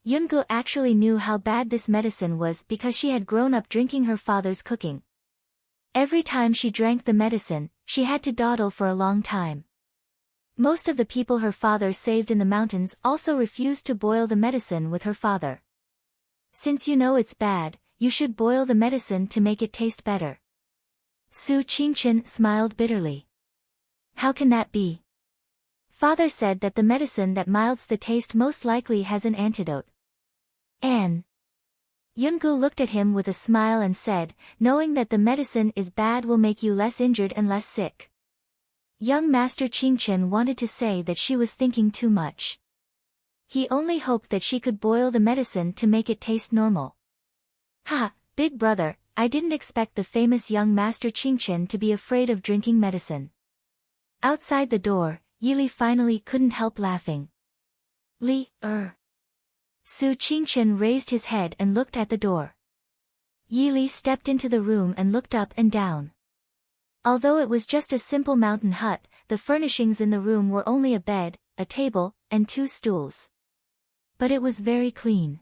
Yungu actually knew how bad this medicine was because she had grown up drinking her father's cooking. Every time she drank the medicine, she had to dawdle for a long time. Most of the people her father saved in the mountains also refused to boil the medicine with her father. Since you know it's bad, you should boil the medicine to make it taste better. Su Qingchen smiled bitterly. How can that be? Father said that the medicine that milds the taste most likely has an antidote. Yungu looked at him with a smile and said, knowing that the medicine is bad will make you less injured and less sick. Young Master Qingchen wanted to say that she was thinking too much. He only hoped that she could boil the medicine to make it taste normal. Ha, big brother, I didn't expect the famous young Master Qingchen to be afraid of drinking medicine. Outside the door, Yili finally couldn't help laughing. Su Qingchen raised his head and looked at the door. Yili stepped into the room and looked up and down. Although it was just a simple mountain hut, the furnishings in the room were only a bed, a table, and 2 stools. But it was very clean.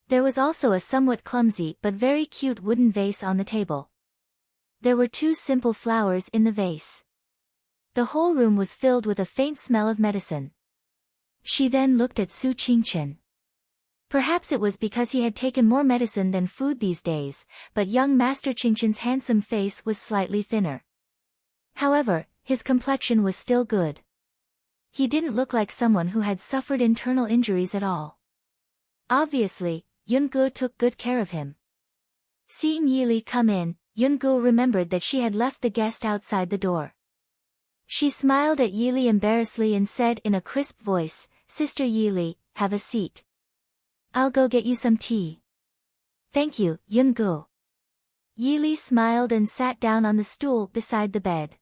There was also a somewhat clumsy but very cute wooden vase on the table. There were 2 simple flowers in the vase. The whole room was filled with a faint smell of medicine. She then looked at Su Qingchen. Perhaps it was because he had taken more medicine than food these days, but young Master Qingchen's handsome face was slightly thinner. However, his complexion was still good. He didn't look like someone who had suffered internal injuries at all. Obviously, Yungu took good care of him. Seeing Yili come in, Yungu remembered that she had left the guest outside the door. She smiled at Yili embarrassedly and said in a crisp voice, "Sister Yili, have a seat. I'll go get you some tea." "Thank you, Yungu." Yili smiled and sat down on the stool beside the bed.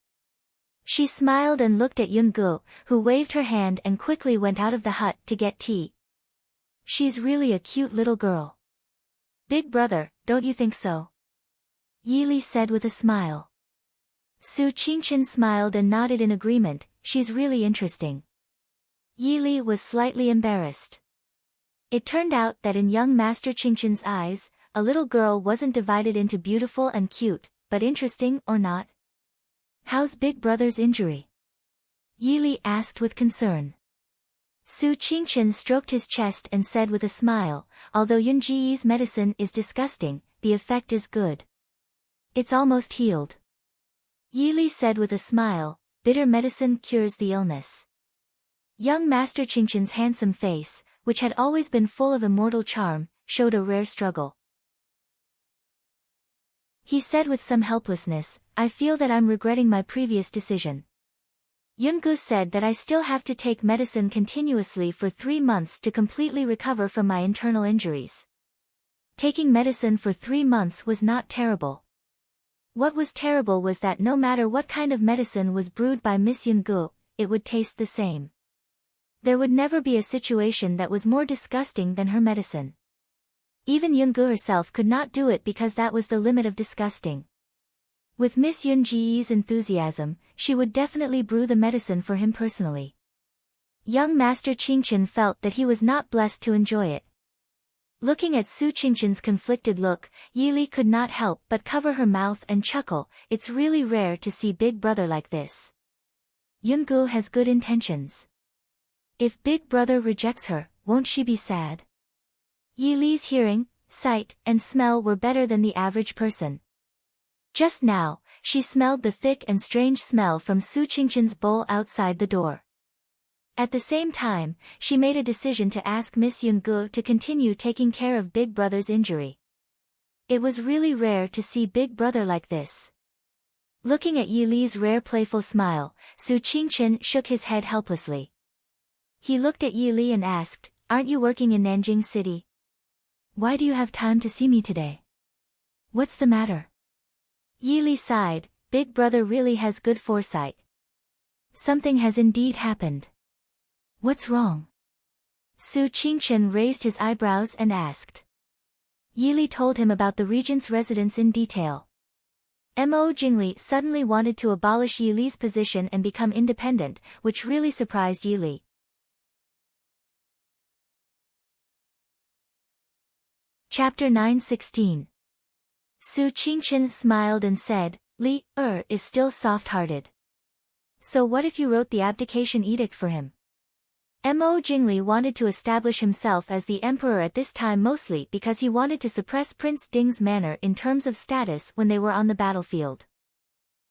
She smiled and looked at Yungu, who waved her hand and quickly went out of the hut to get tea. "She's really a cute little girl. Big brother, don't you think so?" Yili said with a smile. Su Qingchen smiled and nodded in agreement. "She's really interesting." Yili was slightly embarrassed. It turned out that in young Master Qingchen's eyes, a little girl wasn't divided into beautiful and cute, but interesting or not. "How's Big Brother's injury?" Yili asked with concern. Su Qingchen stroked his chest and said with a smile, "Although Yunji's medicine is disgusting, the effect is good. It's almost healed." Yili said with a smile, "Bitter medicine cures the illness." Young Master Qingchen's handsome face, which had always been full of immortal charm, showed a rare struggle. He said with some helplessness, "I feel that I'm regretting my previous decision. Yungu said that I still have to take medicine continuously for 3 months to completely recover from my internal injuries." Taking medicine for 3 months was not terrible. What was terrible was that no matter what kind of medicine was brewed by Miss Yungu, it would taste the same. There would never be a situation that was more disgusting than her medicine. Even Yungu herself could not do it because that was the limit of disgusting. With Miss Yunji's enthusiasm, she would definitely brew the medicine for him personally. Young Master Qingchen felt that he was not blessed to enjoy it. Looking at Su Qingchen's conflicted look, Yili could not help but cover her mouth and chuckle. "It's really rare to see Big Brother like this. Yungu has good intentions. If Big Brother rejects her, won't she be sad?" Yili's hearing, sight, and smell were better than the average person. Just now, she smelled the thick and strange smell from Su Qingchen's bowl outside the door. At the same time, she made a decision to ask Miss Yungu to continue taking care of Big Brother's injury. It was really rare to see Big Brother like this. Looking at Yili's rare playful smile, Su Qingchen shook his head helplessly. He looked at Yili and asked, "Aren't you working in Nanjing City? Why do you have time to see me today? What's the matter?" Yili sighed. Big Brother really has good foresight. Something has indeed happened. What's wrong? Su Qingchen raised his eyebrows and asked. Yili told him about the regent's residence in detail. Mo Jingli suddenly wanted to abolish Yili's position and become independent, which really surprised Yili. Chapter 9:16. Su Qingchen smiled and said, "Li is still soft-hearted. So what if you wrote the abdication edict for him?" Mo Jingli wanted to establish himself as the emperor at this time mostly because he wanted to suppress Prince Ding's manner in terms of status when they were on the battlefield.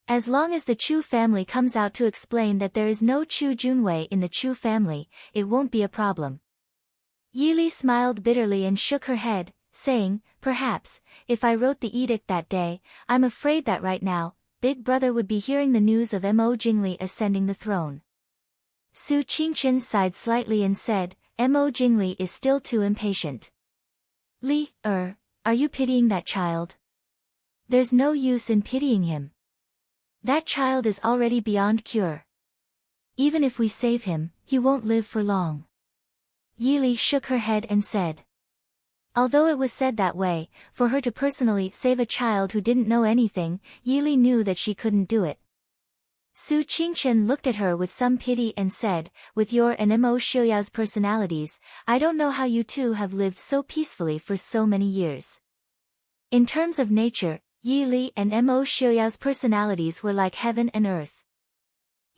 As long as the Chu family comes out to explain that there is no Chu Junwei in the Chu family, it won't be a problem. Yili smiled bitterly and shook her head, saying, perhaps, if I wrote the edict that day, I'm afraid that right now, Big Brother would be hearing the news of Mo Jingli ascending the throne. Su Qingchen sighed slightly and said, Mo Jingli is still too impatient. Are you pitying that child? There's no use in pitying him. That child is already beyond cure. Even if we save him, he won't live for long. Yili shook her head and said. Although it was said that way, for her to personally save a child who didn't know anything, Yili knew that she couldn't do it. Su Qingchen looked at her with some pity and said, with your and Mo Xiuyao's personalities, I don't know how you two have lived so peacefully for so many years. In terms of nature, Yili and Mo Xiuyao's personalities were like heaven and earth.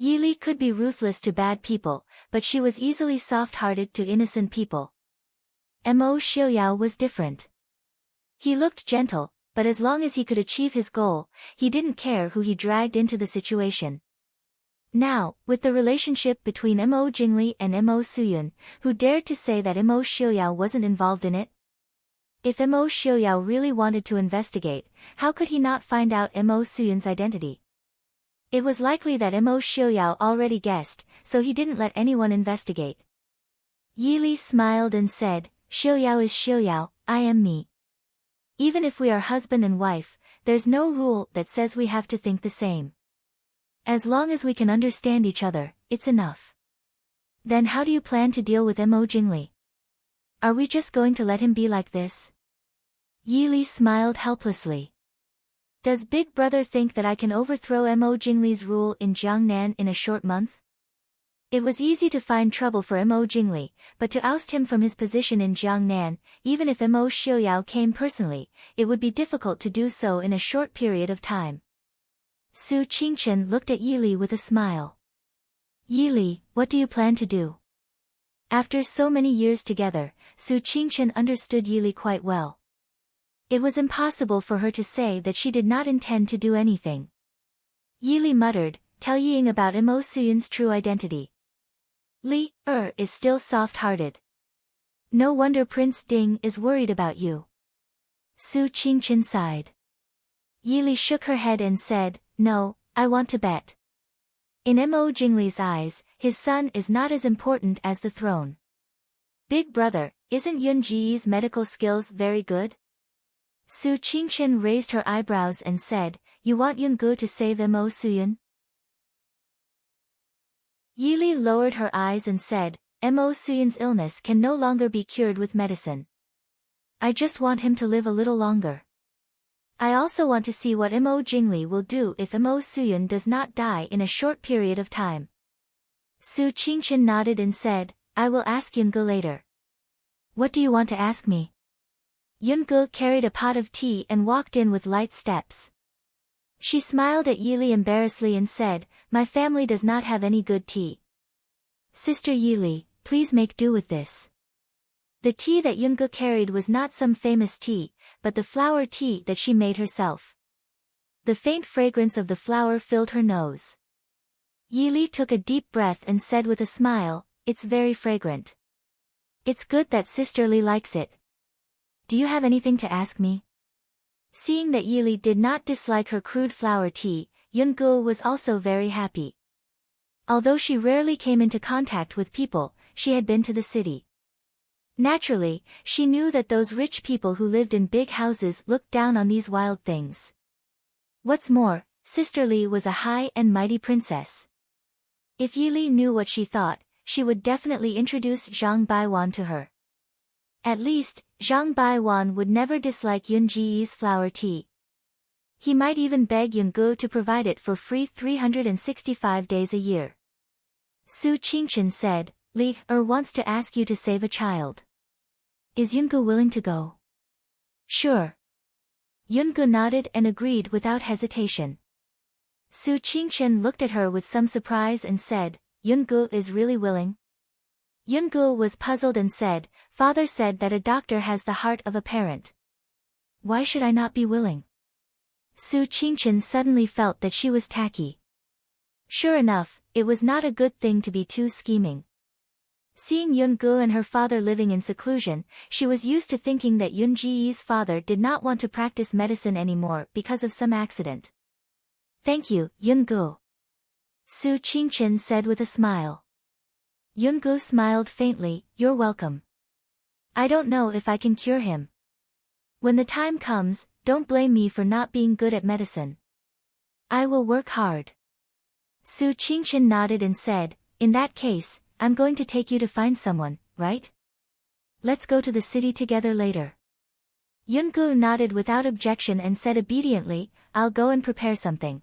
Yili could be ruthless to bad people, but she was easily soft-hearted to innocent people. Mo Xiuyao was different. He looked gentle, but as long as he could achieve his goal, he didn't care who he dragged into the situation. Now, with the relationship between Mo Jingli and Mo Suyun, who dared to say that Mo Xiuyao wasn't involved in it? If Mo Xiuyao really wanted to investigate, how could he not find out Mo Suyun's identity? It was likely that Mo Xiuyao already guessed, so he didn't let anyone investigate. Yili smiled and said, Xiuyao is Xiuyao, I am me. Even if we are husband and wife, there's no rule that says we have to think the same. As long as we can understand each other, it's enough. Then how do you plan to deal with Mo Jingli? Are we just going to let him be like this? Yili smiled helplessly. Does Big Brother think that I can overthrow Mo Jingli's rule in Jiangnan in a short month? It was easy to find trouble for Mo Jingli, but to oust him from his position in Jiangnan, even if Mo Xiuyao came personally, it would be difficult to do so in a short period of time. Su Qingchen looked at Yili with a smile. Yili, what do you plan to do? After so many years together, Su Qingchen understood Yili quite well. It was impossible for her to say that she did not intend to do anything. Yili muttered, tell Ying about Mo Suyun's true identity. Is still soft-hearted. No wonder Prince Ding is worried about you. Su Qingchen sighed. Yili shook her head and said, no, I want to bet. In Mo Jingli's eyes, his son is not as important as the throne. Big Brother, isn't Yun Ji's medical skills very good? Su Qingchen raised her eyebrows and said, you want Yun Gu to save Mo Suyun? Yili lowered her eyes and said, Mo Suyun's illness can no longer be cured with medicine. I just want him to live a little longer. I also want to see what Mo Jingli will do if Mo Suyun does not die in a short period of time. Su Qingchen nodded and said, I will ask Yun Gu later. What do you want to ask me? Yun Gu carried a pot of tea and walked in with light steps. She smiled at Yili embarrassedly and said, my family does not have any good tea. Sister Yili, please make do with this. The tea that Yun Gu carried was not some famous tea, but the flower tea that she made herself. The faint fragrance of the flower filled her nose. Yili took a deep breath and said with a smile, it's very fragrant. It's good that Sister Li likes it. Do you have anything to ask me? Seeing that Yili did not dislike her crude flower tea, Yun Gu was also very happy. Although she rarely came into contact with people, she had been to the city. Naturally, she knew that those rich people who lived in big houses looked down on these wild things. What's more, Sister Li was a high and mighty princess. If Yili knew what she thought, she would definitely introduce Zhang Baiwan to her. At least, Zhang Baiwan would never dislike Yun Ji's flower tea. He might even beg Yun Gu to provide it for free 365 days a year. Su Qingchen said, Li wants to ask you to save a child. Is Yun Gu willing to go? Sure. Yun Gu nodded and agreed without hesitation. Su Qingchen looked at her with some surprise and said, Yun Gu is really willing? Yungu was puzzled and said, "Father said that a doctor has the heart of a parent. Why should I not be willing?" Su Qingchen suddenly felt that she was tacky. Sure enough, it was not a good thing to be too scheming. Seeing Yungu and her father living in seclusion, she was used to thinking that Yunji's father did not want to practice medicine anymore because of some accident. "Thank you, Yungu," Su Qingchen said with a smile. Yungu smiled faintly, "You're welcome. I don't know if I can cure him. When the time comes, don't blame me for not being good at medicine. I will work hard." Su Qingchen nodded and said, "In that case, I'm going to take you to find someone, right? Let's go to the city together later." Yungu nodded without objection and said obediently, "I'll go and prepare something."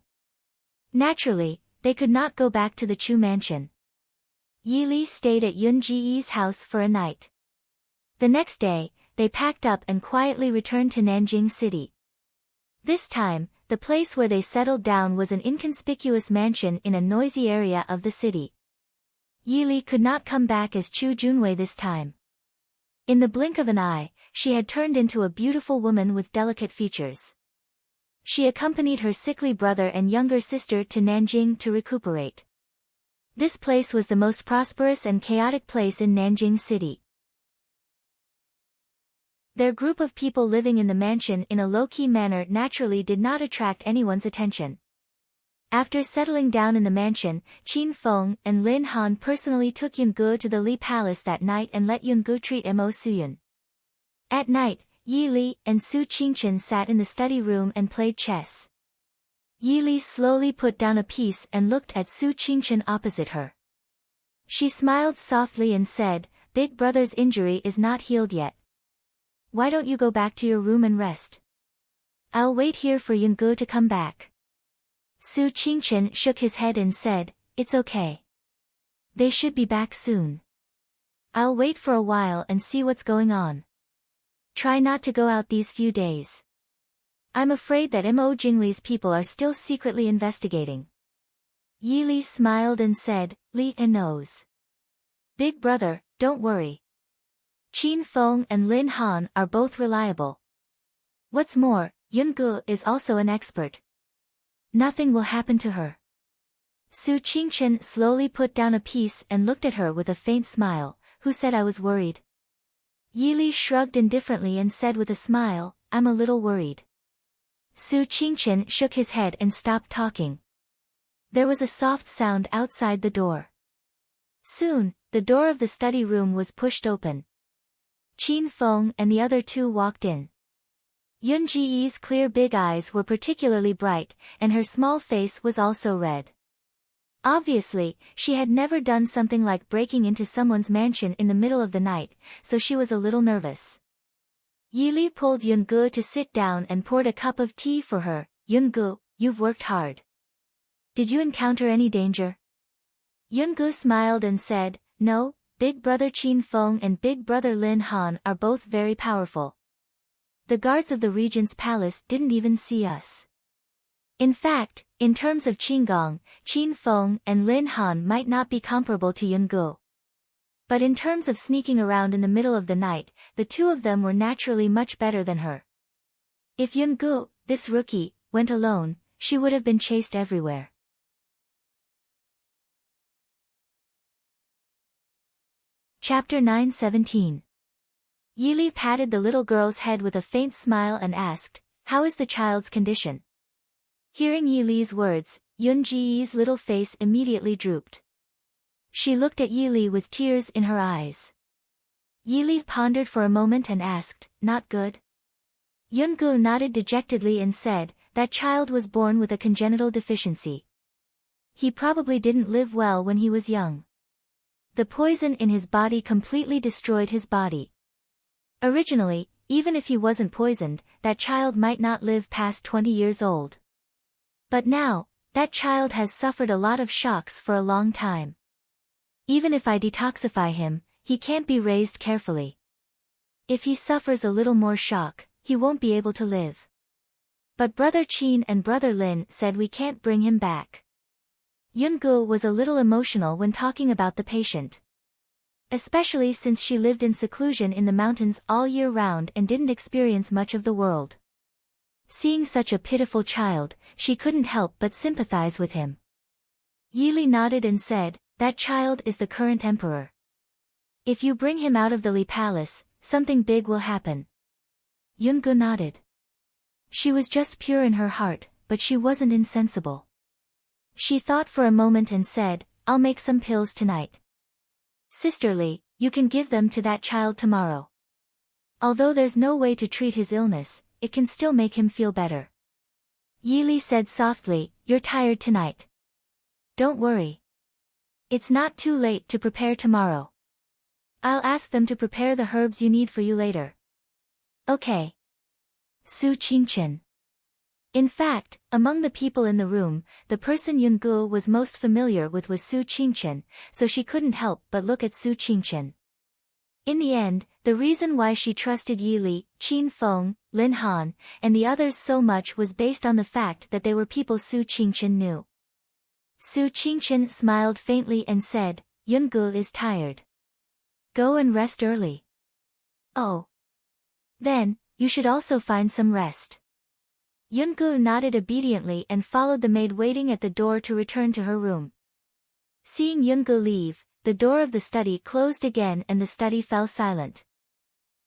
Naturally, they could not go back to the Chu mansion. Yili stayed at Yunji's house for a night. The next day, they packed up and quietly returned to Nanjing City. This time, the place where they settled down was an inconspicuous mansion in a noisy area of the city. Yili could not come back as Chu Junwei this time. In the blink of an eye, she had turned into a beautiful woman with delicate features. She accompanied her sickly brother and younger sister to Nanjing to recuperate. This place was the most prosperous and chaotic place in Nanjing City. Their group of people living in the mansion in a low-key manner naturally did not attract anyone's attention. After settling down in the mansion, Qin Feng and Lin Han personally took Yungu to the Li Palace that night and let Yungu treat Mo Suyun. At night, Yi Li and Su Qingchen sat in the study room and played chess. Yi Li slowly put down a piece and looked at Su Qingchen opposite her. She smiled softly and said, "Big brother's injury is not healed yet. Why don't you go back to your room and rest? I'll wait here for Yungu to come back." Su Qingchen shook his head and said, "It's okay. They should be back soon. I'll wait for a while and see what's going on. Try not to go out these few days. I'm afraid that Mo Jingli's people are still secretly investigating." Yi Li smiled and said, "Li knows. Big brother, don't worry. Qin Feng and Lin Han are both reliable. What's more, Yungu is also an expert. Nothing will happen to her." Su Qingchen slowly put down a piece and looked at her with a faint smile. "Who said I was worried?" Yi Li shrugged indifferently and said with a smile, "I'm a little worried." Su Qingchen shook his head and stopped talking. There was a soft sound outside the door. Soon, the door of the study room was pushed open. Qin Feng and the other two walked in. Yunji's clear big eyes were particularly bright, and her small face was also red. Obviously, she had never done something like breaking into someone's mansion in the middle of the night, so she was a little nervous. Yi Li pulled Yungu to sit down and poured a cup of tea for her. "Yungu, you've worked hard. Did you encounter any danger?" Yungu smiled and said, "No, Big brother Qin Feng and Big brother Lin Han are both very powerful. The guards of the regent's palace didn't even see us. In fact, in terms of Qinggong, Qin Feng and Lin Han might not be comparable to Yungu. But in terms of sneaking around in the middle of the night, the two of them were naturally much better than her. If Yungu, this rookie, went alone, she would have been chased everywhere." Chapter 9:17. Yi Li patted the little girl's head with a faint smile and asked, "How is the child's condition?" Hearing Yi Li's words, Yunji's little face immediately drooped. She looked at Yi Li with tears in her eyes. Yi Li pondered for a moment and asked, "Not good?" Yungu nodded dejectedly and said, "That child was born with a congenital deficiency. He probably didn't live well when he was young. The poison in his body completely destroyed his body. Originally, even if he wasn't poisoned, that child might not live past 20 years old. But now, that child has suffered a lot of shocks for a long time. Even if I detoxify him, he can't be raised carefully. If he suffers a little more shock, he won't be able to live. But Brother Qin and Brother Lin said we can't bring him back." Yungu was a little emotional when talking about the patient. Especially since she lived in seclusion in the mountains all year round and didn't experience much of the world. Seeing such a pitiful child, she couldn't help but sympathize with him. Yili nodded and said, "That child is the current emperor. If you bring him out of the Li Palace, something big will happen." Yungu nodded. She was just pure in her heart, but she wasn't insensible. She thought for a moment and said, "I'll make some pills tonight. Sister Li, you can give them to that child tomorrow. Although there's no way to treat his illness, it can still make him feel better." Yili said softly, "You're tired tonight. Don't worry. It's not too late to prepare tomorrow. I'll ask them to prepare the herbs you need for you later." "Okay." Su Qingchen. In fact, among the people in the room, the person Yungu was most familiar with was Su Qingchen, so she couldn't help but look at Su Qingchen. In the end, the reason why she trusted Yi Li, Qin Feng, Lin Han, and the others so much was based on the fact that they were people Su Qingchen knew. Su Qingchen smiled faintly and said, "Yungu is tired. Go and rest early." "Oh. Then, you should also find some rest." Yungu nodded obediently and followed the maid waiting at the door to return to her room. Seeing Yungu leave, the door of the study closed again and the study fell silent.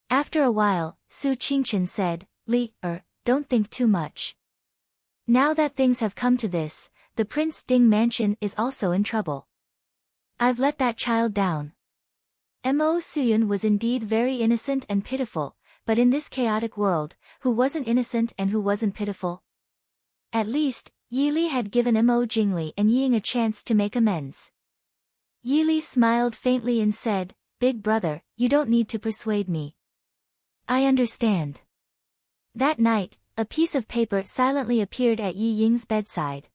After a while, Su Qingchen said, "Li, don't think too much. Now that things have come to this, the Prince Ding mansion is also in trouble. I've let that child down." Mo Suyun was indeed very innocent and pitiful, but in this chaotic world, who wasn't innocent and who wasn't pitiful? At least, Yi Li had given Mo Jingli and Ying a chance to make amends. Yi Li smiled faintly and said, "Big brother, you don't need to persuade me. I understand." That night, a piece of paper silently appeared at Yi Ying's bedside.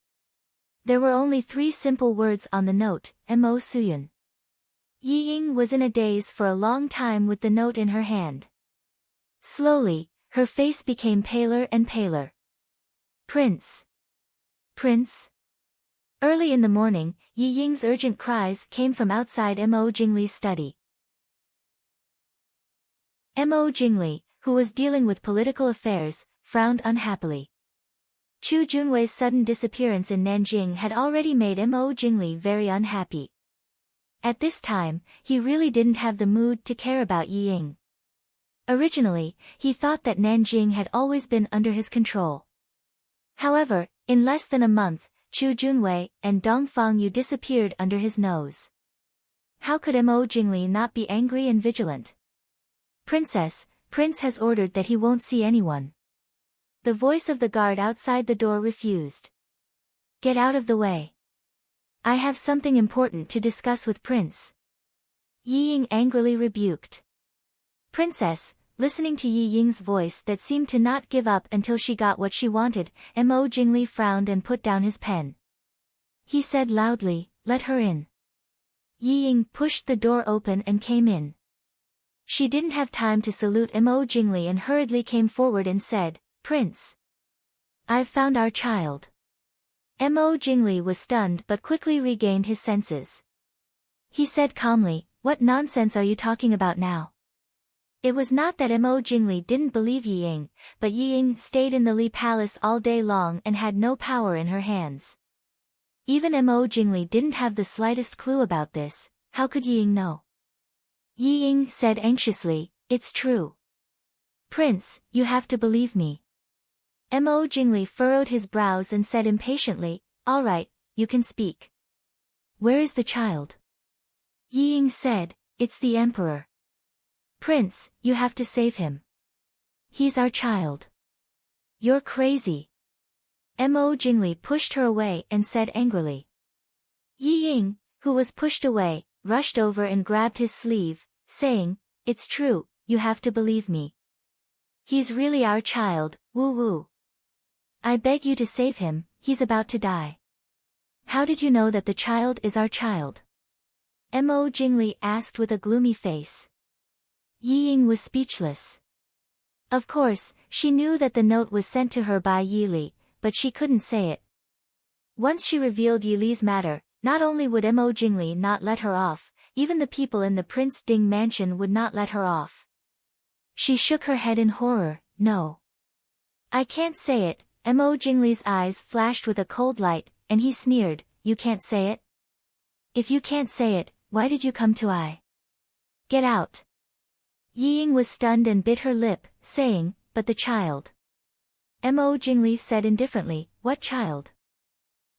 There were only 3 simple words on the note, Mo Suyun. Yi Ying was in a daze for a long time with the note in her hand. Slowly, her face became paler and paler. "Prince! Prince?" Early in the morning, Yi Ying's urgent cries came from outside Mo Jingli's study. Mo Jingli, who was dealing with political affairs, frowned unhappily. Chu Junwei's sudden disappearance in Nanjing had already made Mo Jingli very unhappy. At this time, he really didn't have the mood to care about Yi Ying. Originally, he thought that Nanjing had always been under his control. However, in less than a month, Chu Junwei and Dong Fangyu disappeared under his nose. How could Mo Jingli not be angry and vigilant? "Princess, Prince has ordered that he won't see anyone." The voice of the guard outside the door refused. "Get out of the way. I have something important to discuss with Prince." Yi Ying angrily rebuked. "Princess," listening to Yi Ying's voice that seemed to not give up until she got what she wanted, Mo Jingli frowned and put down his pen. He said loudly, "Let her in." Yi Ying pushed the door open and came in. She didn't have time to salute Mo Jingli and hurriedly came forward and said, "Prince, I've found our child." Mo Jingli was stunned but quickly regained his senses. He said calmly, "What nonsense are you talking about now?" It was not that Mo Jingli didn't believe Yi Ying, but Yi Ying stayed in the Li Palace all day long and had no power in her hands. Even Mo Jingli didn't have the slightest clue about this. How could Yi Ying know? Yi Ying said anxiously, "It's true. Prince, you have to believe me." Mo Jingli furrowed his brows and said impatiently, "All right, you can speak. Where is the child?" Yi Ying said, "It's the emperor. Prince, you have to save him. He's our child." "You're crazy." Mo Jingli pushed her away and said angrily. Yi Ying, who was pushed away, rushed over and grabbed his sleeve, saying, "It's true, you have to believe me. He's really our child, woo woo. I beg you to save him, he's about to die." "How did you know that the child is our child?" Mo Jingli asked with a gloomy face. Yi Ying was speechless. Of course, she knew that the note was sent to her by Yi Li, but she couldn't say it. Once she revealed Yi Li's matter, not only would Mo Jingli not let her off, even the people in the Prince Ding mansion would not let her off. She shook her head in horror. No. I can't say it. Mo Jingli's eyes flashed with a cold light, and he sneered, you can't say it? If you can't say it, why did you come to I? Get out. Yi Ying was stunned and bit her lip, saying, but the child. Mo Jingli said indifferently, what child?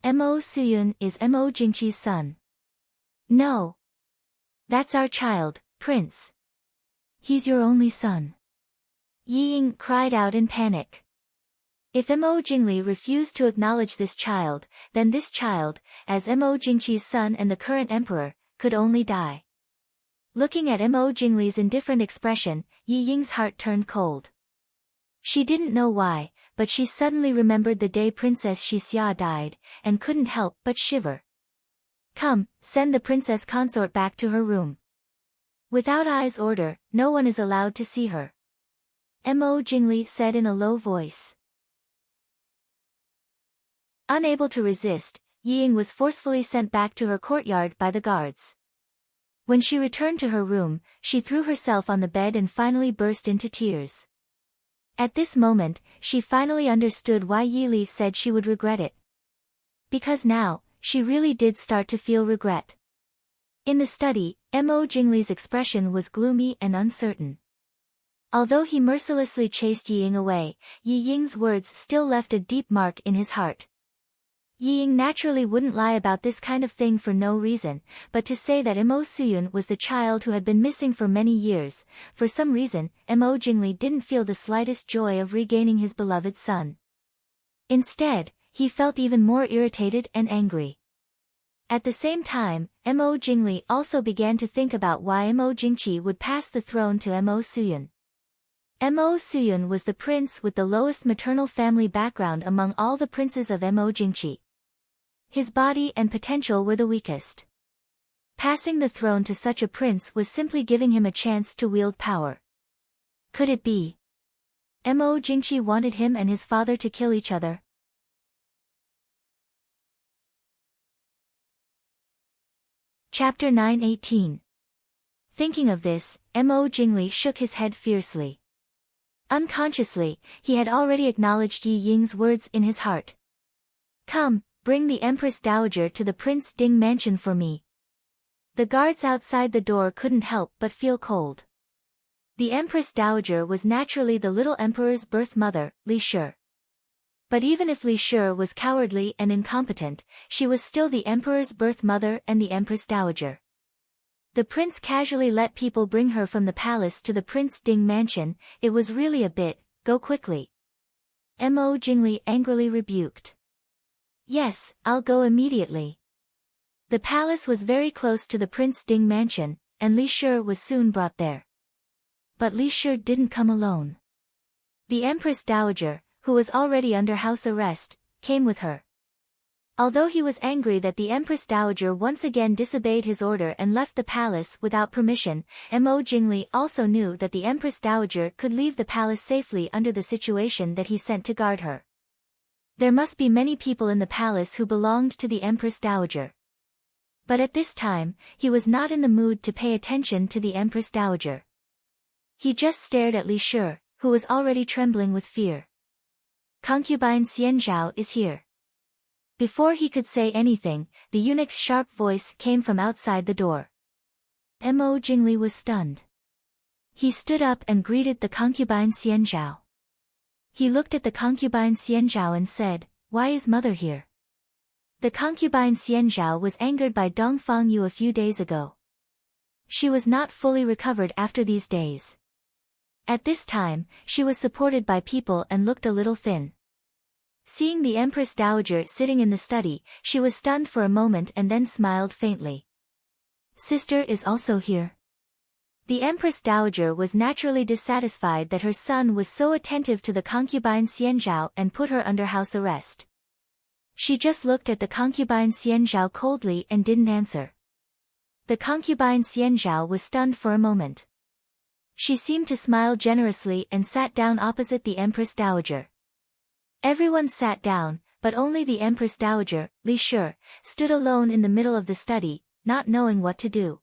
Mo Suyun is Mo Jingqi's son. No. That's our child, Prince. He's your only son. Yi Ying cried out in panic. If Mo Jingli refused to acknowledge this child, then this child, as Mo Jingqi's son and the current emperor, could only die. Looking at Mo Jingli's indifferent expression, Yi Ying's heart turned cold. She didn't know why, but she suddenly remembered the day Princess Xixia died, and couldn't help but shiver. Come, send the princess consort back to her room. Without I's order, no one is allowed to see her. Mo Jingli said in a low voice. Unable to resist, Yi Ying was forcefully sent back to her courtyard by the guards. When she returned to her room, she threw herself on the bed and finally burst into tears. At this moment, she finally understood why Yi Li said she would regret it. Because now, she really did start to feel regret. In the study, Mo Jingli's expression was gloomy and uncertain. Although he mercilessly chased Yi Ying away, Yi Ying's words still left a deep mark in his heart. Yi Ying naturally wouldn't lie about this kind of thing for no reason, but to say that Mo Suyun was the child who had been missing for many years, for some reason, Mo Jingli didn't feel the slightest joy of regaining his beloved son. Instead, he felt even more irritated and angry. At the same time, Mo Jingli also began to think about why Mo Jingqi would pass the throne to Mo Suyun. Mo Suyun was the prince with the lowest maternal family background among all the princes of Mo Jingqi. His body and potential were the weakest. Passing the throne to such a prince was simply giving him a chance to wield power. Could it be? Mo Jingqi wanted him and his father to kill each other. Chapter 9:18. Thinking of this, Mo Jingli shook his head fiercely. Unconsciously, he had already acknowledged Yi Ying's words in his heart. Come, bring the Empress Dowager to the Prince Ding mansion for me. The guards outside the door couldn't help but feel cold. The Empress Dowager was naturally the little emperor's birth mother, Li Shi. But even if Li Shi was cowardly and incompetent, she was still the emperor's birth mother and the Empress Dowager. The prince casually let people bring her from the palace to the Prince Ding mansion. It was really a bit, go quickly. Mo Jingli angrily rebuked. Yes, I'll go immediately. The palace was very close to the Prince Ding mansion, and Li Shi was soon brought there. But Li Shi didn't come alone. The Empress Dowager, who was already under house arrest, came with her. Although he was angry that the Empress Dowager once again disobeyed his order and left the palace without permission, Mo Jingli also knew that the Empress Dowager could leave the palace safely under the situation that he sent to guard her. There must be many people in the palace who belonged to the Empress Dowager. But at this time, he was not in the mood to pay attention to the Empress Dowager. He just stared at Li Shi, who was already trembling with fear. Concubine Xianzhao is here. Before he could say anything, the eunuch's sharp voice came from outside the door. Mo Jingli was stunned. He stood up and greeted the concubine Xianzhao. He looked at the concubine Xianzhao and said, why is mother here? The concubine Xianzhao was angered by Dongfang Yu a few days ago. She was not fully recovered after these days. At this time, she was supported by people and looked a little thin. Seeing the Empress Dowager sitting in the study, she was stunned for a moment and then smiled faintly. Sister is also here. The Empress Dowager was naturally dissatisfied that her son was so attentive to the concubine Xianzhao and put her under house arrest. She just looked at the concubine Xianzhao coldly and didn't answer. The concubine Xianzhao was stunned for a moment. She seemed to smile generously and sat down opposite the Empress Dowager. Everyone sat down, but only the Empress Dowager, Li Shi, stood alone in the middle of the study, not knowing what to do.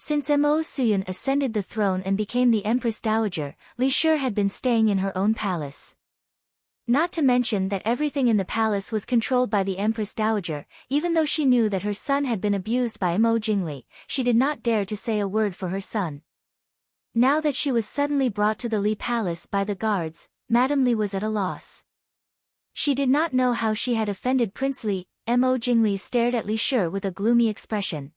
Since Mo Suyun ascended the throne and became the Empress Dowager, Li Shi had been staying in her own palace. Not to mention that everything in the palace was controlled by the Empress Dowager. Even though she knew that her son had been abused by Mo Jingli, she did not dare to say a word for her son. Now that she was suddenly brought to the Li Palace by the guards, Madame Li was at a loss. She did not know how she had offended Prince Li. Mo Jingli stared at Li Shi with a gloomy expression.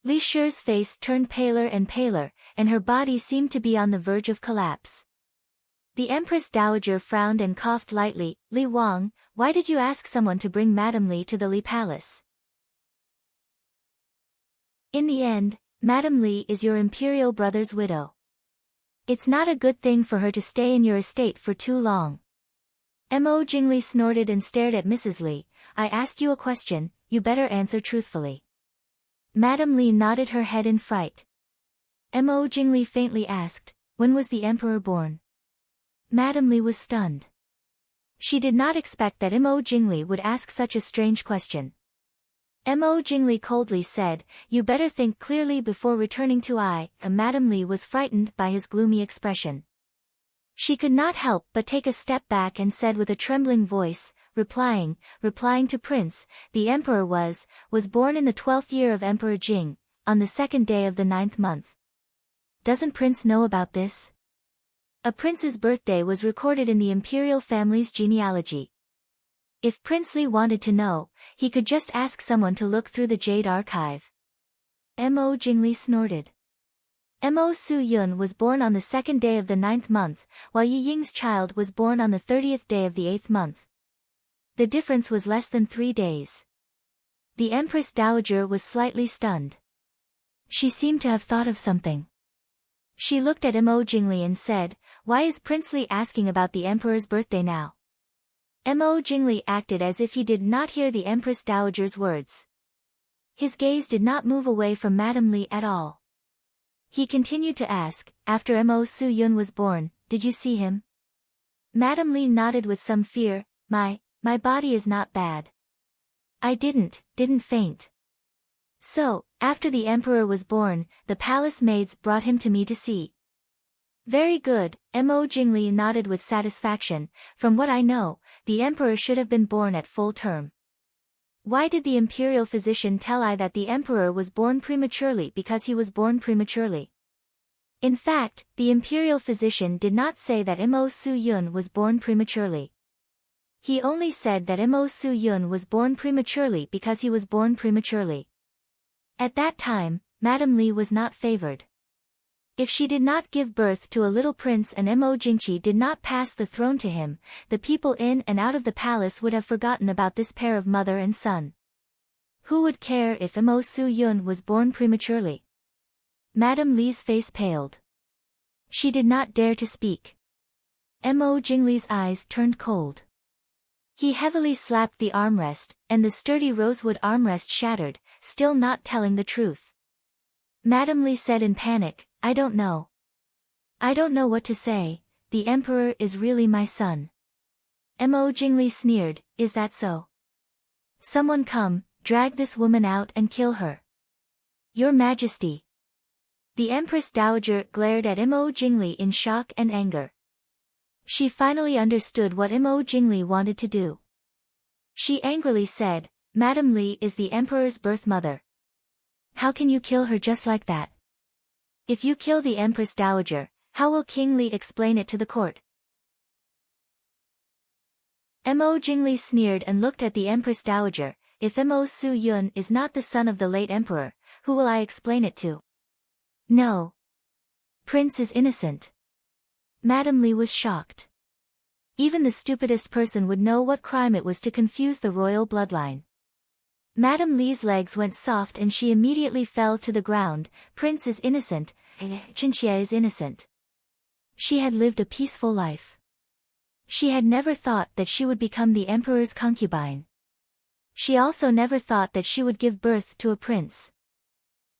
Li Shi's face turned paler and paler, and her body seemed to be on the verge of collapse. The Empress Dowager frowned and coughed lightly. Li Wang, why did you ask someone to bring Madame Li to the Li Palace? In the end, Madame Li is your imperial brother's widow. It's not a good thing for her to stay in your estate for too long. Mo Jingli snorted and stared at Mrs. Li. I asked you a question, you better answer truthfully. Madame Li nodded her head in fright. Mo Jingli faintly asked, when was the emperor born? Madame Li was stunned. She did not expect that Mo Jingli would ask such a strange question. Mo Jingli coldly said, you better think clearly before returning to I. Madame Li was frightened by his gloomy expression. She could not help but take a step back and said with a trembling voice, replying to Prince, the emperor was born in the 12th year of Emperor Jing, on the 2nd day of the 9th month. Doesn't Prince know about this? A prince's birthday was recorded in the imperial family's genealogy. If Prince Li wanted to know, he could just ask someone to look through the Jade Archive. Mo Jingli snorted. Mo Suyun was born on the 2nd day of the 9th month, while Yi Ying's child was born on the 30th day of the 8th month. The difference was less than 3 days. The Empress Dowager was slightly stunned. She seemed to have thought of something. She looked at Mo Jingli and said, why is Prince Li asking about the emperor's birthday now? Mo Jingli acted as if he did not hear the Empress Dowager's words. His gaze did not move away from Madame Li at all. He continued to ask, after Mo Suyun was born, did you see him? Madame Li nodded with some fear, my body is not bad. I didn't faint. So, after the emperor was born, the palace maids brought him to me to see. Very good, Mo Jingli nodded with satisfaction. From what I know, the emperor should have been born at full term. Why did the imperial physician tell I that the emperor was born prematurely because he was born prematurely? In fact, the imperial physician did not say that Mo Suyun was born prematurely. He only said that Mo Suyun was born prematurely because he was born prematurely. At that time, Madame Li was not favored. If she did not give birth to a little prince and Mo Jingqi did not pass the throne to him, the people in and out of the palace would have forgotten about this pair of mother and son. Who would care if Mo Suyun was born prematurely? Madame Li's face paled. She did not dare to speak. Mo Jingli's eyes turned cold. He heavily slapped the armrest, and the sturdy rosewood armrest shattered, still not telling the truth. Madame Li said in panic, I don't know. I don't know what to say, the emperor is really my son. Mo Jingli sneered, is that so? Someone come, drag this woman out and kill her. Your Majesty. The Empress Dowager glared at Mo Jingli in shock and anger. She finally understood what Mo Jingli wanted to do. She angrily said, Madame Li is the emperor's birth mother. How can you kill her just like that? If you kill the Empress Dowager, how will King Li explain it to the court? Mo Jingli sneered and looked at the Empress Dowager, if Mo Suyun is not the son of the late emperor, who will I explain it to? No. Prince is innocent. Madame Li was shocked. Even the stupidest person would know what crime it was to confuse the royal bloodline. Madame Li's legs went soft and she immediately fell to the ground. Prince is innocent, Chinchia is innocent. She had lived a peaceful life. She had never thought that she would become the emperor's concubine. She also never thought that she would give birth to a prince.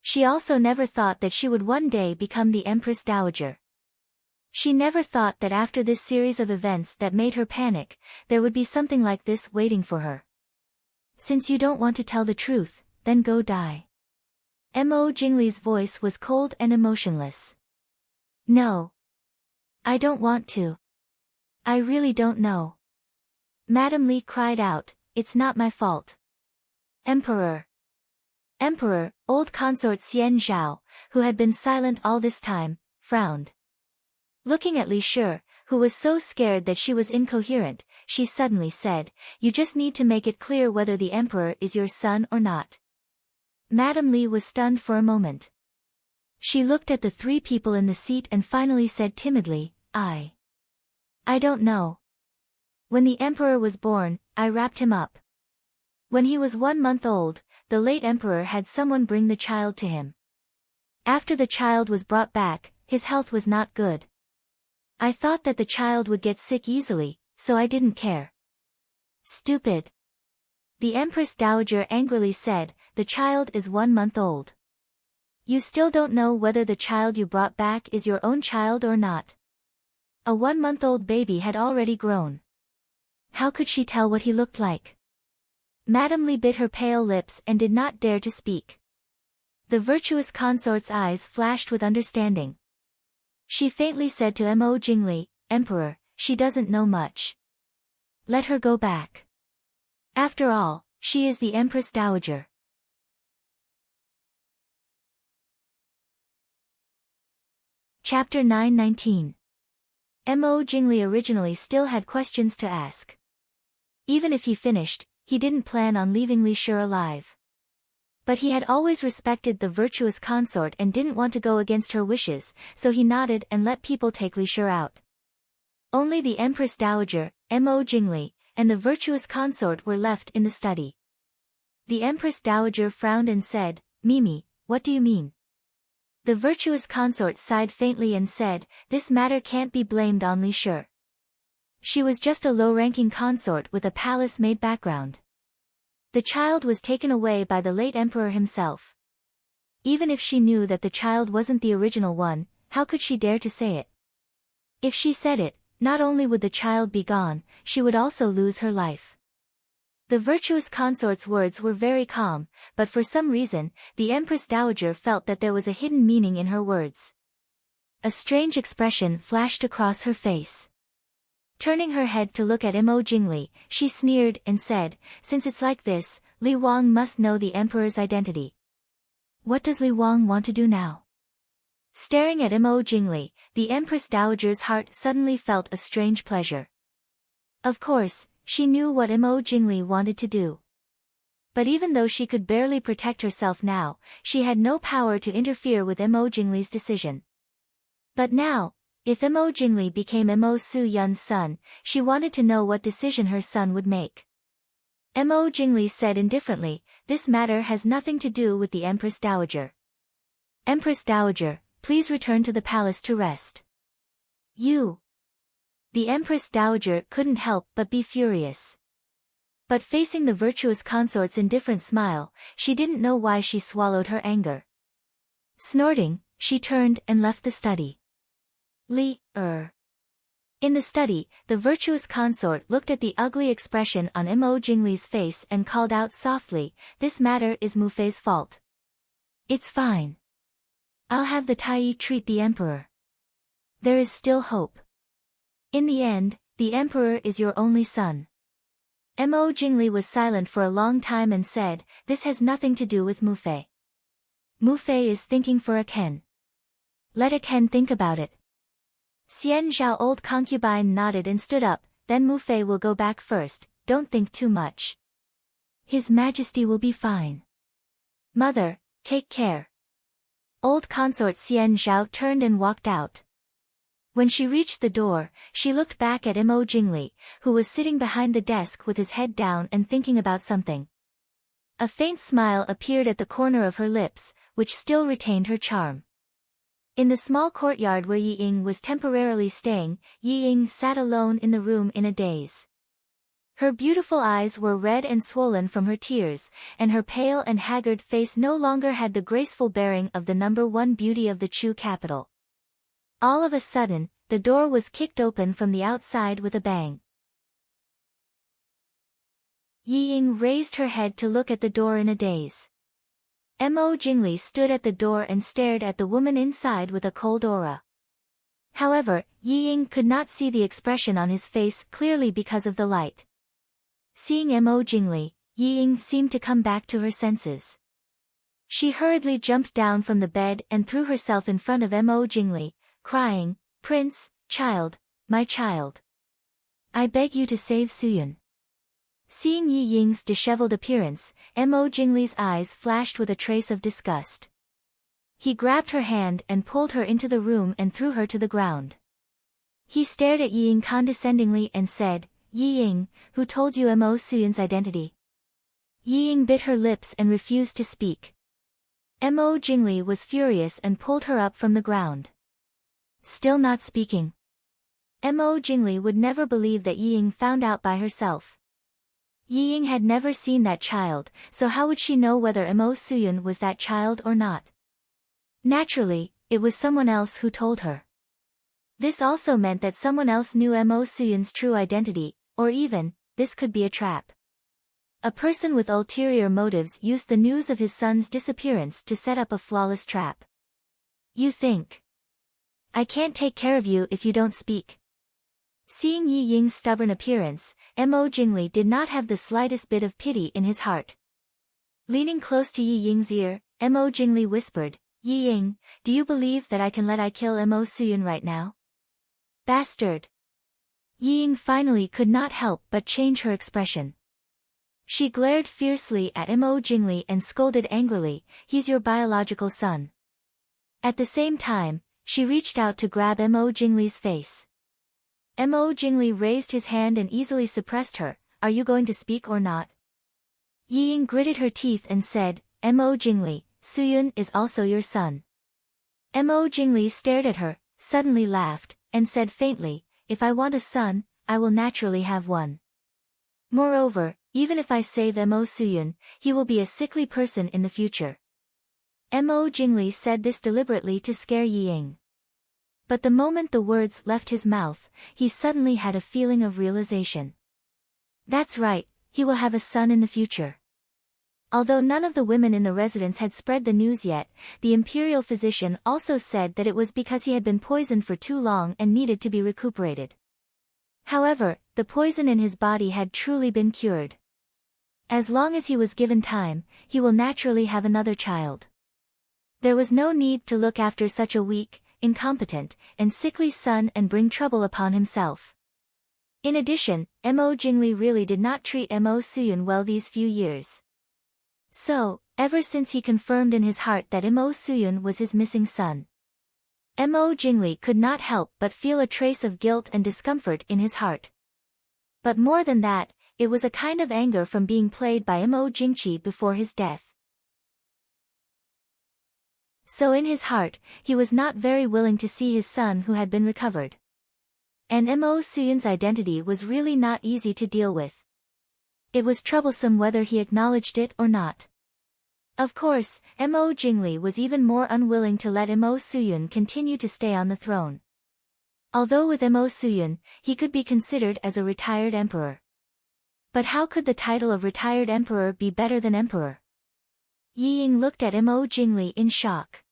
She also never thought that she would one day become the Empress Dowager. She never thought that after this series of events that made her panic, there would be something like this waiting for her. Since you don't want to tell the truth, then go die. Mo Jingli's voice was cold and emotionless. No. I don't want to. I really don't know. Madam Li cried out, it's not my fault. Emperor. Emperor, old consort Xian Zhao, who had been silent all this time, frowned. Looking at Li Shi, who was so scared that she was incoherent, she suddenly said, you just need to make it clear whether the emperor is your son or not. Madam Li was stunned for a moment. She looked at the three people in the seat and finally said timidly, I don't know. When the emperor was born, I wrapped him up. When he was 1 month old, the late emperor had someone bring the child to him. After the child was brought back, his health was not good. I thought that the child would get sick easily, so I didn't care. Stupid. The Empress Dowager angrily said, the child is 1 month old. You still don't know whether the child you brought back is your own child or not. A 1-month-old baby had already grown. How could she tell what he looked like? Madam Li bit her pale lips and did not dare to speak. The virtuous consort's eyes flashed with understanding. She faintly said to Mo Jingli, Emperor, she doesn't know much. Let her go back. After all, she is the Empress Dowager. Chapter 9:19. Mo Jingli originally still had questions to ask. Even if he finished, he didn't plan on leaving Li Shi alive. But he had always respected the virtuous consort and didn't want to go against her wishes, so he nodded and let people take Li Shi out. Only the Empress Dowager, Mo Jingli, and the virtuous consort were left in the study. The Empress Dowager frowned and said, Mimi, what do you mean? The virtuous consort sighed faintly and said, this matter can't be blamed on Li Shi. She was just a low-ranking consort with a palace-made background. The child was taken away by the late emperor himself. Even if she knew that the child wasn't the original one, how could she dare to say it? If she said it, not only would the child be gone, she would also lose her life. The virtuous consort's words were very calm, but for some reason, the Empress Dowager felt that there was a hidden meaning in her words. A strange expression flashed across her face. Turning her head to look at Mo Jingli, she sneered and said, since it's like this, Li Wang must know the emperor's identity. What does Li Wang want to do now? Staring at Mo Jingli, the Empress Dowager's heart suddenly felt a strange pleasure. Of course, she knew what Mo Jingli wanted to do. But even though she could barely protect herself now, she had no power to interfere with Mo Jingli's decision. But now, if Mo Jingli became Mo Su Yun's son, she wanted to know what decision her son would make. Mo Jingli said indifferently, this matter has nothing to do with the Empress Dowager. Empress Dowager, please return to the palace to rest. You. The Empress Dowager couldn't help but be furious. But facing the virtuous consort's indifferent smile, she didn't know why she swallowed her anger. Snorting, she turned and left the study. In the study, the virtuous consort looked at the ugly expression on Mo Jingli's face and called out softly, this matter is Mu Fei's fault. It's fine. I'll have the Tai treat the emperor. There is still hope. In the end, the emperor is your only son. Mo Jingli was silent for a long time and said, this has nothing to do with Mu Fei. Mu Fei is thinking for a Ken. Let a Ken think about it. Xian Zhao old concubine nodded and stood up, then Mu Fei will go back first, don't think too much. His Majesty will be fine. Mother, take care. Old consort Xian Zhao turned and walked out. When she reached the door, she looked back at Mo Jingli, who was sitting behind the desk with his head down and thinking about something. A faint smile appeared at the corner of her lips, which still retained her charm. In the small courtyard where Yi Ying was temporarily staying, Yi Ying sat alone in the room in a daze. Her beautiful eyes were red and swollen from her tears, and her pale and haggard face no longer had the graceful bearing of the #1 beauty of the Chu capital. All of a sudden, the door was kicked open from the outside with a bang. Yi Ying raised her head to look at the door in a daze. Mo Jingli stood at the door and stared at the woman inside with a cold aura. However, Yi Ying could not see the expression on his face clearly because of the light. Seeing Mo Jingli, Yi Ying seemed to come back to her senses. She hurriedly jumped down from the bed and threw herself in front of Mo Jingli, crying, "Prince, child, my child. I beg you to save Suyun." Seeing Yi Ying's disheveled appearance, Mo Jingli's eyes flashed with a trace of disgust. He grabbed her hand and pulled her into the room and threw her to the ground. He stared at Yi Ying condescendingly and said, "Yi Ying, who told you Mo Suyun's identity?" Yi Ying bit her lips and refused to speak. Mo Jingli was furious and pulled her up from the ground. Still not speaking. Mo Jingli would never believe that Yi Ying found out by herself. Yi Ying had never seen that child, so how would she know whether Mo Suyun was that child or not? Naturally, it was someone else who told her. This also meant that someone else knew Mo Suyun's true identity, or even, this could be a trap. A person with ulterior motives used the news of his son's disappearance to set up a flawless trap. You think I can't take care of you if you don't speak. Seeing Yi Ying's stubborn appearance, Mo Jingli did not have the slightest bit of pity in his heart. Leaning close to Yi Ying's ear, Mo Jingli whispered, "Yi Ying, do you believe that I can let I kill Mo Suyun right now?" Bastard! Yi Ying finally could not help but change her expression. She glared fiercely at Mo Jingli and scolded angrily, "He's your biological son." At the same time, she reached out to grab Mo Jingli's face. Mo Jingli raised his hand and easily suppressed her, "Are you going to speak or not?" Yi Ying gritted her teeth and said, "Mo Jingli, Suyun is also your son." Mo Jingli stared at her, suddenly laughed, and said faintly, "If I want a son, I will naturally have one. Moreover, even if I save Mo Suyun, he will be a sickly person in the future." Mo Jingli said this deliberately to scare Yi Ying. But the moment the words left his mouth, he suddenly had a feeling of realization. That's right, he will have a son in the future. Although none of the women in the residence had spread the news yet, the imperial physician also said that it was because he had been poisoned for too long and needed to be recuperated. However, the poison in his body had truly been cured. As long as he was given time, he will naturally have another child. There was no need to look after such a weak, incompetent, and sickly son and bring trouble upon himself. In addition, Mo Jingli really did not treat Mo Suyun well these few years. So, ever since he confirmed in his heart that Mo Suyun was his missing son, Mo Jingli could not help but feel a trace of guilt and discomfort in his heart. But more than that, it was a kind of anger from being played by Mo Jingqi before his death. So in his heart, he was not very willing to see his son who had been recovered. And Mo Suyun's identity was really not easy to deal with. It was troublesome whether he acknowledged it or not. Of course, Mo Jingli was even more unwilling to let Mo Suyun continue to stay on the throne. Although with Mo Suyun, he could be considered as a retired emperor. But how could the title of retired emperor be better than emperor? Yi Ying looked at Mo Jingli in shock.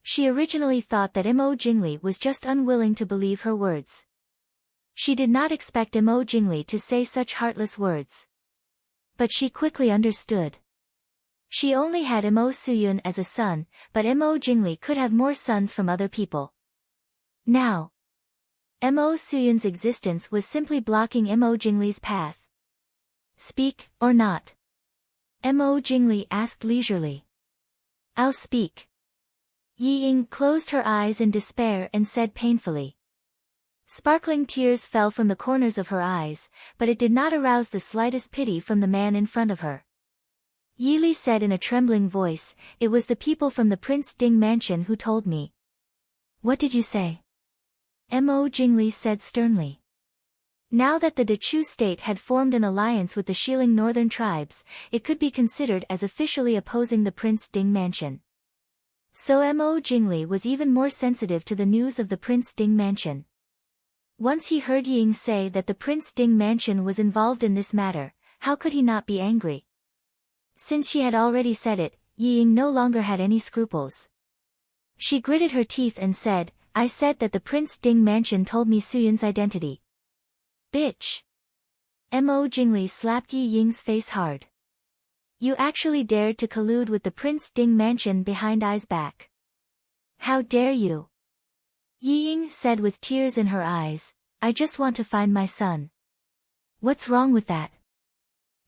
She originally thought that Mo Jingli was just unwilling to believe her words. She did not expect Mo Jingli to say such heartless words. But she quickly understood. She only had Mo Suyun as a son, but Mo Jingli could have more sons from other people. Now, Mo Suyun's existence was simply blocking Mo Jingli's path. Speak, or not? Mo Jingli asked leisurely. I'll speak. Yi Ying closed her eyes in despair and said painfully. Sparkling tears fell from the corners of her eyes, but it did not arouse the slightest pity from the man in front of her. Yi Li said in a trembling voice, "It was the people from the Prince Ding mansion who told me." What did you say? Mo Jingli said sternly. Now that the Dechu state had formed an alliance with the Xiling northern tribes, it could be considered as officially opposing the Prince Ding mansion. So Mo Jingli was even more sensitive to the news of the Prince Ding mansion. Once he heard Ying say that the Prince Ding mansion was involved in this matter, how could he not be angry? Since she had already said it, Yi Ying no longer had any scruples. She gritted her teeth and said, I said that the Prince Ding mansion told me Suyun's identity. Bitch. Mo Jingli slapped Yi Ying's face hard. You actually dared to collude with the Prince Ding mansion behind Ai's back. How dare you? Yi Ying said with tears in her eyes, I just want to find my son. What's wrong with that?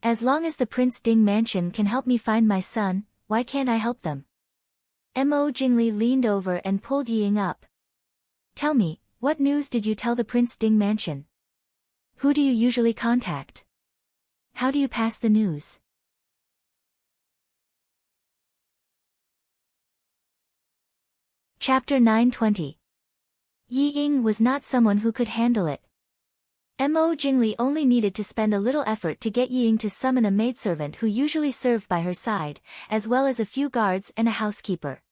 As long as the Prince Ding mansion can help me find my son, why can't I help them? Mo Jingli leaned over and pulled Yi Ying up. Tell me, what news did you tell the Prince Ding mansion? Who do you usually contact? How do you pass the news? Chapter 920. Yi Ying was not someone who could handle it. Mo Jingli only needed to spend a little effort to get Yi Ying to summon a maidservant who usually served by her side, as well as a few guards and a housekeeper.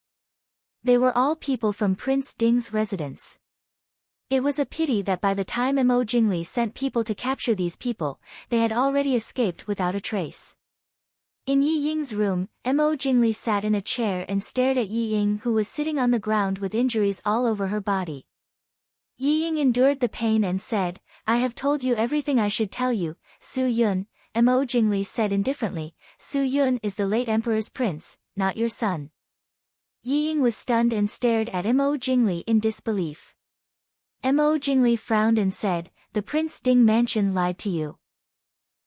They were all people from Prince Ding's residence. It was a pity that by the time Mo Jingli sent people to capture these people, they had already escaped without a trace. In Yi Ying's room, Mo Jingli sat in a chair and stared at Yi Ying, who was sitting on the ground with injuries all over her body. Yi Ying endured the pain and said, I have told you everything I should tell you, Su Yun. Mo Jingli said indifferently, Su Yun is the late emperor's prince, not your son. Yi Ying was stunned and stared at Mo Jingli in disbelief. Mo Jingli frowned and said, the Prince Ding mansion lied to you.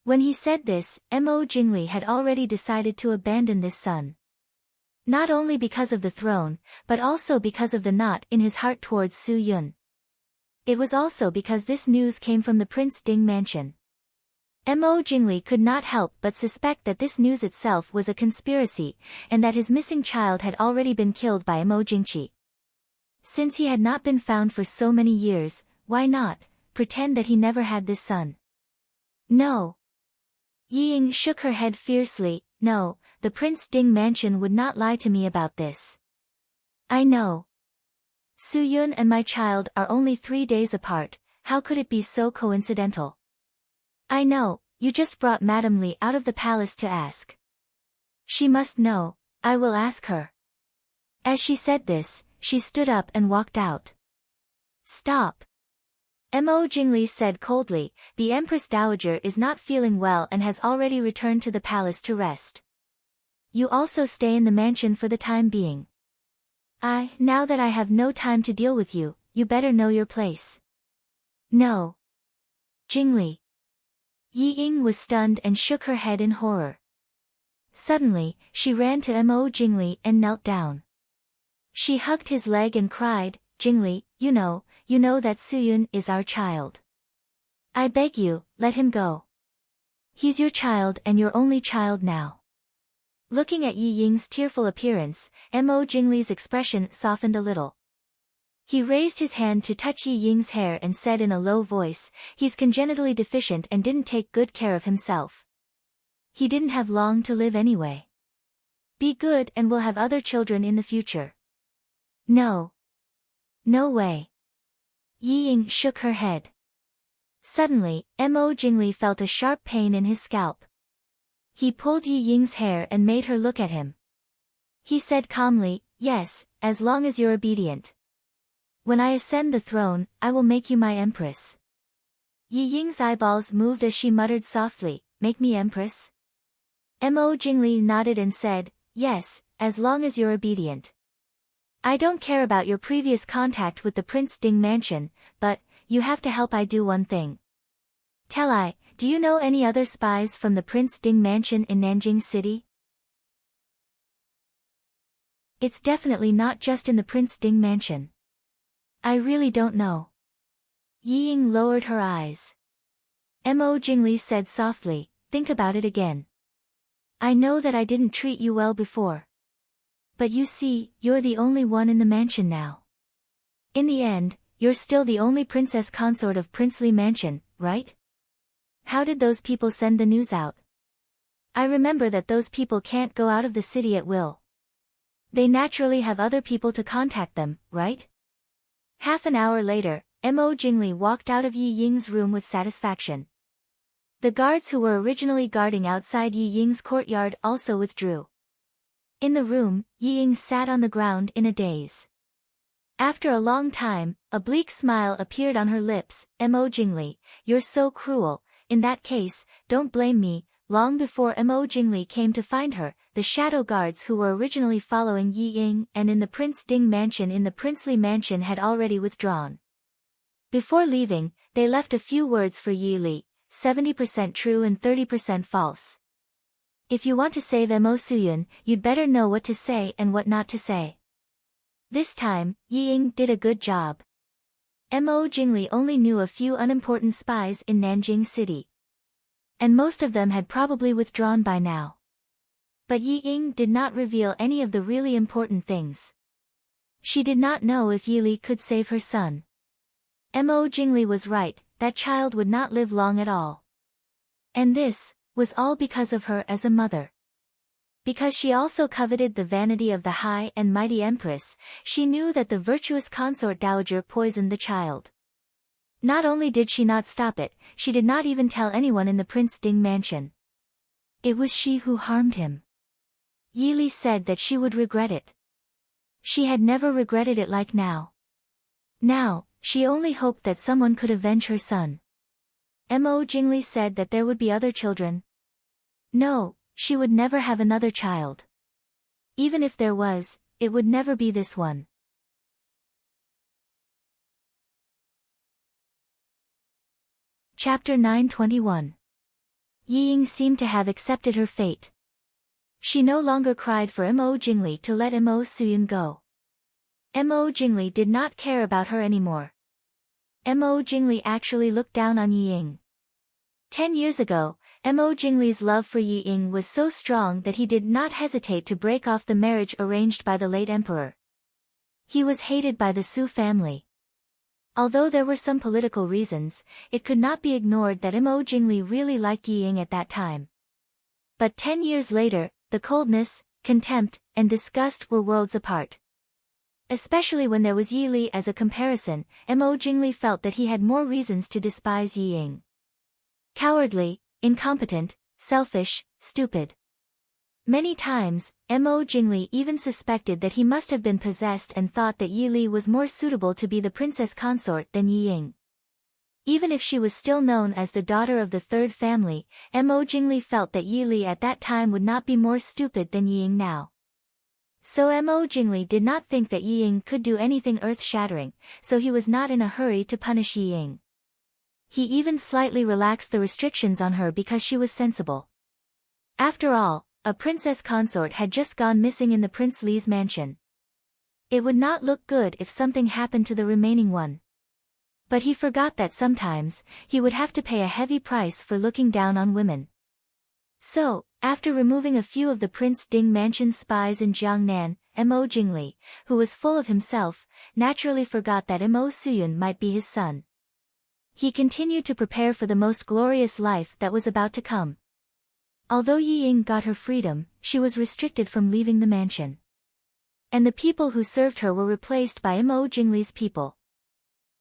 When he said this, Mo Jingli had already decided to abandon this son. Not only because of the throne, but also because of the knot in his heart towards Su Yun. It was also because this news came from the Prince Ding mansion. Mo Jingli could not help but suspect that this news itself was a conspiracy, and that his missing child had already been killed by Mo Jingqi. Since he had not been found for so many years, why not pretend that he never had this son? No. Yi Ying shook her head fiercely, no, the Prince Ding mansion would not lie to me about this. I know. Su Yun and my child are only 3 days apart, how could it be so coincidental? I know, you just brought Madame Li out of the palace to ask. She must know, I will ask her. As she said this, she stood up and walked out. Stop. Mo Jingli said coldly, the Empress Dowager is not feeling well and has already returned to the palace to rest. You also stay in the mansion for the time being. Now that I have no time to deal with you, you better know your place. No. Jingli. Yi Ying was stunned and shook her head in horror. Suddenly, she ran to Mo Jingli and knelt down. She hugged his leg and cried, Jingli, you know that Suyun is our child. I beg you, let him go. He's your child and your only child now. Looking at Yi Ying's tearful appearance, Mo Jingli's expression softened a little. He raised his hand to touch Yi Ying's hair and said in a low voice, he's congenitally deficient and didn't take good care of himself. He didn't have long to live anyway. Be good and we'll have other children in the future. No. No way. Yi Ying shook her head. Suddenly, Mo Jingli felt a sharp pain in his scalp. He pulled Yi Ying's hair and made her look at him. He said calmly, yes, as long as you're obedient. When I ascend the throne, I will make you my empress. Yi Ying's eyeballs moved as she muttered softly, make me empress? Mo Jingli nodded and said, yes, as long as you're obedient. I don't care about your previous contact with the Prince Ding mansion, but, you have to help I do one thing. Tell I, do you know any other spies from the Prince Ding mansion in Nanjing City? It's definitely not just in the Prince Ding mansion. I really don't know. Yi Ying lowered her eyes. Mo Jingli said softly, think about it again. I know that I didn't treat you well before. But you see, you're the only one in the mansion now. In the end, you're still the only princess consort of Princely Mansion, right? How did those people send the news out? I remember that those people can't go out of the city at will. They naturally have other people to contact them, right? Half an hour later, Mo Jingli walked out of Yi Ying's room with satisfaction. The guards who were originally guarding outside Yi Ying's courtyard also withdrew. In the room, Yi Ying sat on the ground in a daze. After a long time, a bleak smile appeared on her lips. Mo Jingli, you're so cruel. In that case, don't blame me. Long before Mo Jingli came to find her, the shadow guards who were originally following Yi Ying and in the Prince Ding mansion in the princely mansion had already withdrawn. Before leaving, they left a few words for Yi Li, 70% true and 30% false. If you want to save Mo Suyun, you'd better know what to say and what not to say. This time, Yi Ying did a good job. Mo Jingli only knew a few unimportant spies in Nanjing City. And most of them had probably withdrawn by now. But Yi Ying did not reveal any of the really important things. She did not know if Yi Li could save her son. Mo Jingli was right, that child would not live long at all. And this was all because of her as a mother. Because she also coveted the vanity of the high and mighty empress, she knew that the virtuous consort dowager poisoned the child. Not only did she not stop it, she did not even tell anyone in the Prince Ding mansion. It was she who harmed him. Yi Li said that she would regret it. She had never regretted it like now. Now, she only hoped that someone could avenge her son. Mo Jingli said that there would be other children. No, she would never have another child. Even if there was, it would never be this one. Chapter 921. Yi Ying seemed to have accepted her fate. She no longer cried for Mo Jingli to let Mo Suyun go. Mo Jingli did not care about her anymore. Mo Jingli actually looked down on Yi Ying. 10 years ago, Mo Jingli's love for Yi Ying was so strong that he did not hesitate to break off the marriage arranged by the late emperor. He was hated by the Su family. Although there were some political reasons, it could not be ignored that Mo Jingli really liked Yi Ying at that time. But 10 years later, the coldness, contempt, and disgust were worlds apart. Especially when there was Yi Li as a comparison, Mo Jingli felt that he had more reasons to despise Yi Ying. Cowardly, incompetent, selfish, stupid. Many times, Mo Jingli even suspected that he must have been possessed and thought that Yi Li was more suitable to be the princess consort than Yi Ying. Even if she was still known as the daughter of the third family, Mo Jingli felt that Yi Li at that time would not be more stupid than Yi Ying now. So Mo Jingli did not think that Yi Ying could do anything earth-shattering, so he was not in a hurry to punish Yi Ying. He even slightly relaxed the restrictions on her because she was sensible. After all, a princess consort had just gone missing in the Prince Li's mansion. It would not look good if something happened to the remaining one. But he forgot that sometimes, he would have to pay a heavy price for looking down on women. So, after removing a few of the Prince Ding mansion's spies in Jiangnan, Mo Jingli, who was full of himself, naturally forgot that Mo Suyun might be his son. He continued to prepare for the most glorious life that was about to come. Although Yi Ying got her freedom, she was restricted from leaving the mansion. And the people who served her were replaced by Mo Jingli's people.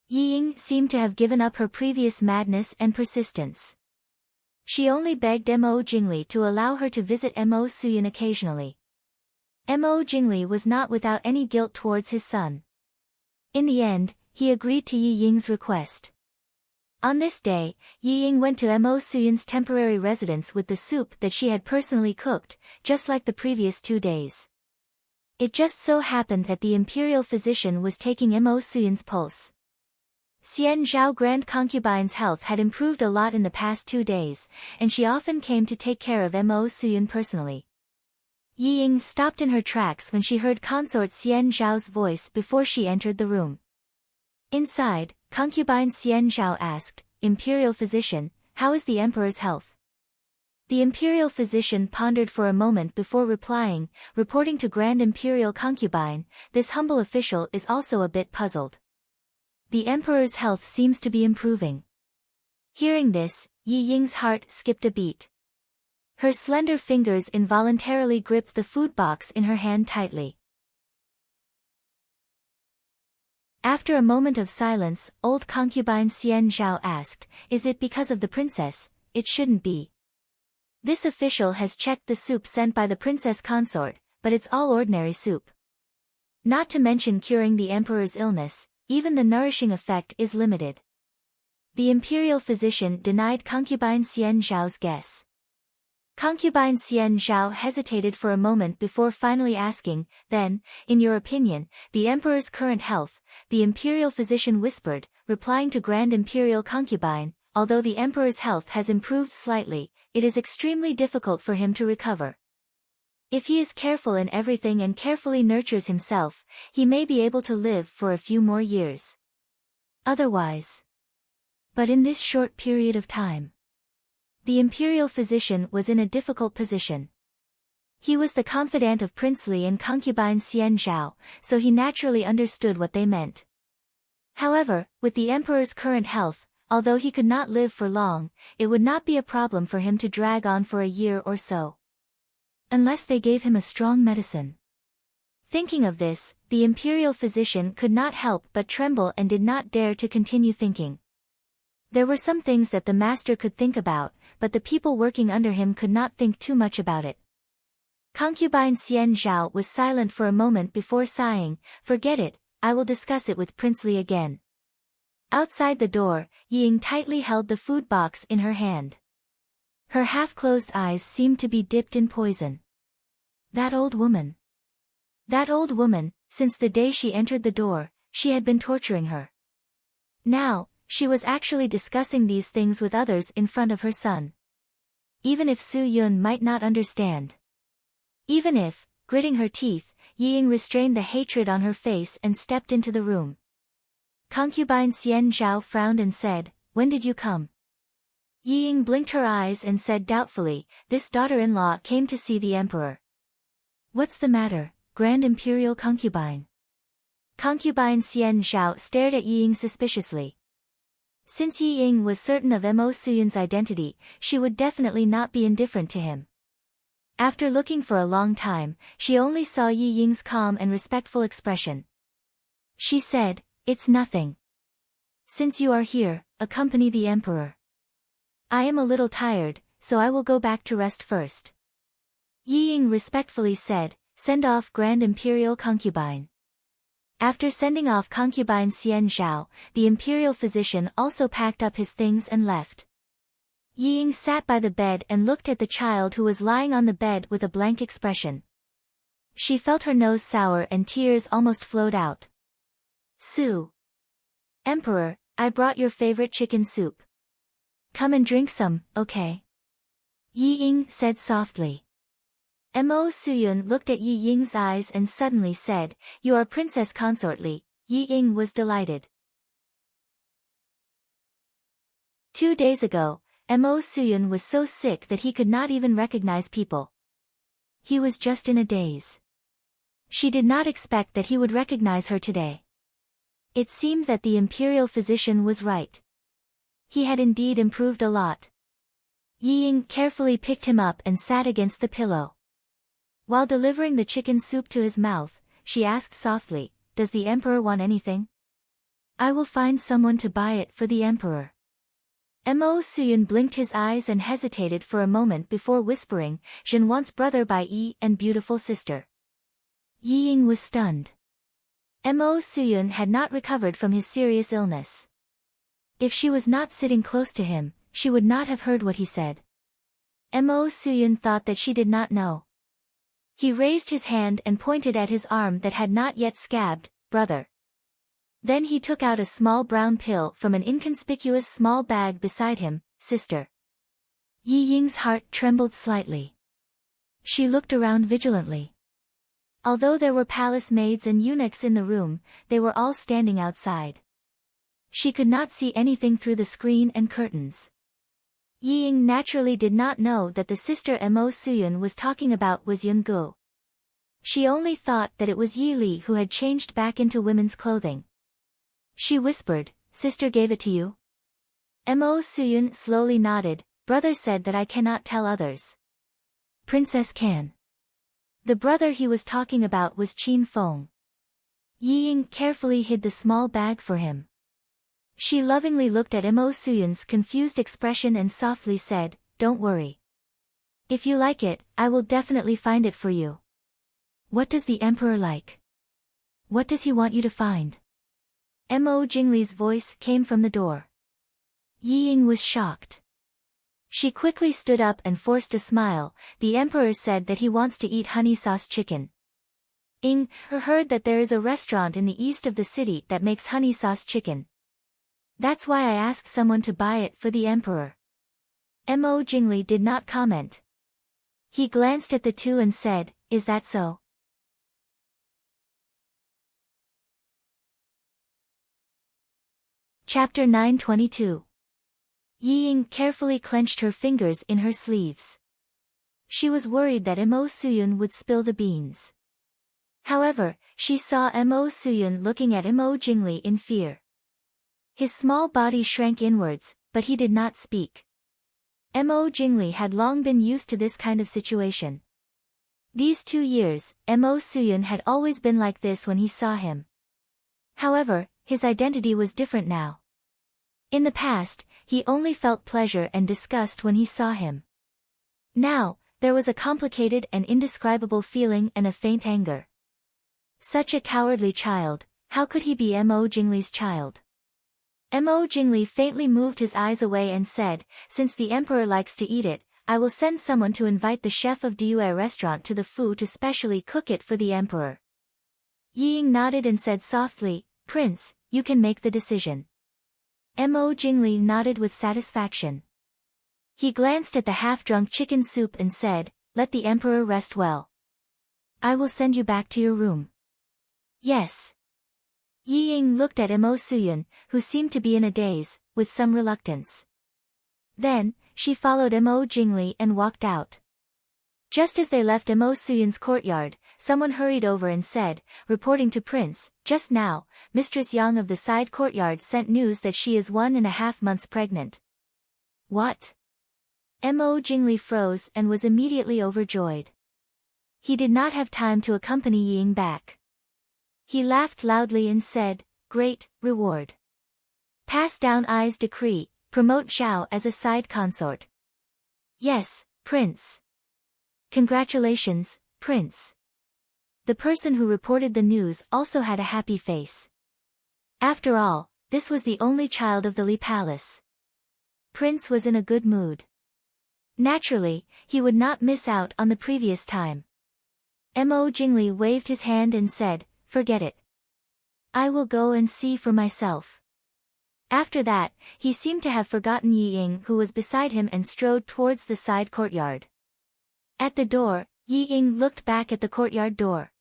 Yi Ying seemed to have given up her previous madness and persistence. She only begged Mo Jingli to allow her to visit Mo Suyun occasionally. Mo Jingli was not without any guilt towards his son. In the end, he agreed to Yi Ying's request. On this day, Yi Ying went to Mo Suyun's temporary residence with the soup that she had personally cooked, just like the previous 2 days. It just so happened that the imperial physician was taking Mo Suyun's pulse. Xian Zhao Grand Concubine's health had improved a lot in the past 2 days, and she often came to take care of Mo Suyun personally. Yi Ying stopped in her tracks when she heard consort Xian Zhao's voice before she entered the room. Inside, concubine Xian Zhao asked, "Imperial physician, how is the emperor's health?" The imperial physician pondered for a moment before replying, reporting to Grand Imperial Concubine, "This humble official is also a bit puzzled. The emperor's health seems to be improving." Hearing this, Yi Ying's heart skipped a beat. Her slender fingers involuntarily gripped the food box in her hand tightly. After a moment of silence, old concubine Xian Zhao asked, "Is it because of the princess?" "It shouldn't be. This official has checked the soup sent by the princess consort, but it's all ordinary soup. Not to mention curing the emperor's illness, even the nourishing effect is limited. The imperial physician denied concubine Xian Zhao's guess. Concubine Xian Zhao hesitated for a moment before finally asking, then, in your opinion, the emperor's current health, the imperial physician whispered, replying to Grand Imperial Concubine, although the emperor's health has improved slightly, it is extremely difficult for him to recover. If he is careful in everything and carefully nurtures himself, he may be able to live for a few more years. Otherwise. But in this short period of time, the imperial physician was in a difficult position. He was the confidant of Prince Li and concubine Xian Zhao, so he naturally understood what they meant. However, with the emperor's current health, although he could not live for long, it would not be a problem for him to drag on for a year or so. Unless they gave him a strong medicine. Thinking of this, the imperial physician could not help but tremble and did not dare to continue thinking. There were some things that the master could think about, but the people working under him could not think too much about it. Concubine Xian Zhao was silent for a moment before sighing, forget it, I will discuss it with Prince Li again. Outside the door, Ying tightly held the food box in her hand. Her half-closed eyes seemed to be dipped in poison. That old woman. That old woman, since the day she entered the door, she had been torturing her. Now, she was actually discussing these things with others in front of her son. Even if Su Yun might not understand. Even if, gritting her teeth, Ying restrained the hatred on her face and stepped into the room. Concubine Xian Zhao frowned and said, when did you come? Ying blinked her eyes and said doubtfully, this daughter-in-law came to see the emperor. What's the matter, Grand Imperial Concubine? Concubine Xian Zhao stared at Ying suspiciously. Since Ying was certain of Mo Suyun's identity, she would definitely not be indifferent to him. After looking for a long time, she only saw Ying's calm and respectful expression. She said, it's nothing. Since you are here, accompany the emperor. I am a little tired, so I will go back to rest first. Ying respectfully said, send off Grand Imperial Concubine. After sending off concubine Xian Zhao, the imperial physician also packed up his things and left. Ying sat by the bed and looked at the child who was lying on the bed with a blank expression. She felt her nose sour and tears almost flowed out. Su. Emperor, I brought your favorite chicken soup. Come and drink some, okay? Ying said softly. Mo Suyun looked at Ying's eyes and suddenly said, you are princess consort Li. Ying was delighted. 2 days ago, Mo Suyun was so sick that he could not even recognize people. He was just in a daze. She did not expect that he would recognize her today. It seemed that the imperial physician was right. He had indeed improved a lot. Ying carefully picked him up and sat against the pillow. While delivering the chicken soup to his mouth, she asked softly, does the emperor want anything? I will find someone to buy it for the emperor. Mo Suyun blinked his eyes and hesitated for a moment before whispering, Zhenwan's brother by Yi and beautiful sister. Ying was stunned. Mo Suyun had not recovered from his serious illness. If she was not sitting close to him, she would not have heard what he said. Mo Suyun thought that she did not know. He raised his hand and pointed at his arm that had not yet scabbed, brother. Then he took out a small brown pill from an inconspicuous small bag beside him, sister. Ying's heart trembled slightly. She looked around vigilantly. Although there were palace maids and eunuchs in the room, they were all standing outside. She could not see anything through the screen and curtains. Ying naturally did not know that the sister Mo Suyun was talking about was Yungu. She only thought that it was Yi Li who had changed back into women's clothing. She whispered, sister gave it to you? Mo Suyun slowly nodded, brother said that I cannot tell others. Princess can. The brother he was talking about was Qin Feng. Ying carefully hid the small bag for him. She lovingly looked at Mo Suyun's confused expression and softly said, don't worry. If you like it, I will definitely find it for you. What does the emperor like? What does he want you to find? Mo Jingli's voice came from the door. Yi Ying was shocked. She quickly stood up and forced a smile. The emperor said that he wants to eat honey sauce chicken. Ing heard that there is a restaurant in the east of the city that makes honey sauce chicken. That's why I asked someone to buy it for the emperor. Mo Jingli did not comment. He glanced at the two and said, "Is that so?" Chapter 922. Yi Ying carefully clenched her fingers in her sleeves. She was worried that Mo Suyun would spill the beans. However, she saw Mo Suyun looking at Mo Jingli in fear. His small body shrank inwards, but he did not speak. Mo Jingli had long been used to this kind of situation. These 2 years, Mo Suyun had always been like this when he saw him. However, his identity was different now. In the past, he only felt pleasure and disgust when he saw him. Now, there was a complicated and indescribable feeling and a faint anger. Such a cowardly child, how could he be Mo Jingli's child? Mo Jingli faintly moved his eyes away and said, "Since the emperor likes to eat it, I will send someone to invite the chef of Due restaurant to the Fu to specially cook it for the emperor." Yi Ying nodded and said softly, "Prince, you can make the decision." Mo Jingli nodded with satisfaction. He glanced at the half-drunk chicken soup and said, "Let the emperor rest well. I will send you back to your room." "Yes." Yi Ying looked at Mo Suyun, who seemed to be in a daze, with some reluctance. Then, she followed Mo Jingli and walked out. Just as they left Mo Suyun's courtyard, someone hurried over and said, reporting to Prince, "Just now, Mistress Yang of the side courtyard sent news that she is 1.5 months pregnant." "What?" Mo Jingli froze and was immediately overjoyed. He did not have time to accompany Yi Ying back. He laughed loudly and said, "Great reward. Pass down I's decree, promote Zhao as a side consort." "Yes, Prince." "Congratulations, Prince." The person who reported the news also had a happy face. After all, this was the only child of the Li Palace. Prince was in a good mood. Naturally, he would not miss out on the previous time. Mo Jingli waved his hand and said, "Forget it. I will go and see for myself." After that, he seemed to have forgotten Yi Ying, who was beside him, and strode towards the side courtyard. At the door, Yi Ying looked back at the courtyard door.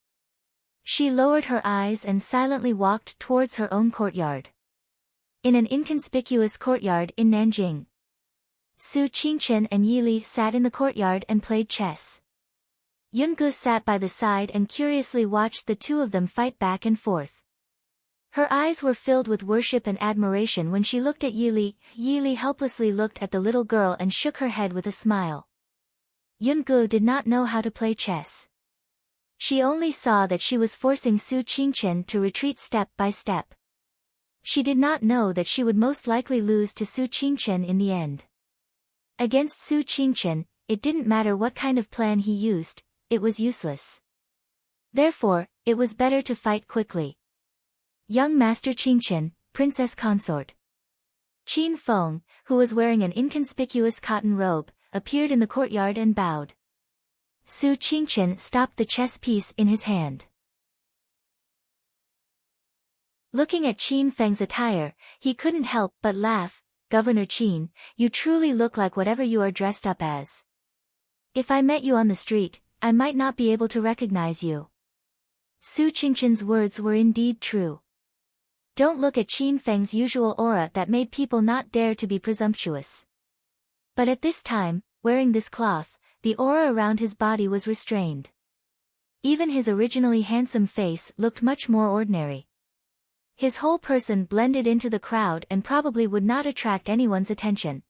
She lowered her eyes and silently walked towards her own courtyard. In an inconspicuous courtyard in Nanjing, Su Qingchen and Yi Li sat in the courtyard and played chess. Yungu sat by the side and curiously watched the two of them fight back and forth. Her eyes were filled with worship and admiration when she looked at Yi Li. Yi Li helplessly looked at the little girl and shook her head with a smile. Yungu did not know how to play chess. She only saw that she was forcing Su Qingchen to retreat step by step. She did not know that she would most likely lose to Su Qingchen in the end. Against Su Qingchen, it didn't matter what kind of plan he used, it was useless. Therefore, it was better to fight quickly. Young Master Qingchen, Princess Consort. Qin Feng, who was wearing an inconspicuous cotton robe, appeared in the courtyard and bowed. Su Qingchen stopped the chess piece in his hand. Looking at Qin Feng's attire, he couldn't help but laugh. "Governor Qin, you truly look like whatever you are dressed up as. If I met you on the street, I might not be able to recognize you." Su Qingchen's words were indeed true. Don't look at Qin Feng's usual aura that made people not dare to be presumptuous. But at this time, wearing this cloth, the aura around his body was restrained. Even his originally handsome face looked much more ordinary. His whole person blended into the crowd and probably would not attract anyone's attention.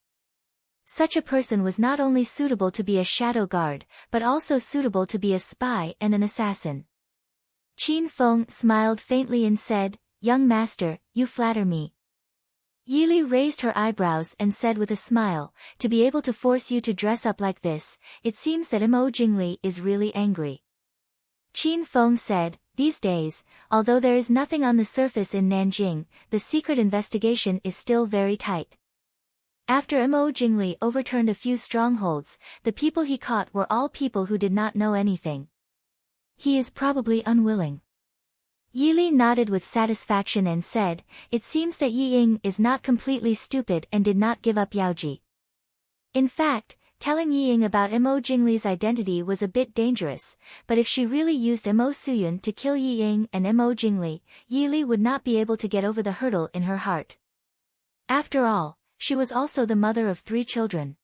Such a person was not only suitable to be a shadow guard, but also suitable to be a spy and an assassin. Qin Feng smiled faintly and said, "Young master, you flatter me." Yi Li raised her eyebrows and said with a smile, "To be able to force you to dress up like this, it seems that Mo Jingli is really angry." Qin Feng said, these days, although there is nothing on the surface in Nanjing, the secret investigation is still very tight. After Mo Jingli overturned a few strongholds, the people he caught were all people who did not know anything. He is probably unwilling. Yi Li nodded with satisfaction and said, it seems that Yi Ying is not completely stupid and did not give up Yaoji. In fact, telling Yi Ying about Mo Jingli's identity was a bit dangerous, but if she really used Mo Suyun to kill Yi Ying and Mo Jingli, Yi Li would not be able to get over the hurdle in her heart. After all, she was also the mother of 3 children.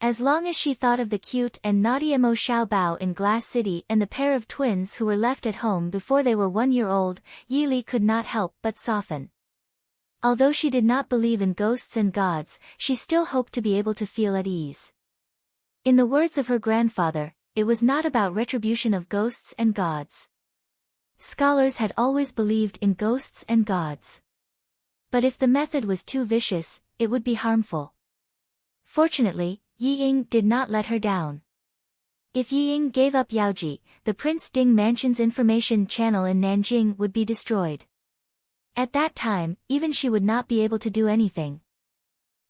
As long as she thought of the cute and naughty Mo Xiaobao in Glass City and the pair of twins who were left at home before they were 1 year old, Yi Li could not help but soften. Although she did not believe in ghosts and gods, she still hoped to be able to feel at ease. In the words of her grandfather, it was not about retribution of ghosts and gods. Scholars had always believed in ghosts and gods. But if the method was too vicious, it would be harmful. Fortunately, Yi Ying did not let her down. If Yi Ying gave up Yaoji, the Prince Ding Mansion's information channel in Nanjing would be destroyed. At that time, even she would not be able to do anything.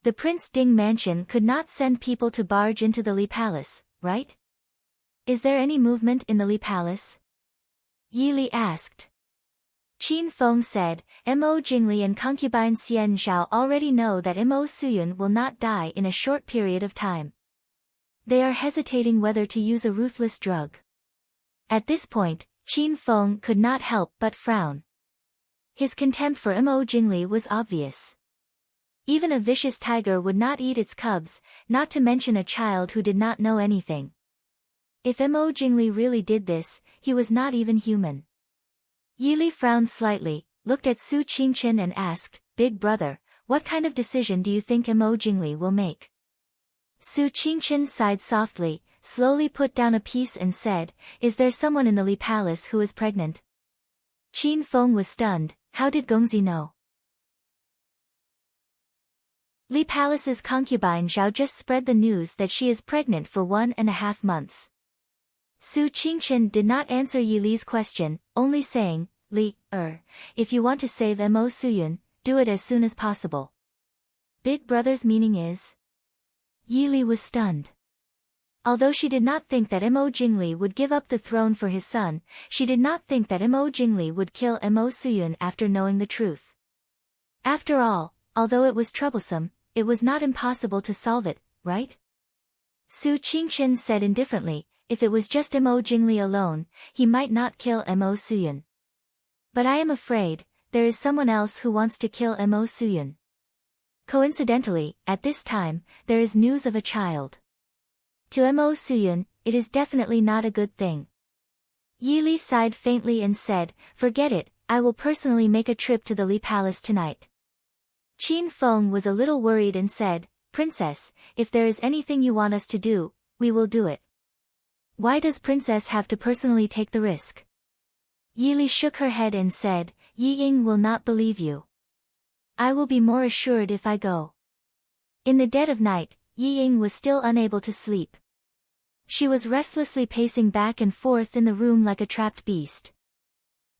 The Prince Ding Mansion could not send people to barge into the Li Palace, right? Is there any movement in the Li Palace? Yi Li asked. Qin Feng said, Mo Jingli and concubine Xian Zhao already know that Mo Suyun will not die in a short period of time. They are hesitating whether to use a ruthless drug. At this point, Qin Feng could not help but frown. His contempt for Mo Jingli was obvious. Even a vicious tiger would not eat its cubs, not to mention a child who did not know anything. If Mo Jingli really did this, he was not even human. Yi Li frowned slightly, looked at Su Qingchen and asked, Big brother, what kind of decision do you think Mo Jingli will make? Su Qingchen sighed softly, slowly put down a piece and said, is there someone in the Li Palace who is pregnant? Qin Feng was stunned, how did Gongzi know? Li Palace's concubine Zhao just spread the news that she is pregnant for 1.5 months. Su Qingchen did not answer Yi Li's question, only saying, Li, if you want to save Mo Suyun, do it as soon as possible. Big brother's meaning is? Yi Li was stunned. Although she did not think that Mo Jingli would give up the throne for his son, she did not think that Mo Jingli would kill Mo Suyun after knowing the truth. After all, although it was troublesome, it was not impossible to solve it, right? Su Qingchen said indifferently, if it was just Mo Jingli alone, he might not kill Mo Suyun. But I am afraid, there is someone else who wants to kill Mo Suyun. Coincidentally, at this time, there is news of a child. To Mo Suyun, it is definitely not a good thing. Yi Li sighed faintly and said, forget it, I will personally make a trip to the Li Palace tonight. Qin Feng was a little worried and said, Princess, if there is anything you want us to do, we will do it. Why does Princess have to personally take the risk? Yi Li shook her head and said, Yi Ying will not believe you. I will be more assured if I go. In the dead of night, Yi Ying was still unable to sleep. She was restlessly pacing back and forth in the room like a trapped beast.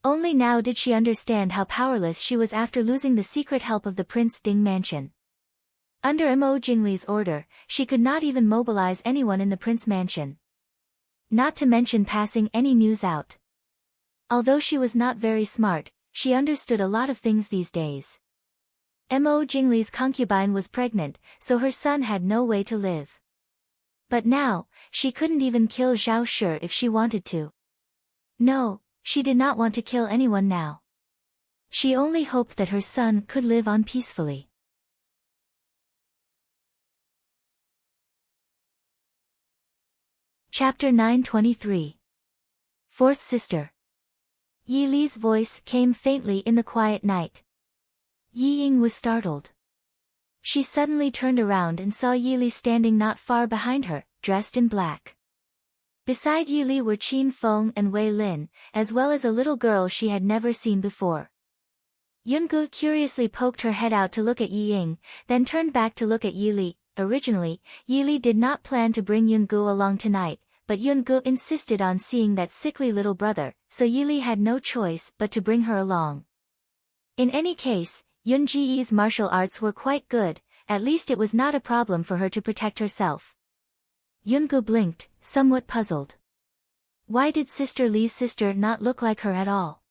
Only now did she understand how powerless she was after losing the secret help of the Prince Ding Mansion. Under Mo Jingli's order, she could not even mobilize anyone in the Prince Mansion. Not to mention passing any news out. Although she was not very smart, she understood a lot of things these days. Mo Jingli's concubine was pregnant, so her son had no way to live. But now, she couldn't even kill Zhao Shi if she wanted to. No, she did not want to kill anyone now. She only hoped that her son could live on peacefully. Chapter 923. Fourth Sister. Yi Li's voice came faintly in the quiet night. Yi Ying was startled. She suddenly turned around and saw Yi Li standing not far behind her, dressed in black. Beside Yi Li were Qin Feng and Wei Lin, as well as a little girl she had never seen before. Yungu curiously poked her head out to look at Yi Ying, then turned back to look at Yi Li. Originally, Yi Li did not plan to bring Yungu along tonight, but Yun-gu insisted on seeing that sickly little brother, so Yili had no choice but to bring her along. In any case, Yun-ji's martial arts were quite good, at least it was not a problem for her to protect herself. Yun-gu blinked, somewhat puzzled. Why did Sister Li's sister not look like her at all?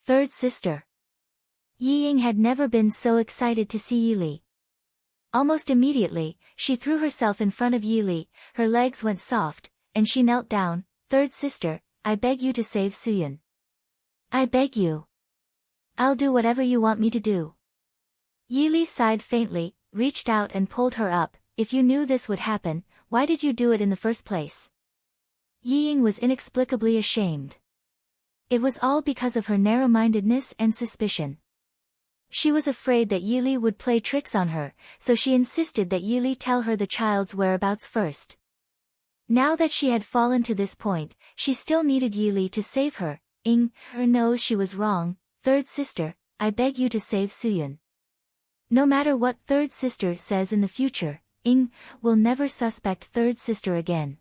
Third sister. Yi Ying had never been so excited to see Yi Li. Almost immediately, she threw herself in front of Yi Li, her legs went soft, and she knelt down. Third sister, I beg you to save Suyun. I beg you. I'll do whatever you want me to do. Yi Li sighed faintly, reached out and pulled her up. If you knew this would happen, why did you do it in the first place? Yi Ying was inexplicably ashamed. It was all because of her narrow-mindedness and suspicion. She was afraid that Yi Li would play tricks on her, so she insisted that Yi Li tell her the child's whereabouts first. Now that she had fallen to this point, she still needed Yi Li to save her. Her knows she was wrong. Third sister, I beg you to save Suyun. No matter what third sister says in the future, will never suspect third sister again.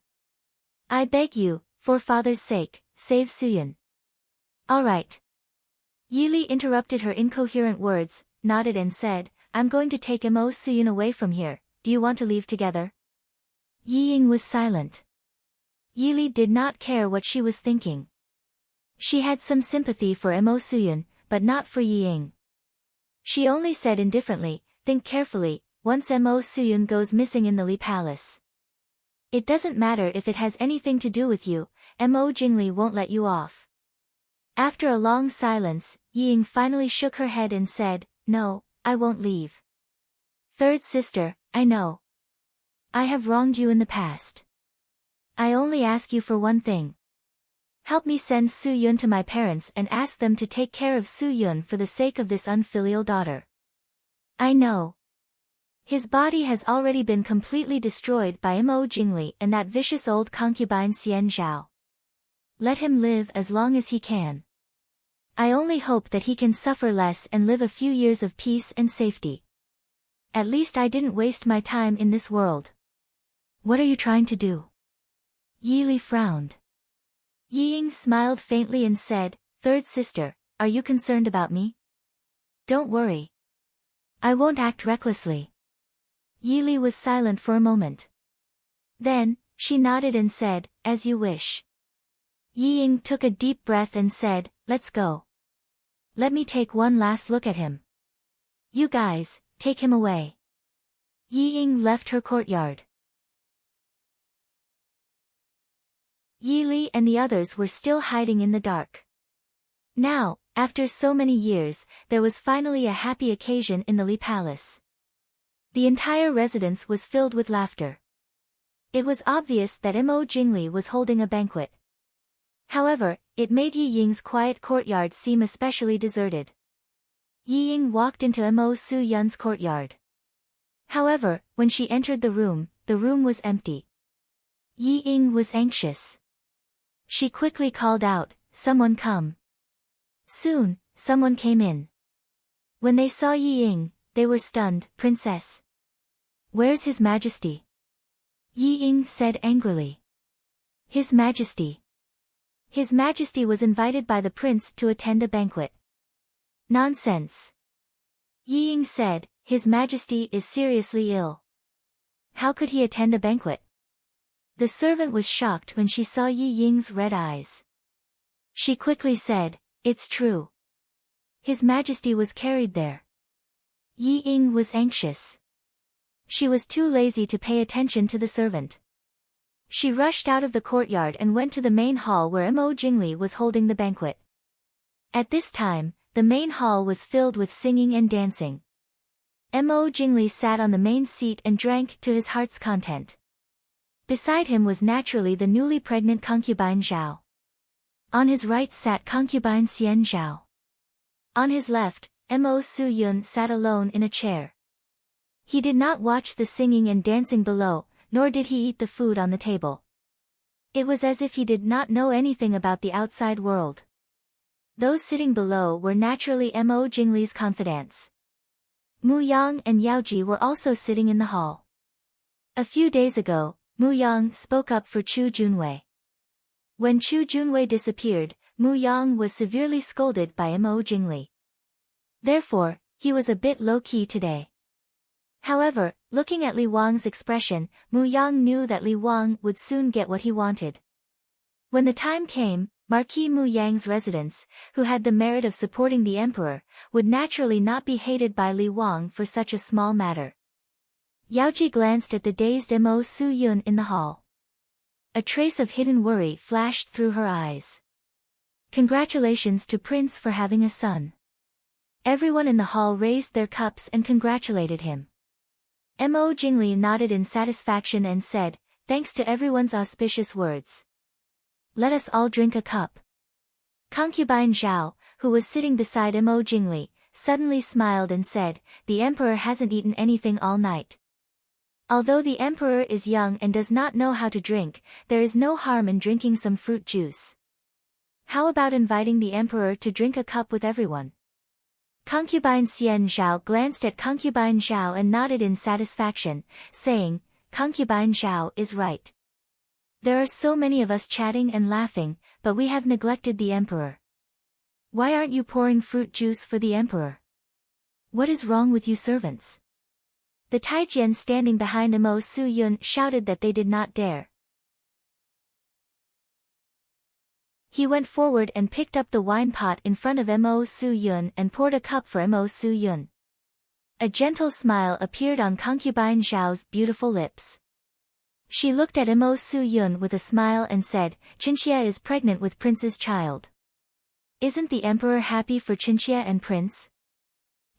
I beg you, for father's sake, save Suyun. All right. Yi Li interrupted her incoherent words, nodded and said, I'm going to take Mo Suyun away from here, do you want to leave together? Yi Ying was silent. Yi Li did not care what she was thinking. She had some sympathy for Mo Suyun, but not for Yi Ying. She only said indifferently, think carefully, once Mo Suyun goes missing in the Li Palace. It doesn't matter if it has anything to do with you, Mo Jingli won't let you off. After a long silence, Yi Ying finally shook her head and said, no, I won't leave. Third sister, I know. I have wronged you in the past. I only ask you for one thing. Help me send Su Yun to my parents and ask them to take care of Su Yun for the sake of this unfilial daughter. I know. His body has already been completely destroyed by Mo Jingli and that vicious old concubine Xian Zhao. Let him live as long as he can. I only hope that he can suffer less and live a few years of peace and safety. At least I didn't waste my time in this world. What are you trying to do? Yi Li frowned. Yi Ying smiled faintly and said, Third sister, are you concerned about me? Don't worry. I won't act recklessly. Yi Li was silent for a moment. Then, she nodded and said, as you wish. Yi Ying took a deep breath and said, let's go. Let me take one last look at him. You guys, take him away. Yi Ying left her courtyard. Yi Li and the others were still hiding in the dark. Now, after so many years, there was finally a happy occasion in the Li Palace. The entire residence was filled with laughter. It was obvious that Mo Jingli was holding a banquet. However, it made Yi Ying's quiet courtyard seem especially deserted. Yi Ying walked into Mo Su Yun's courtyard. However, when she entered the room was empty. Yi Ying was anxious. She quickly called out, someone come. Soon, someone came in. When they saw Yi Ying, they were stunned. Princess. Where's His Majesty? Yi Ying said angrily. His Majesty. His Majesty was invited by the prince to attend a banquet. Nonsense. Yi Ying said, His Majesty is seriously ill. How could he attend a banquet? The servant was shocked when she saw Yi Ying's red eyes. She quickly said, it's true. His Majesty was carried there. Yi Ying was anxious. She was too lazy to pay attention to the servant. She rushed out of the courtyard and went to the main hall where Mo Jingli was holding the banquet. At this time, the main hall was filled with singing and dancing. Mo Jingli sat on the main seat and drank to his heart's content. Beside him was naturally the newly pregnant concubine Zhao. On his right sat concubine Xian Zhao. On his left, Mo Su Yun sat alone in a chair. He did not watch the singing and dancing below, nor did he eat the food on the table. It was as if he did not know anything about the outside world. Those sitting below were naturally Mo Jingli's confidants. Mu Yang and Yao Ji were also sitting in the hall. A few days ago, Mu Yang spoke up for Chu Junwei. When Chu Junwei disappeared, Mu Yang was severely scolded by Mo Jingli. Therefore, he was a bit low-key today. However, looking at Li Wang's expression, Mu Yang knew that Li Wang would soon get what he wanted. When the time came, Marquis Mu Yang's residence, who had the merit of supporting the emperor, would naturally not be hated by Li Wang for such a small matter. Yaoji glanced at the dazed Mo Su-yun in the hall. A trace of hidden worry flashed through her eyes. Congratulations to Prince for having a son. Everyone in the hall raised their cups and congratulated him. Mo Jingli nodded in satisfaction and said, thanks to everyone's auspicious words. Let us all drink a cup. Concubine Zhao, who was sitting beside Mo Jingli, suddenly smiled and said, the emperor hasn't eaten anything all night. Although the emperor is young and does not know how to drink, there is no harm in drinking some fruit juice. How about inviting the emperor to drink a cup with everyone? Concubine Xian Zhao glanced at Concubine Zhao and nodded in satisfaction, saying, Concubine Zhao is right. There are so many of us chatting and laughing, but we have neglected the emperor. Why aren't you pouring fruit juice for the emperor? What is wrong with you servants? The Taijian standing behind Mo Su-yun shouted that they did not dare. He went forward and picked up the wine pot in front of Mo Su-yun and poured a cup for Mo Su-yun. A gentle smile appeared on Concubine Zhao's beautiful lips. She looked at Mo Su-yun with a smile and said, Qinxia is pregnant with Prince's child. Isn't the emperor happy for Qinxia and Prince?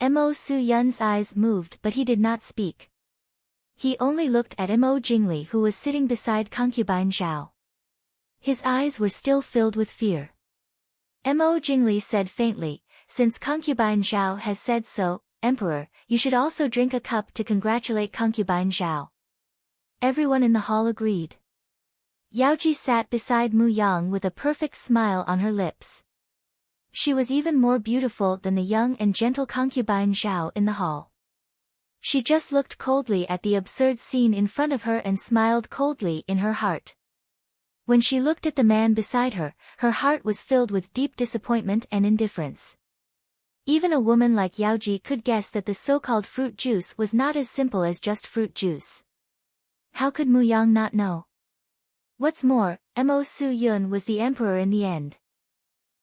Mo Su-yun's eyes moved but he did not speak. He only looked at Mo Jingli who was sitting beside Concubine Zhao. His eyes were still filled with fear. Mo Jingli said faintly, since Concubine Zhao has said so, Emperor, you should also drink a cup to congratulate Concubine Zhao. Everyone in the hall agreed. Yaoji sat beside Mu Yang with a perfect smile on her lips. She was even more beautiful than the young and gentle Concubine Zhao in the hall. She just looked coldly at the absurd scene in front of her and smiled coldly in her heart. When she looked at the man beside her, her heart was filled with deep disappointment and indifference. Even a woman like Yaoji could guess that the so-called fruit juice was not as simple as just fruit juice. How could Mu Yang not know? What's more, Mo Su-yun was the emperor in the end.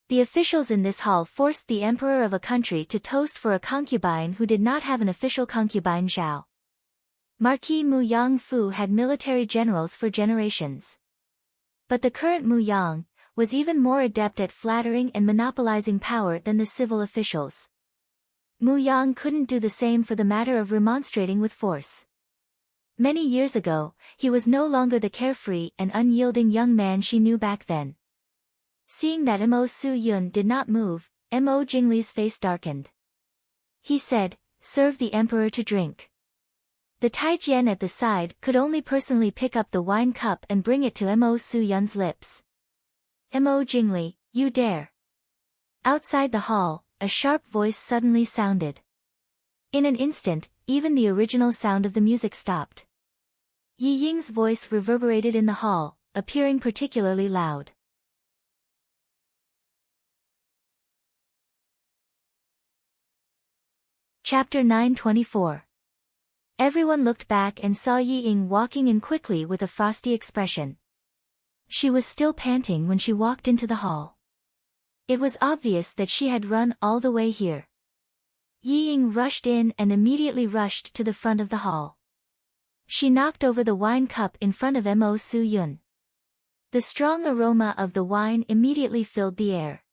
The officials in this hall forced the emperor of a country to toast for a concubine who did not have an official concubine Zhao. Marquis Mu Yang Fu had military generals for generations. But the current Mu Yang was even more adept at flattering and monopolizing power than the civil officials. Mu Yang couldn't do the same for the matter of remonstrating with force. Many years ago, he was no longer the carefree and unyielding young man she knew back then. Seeing that Mo Su-yun did not move, Mo Jingli's face darkened. He said, serve the emperor to drink. The Taijian at the side could only personally pick up the wine cup and bring it to Mo Su-yun's lips. Mo Jingli, you dare. Outside the hall, a sharp voice suddenly sounded. In an instant, even the original sound of the music stopped. Yi Ying's voice reverberated in the hall, appearing particularly loud. Chapter 924. Everyone looked back and saw Yi Ying walking in quickly with a frosty expression. She was still panting when she walked into the hall. It was obvious that she had run all the way here. Yi Ying rushed in and immediately rushed to the front of the hall. She knocked over the wine cup in front of Mo Su-yun. The strong aroma of the wine immediately filled the air.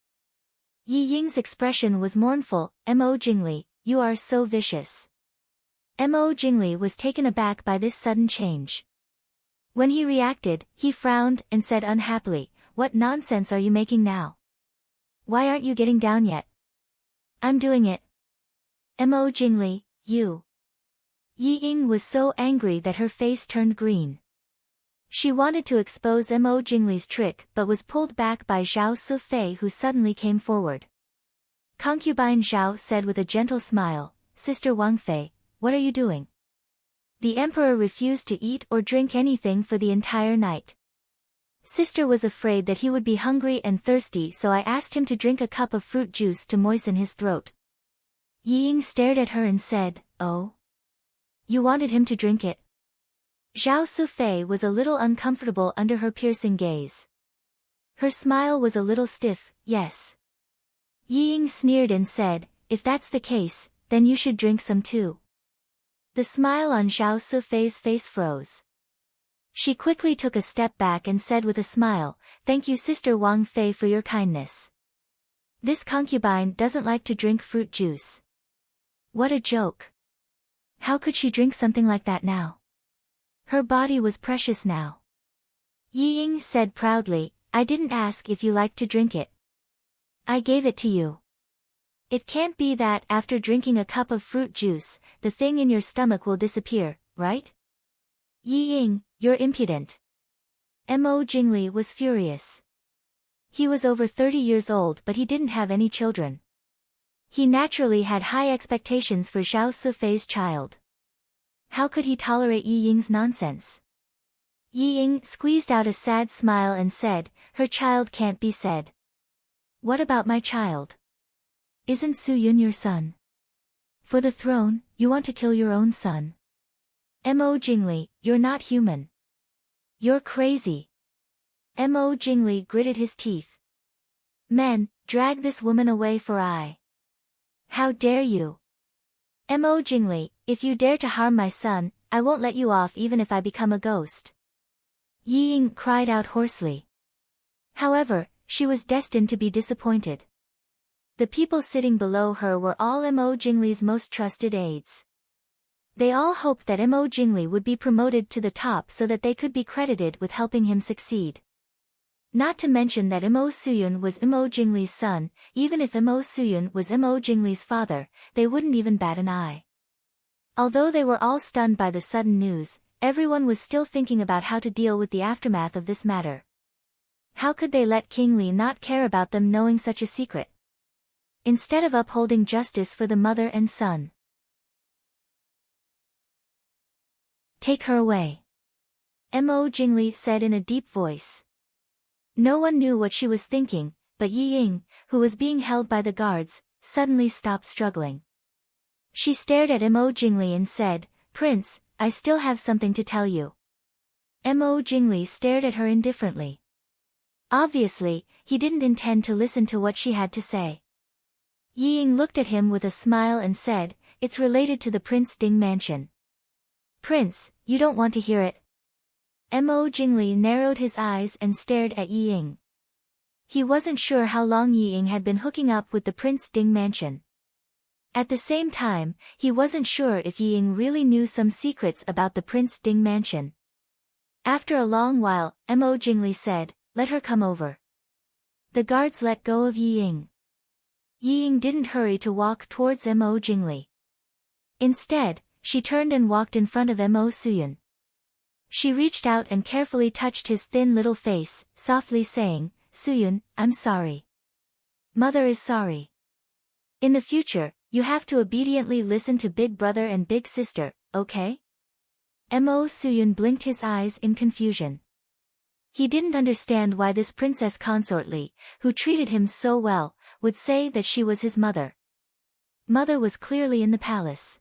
Yi Ying's expression was mournful. Mo Jingli, you are so vicious. Mo Jingli was taken aback by this sudden change. When he reacted, he frowned and said unhappily, what nonsense are you making now? Why aren't you getting down yet? I'm doing it. Mo Jingli, you. Yi Ying was so angry that her face turned green. She wanted to expose Mo Jingli's trick but was pulled back by Zhao Sufei who suddenly came forward. Concubine Zhao said with a gentle smile, Sister Wang Fei, what are you doing? The emperor refused to eat or drink anything for the entire night. Sister was afraid that he would be hungry and thirsty, so I asked him to drink a cup of fruit juice to moisten his throat. Yi Ying stared at her and said, "Oh? You wanted him to drink it?" Zhao Sufei was a little uncomfortable under her piercing gaze. Her smile was a little stiff. "Yes." Yi Ying sneered and said, "If that's the case, then you should drink some too." The smile on Zhao Sufei's face froze. She quickly took a step back and said with a smile, "Thank you, Sister Wang Fei, for your kindness. This concubine doesn't like to drink fruit juice." What a joke. How could she drink something like that now? Her body was precious now. Yi Ying said proudly, "I didn't ask if you liked to drink it. I gave it to you. It can't be that after drinking a cup of fruit juice, the thing in your stomach will disappear, right?" "Yi Ying, you're impudent." Mo Jingli was furious. He was over 30 years old, but he didn't have any children. He naturally had high expectations for Zhao Sufei's child. How could he tolerate Yi Ying's nonsense? Yi Ying squeezed out a sad smile and said, "Her child can't be said." "What about my child? Isn't Su Yun your son? For the throne, you want to kill your own son? Mo Jingli, you're not human. You're crazy." Mo Jingli gritted his teeth. "Men, drag this woman away for I. How dare you? Mo Jingli, if you dare to harm my son, I won't let you off even if I become a ghost." Yi Ying cried out hoarsely. However, she was destined to be disappointed. The people sitting below her were all Mo Jingli's most trusted aides. They all hoped that Mo Jingli would be promoted to the top so that they could be credited with helping him succeed. Not to mention that Mo Suyun was Mo Jingli's son. Even if Mo Suyun was Mo Jingli's father, they wouldn't even bat an eye. Although they were all stunned by the sudden news, everyone was still thinking about how to deal with the aftermath of this matter. How could they let King Li not care about them knowing such a secret? Instead of upholding justice for the mother and son. "Take her away," Mo Jingli said in a deep voice. No one knew what she was thinking, but Yi Ying, who was being held by the guards, suddenly stopped struggling. She stared at Mo Jingli and said, "Prince, I still have something to tell you." Mo Jingli stared at her indifferently. Obviously, he didn't intend to listen to what she had to say. Yi Ying looked at him with a smile and said, "It's related to the Prince Ding mansion." "Prince, you don't want to hear it?" Mo Jingli narrowed his eyes and stared at Yi Ying. He wasn't sure how long Yi Ying had been hooking up with the Prince Ding mansion. At the same time, he wasn't sure if Yi Ying really knew some secrets about the Prince Ding mansion. After a long while, Mo Jingli said, "Let her come over." The guards let go of Yi Ying. Yi Ying didn't hurry to walk towards Mo Jingli. Instead, she turned and walked in front of Mo Suyun. She reached out and carefully touched his thin little face, softly saying, "Suyun, I'm sorry. Mother is sorry. In the future, you have to obediently listen to Big Brother and Big Sister, okay?" Mo Suyun blinked his eyes in confusion. He didn't understand why this princess consort Li, who treated him so well, would say that she was his mother. Mother was clearly in the palace.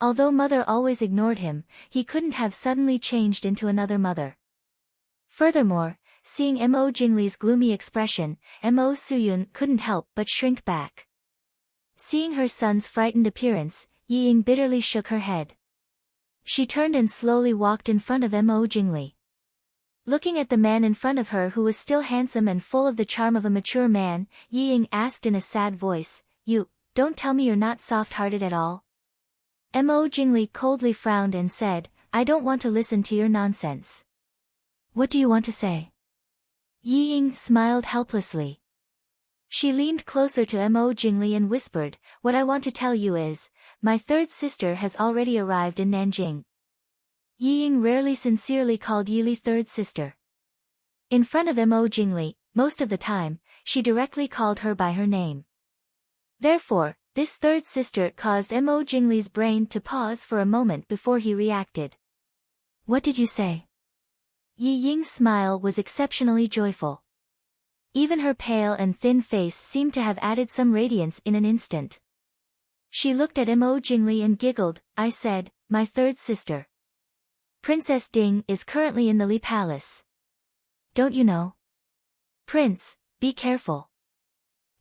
Although Mother always ignored him, he couldn't have suddenly changed into another mother. Furthermore, seeing Mo Jingli's gloomy expression, Mo Suyun couldn't help but shrink back. Seeing her son's frightened appearance, Yi Ying bitterly shook her head. She turned and slowly walked in front of Mo Jingli. Looking at the man in front of her who was still handsome and full of the charm of a mature man, Yi Ying asked in a sad voice, "You, don't tell me you're not soft-hearted at all?" Mo Jingli coldly frowned and said, "I don't want to listen to your nonsense." "What do you want to say?" Yi Ying smiled helplessly. She leaned closer to Mo Jingli and whispered, "What I want to tell you is, my third sister has already arrived in Nanjing." Yi Ying rarely sincerely called Yili third sister. In front of Mo Jingli, most of the time, she directly called her by her name. Therefore, This third sister caused Mo Jingli's brain to pause for a moment before he reacted. What did you say? Yi Ying's smile was exceptionally joyful. Even her pale and thin face seemed to have added some radiance in an instant. She looked at Mo Jingli and giggled. I said, my third sister. Princess Ding is currently in the Li Palace. Don't you know? Prince, be careful.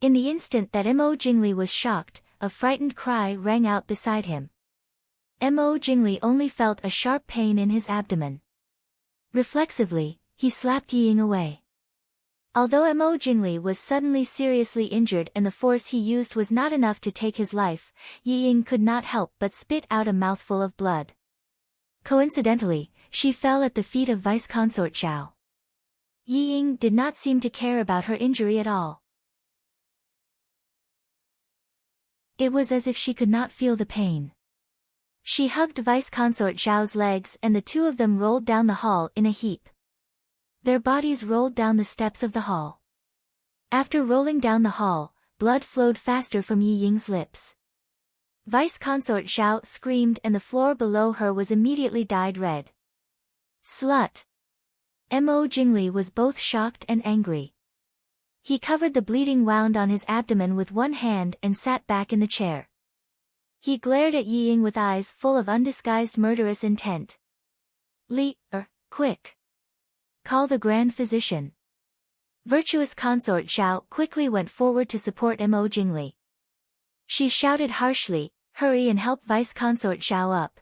In the instant that Mo Jingli was shocked, a frightened cry rang out beside him. Mo Jingli only felt a sharp pain in his abdomen. Reflexively, he slapped Yi Ying away. Although Mo Jingli was suddenly seriously injured and the force he used was not enough to take his life, Yi Ying could not help but spit out a mouthful of blood. Coincidentally, she fell at the feet of Vice Consort Zhao. Yi Ying did not seem to care about her injury at all. It was as if she could not feel the pain. She hugged Vice Consort Zhao's legs and the two of them rolled down the hall in a heap. Their bodies rolled down the steps of the hall. After rolling down the hall, blood flowed faster from Yi Ying's lips. Vice Consort Zhao screamed and the floor below her was immediately dyed red. Slut! Mo Jingli was both shocked and angry. He covered the bleeding wound on his abdomen with one hand and sat back in the chair. He glared at Yi Ying with eyes full of undisguised murderous intent. Quick! Call the grand physician. Virtuous Consort Zhao quickly went forward to support Mo Jingli. She shouted harshly, hurry and help Vice Consort Zhao up.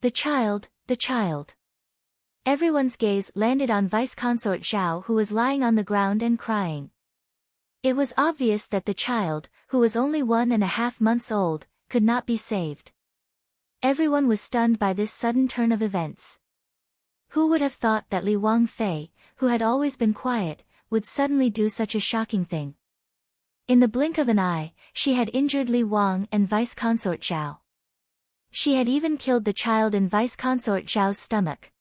The child, the child. Everyone's gaze landed on Vice Consort Zhao who was lying on the ground and crying. It was obvious that the child, who was only 1.5 months old, could not be saved. Everyone was stunned by this sudden turn of events. Who would have thought that Li Wangfei, who had always been quiet, would suddenly do such a shocking thing? In the blink of an eye, she had injured Li Wang and Vice Consort Zhao. She had even killed the child in Vice Consort Zhao's stomach.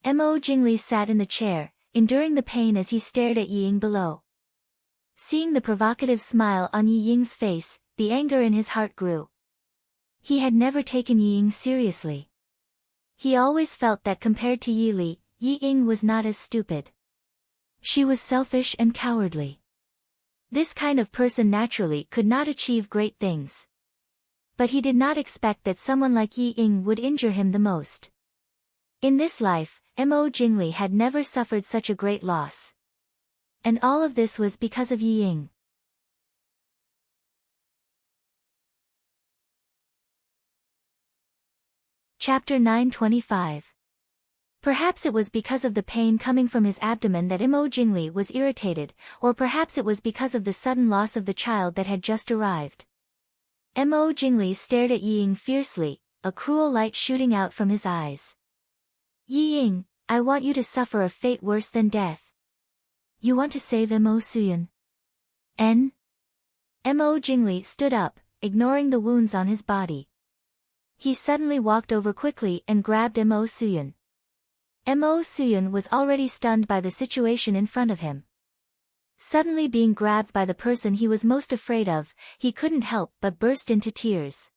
Mo Jingli sat in the chair, enduring the pain as he stared at Yi Ying below. Seeing the provocative smile on Yi Ying's face, the anger in his heart grew. He had never taken Yi Ying seriously. He always felt that compared to Yi Li, Yi Ying was not as stupid. She was selfish and cowardly. This kind of person naturally could not achieve great things. But he did not expect that someone like Yi Ying would injure him the most. In this life, Mo Jingli had never suffered such a great loss. And all of this was because of Yi Ying. Chapter 925. Perhaps it was because of the pain coming from his abdomen that Mo Jingli was irritated, or perhaps it was because of the sudden loss of the child that had just arrived. Mo Jingli stared at Yi Ying fiercely, a cruel light shooting out from his eyes. Yi Ying, I want you to suffer a fate worse than death. You want to save Mo Suyun? Mo Jingli stood up, ignoring the wounds on his body. He suddenly walked over quickly and grabbed Mo Suyun. Mo Suyun was already stunned by the situation in front of him. Suddenly being grabbed by the person he was most afraid of, he couldn't help but burst into tears.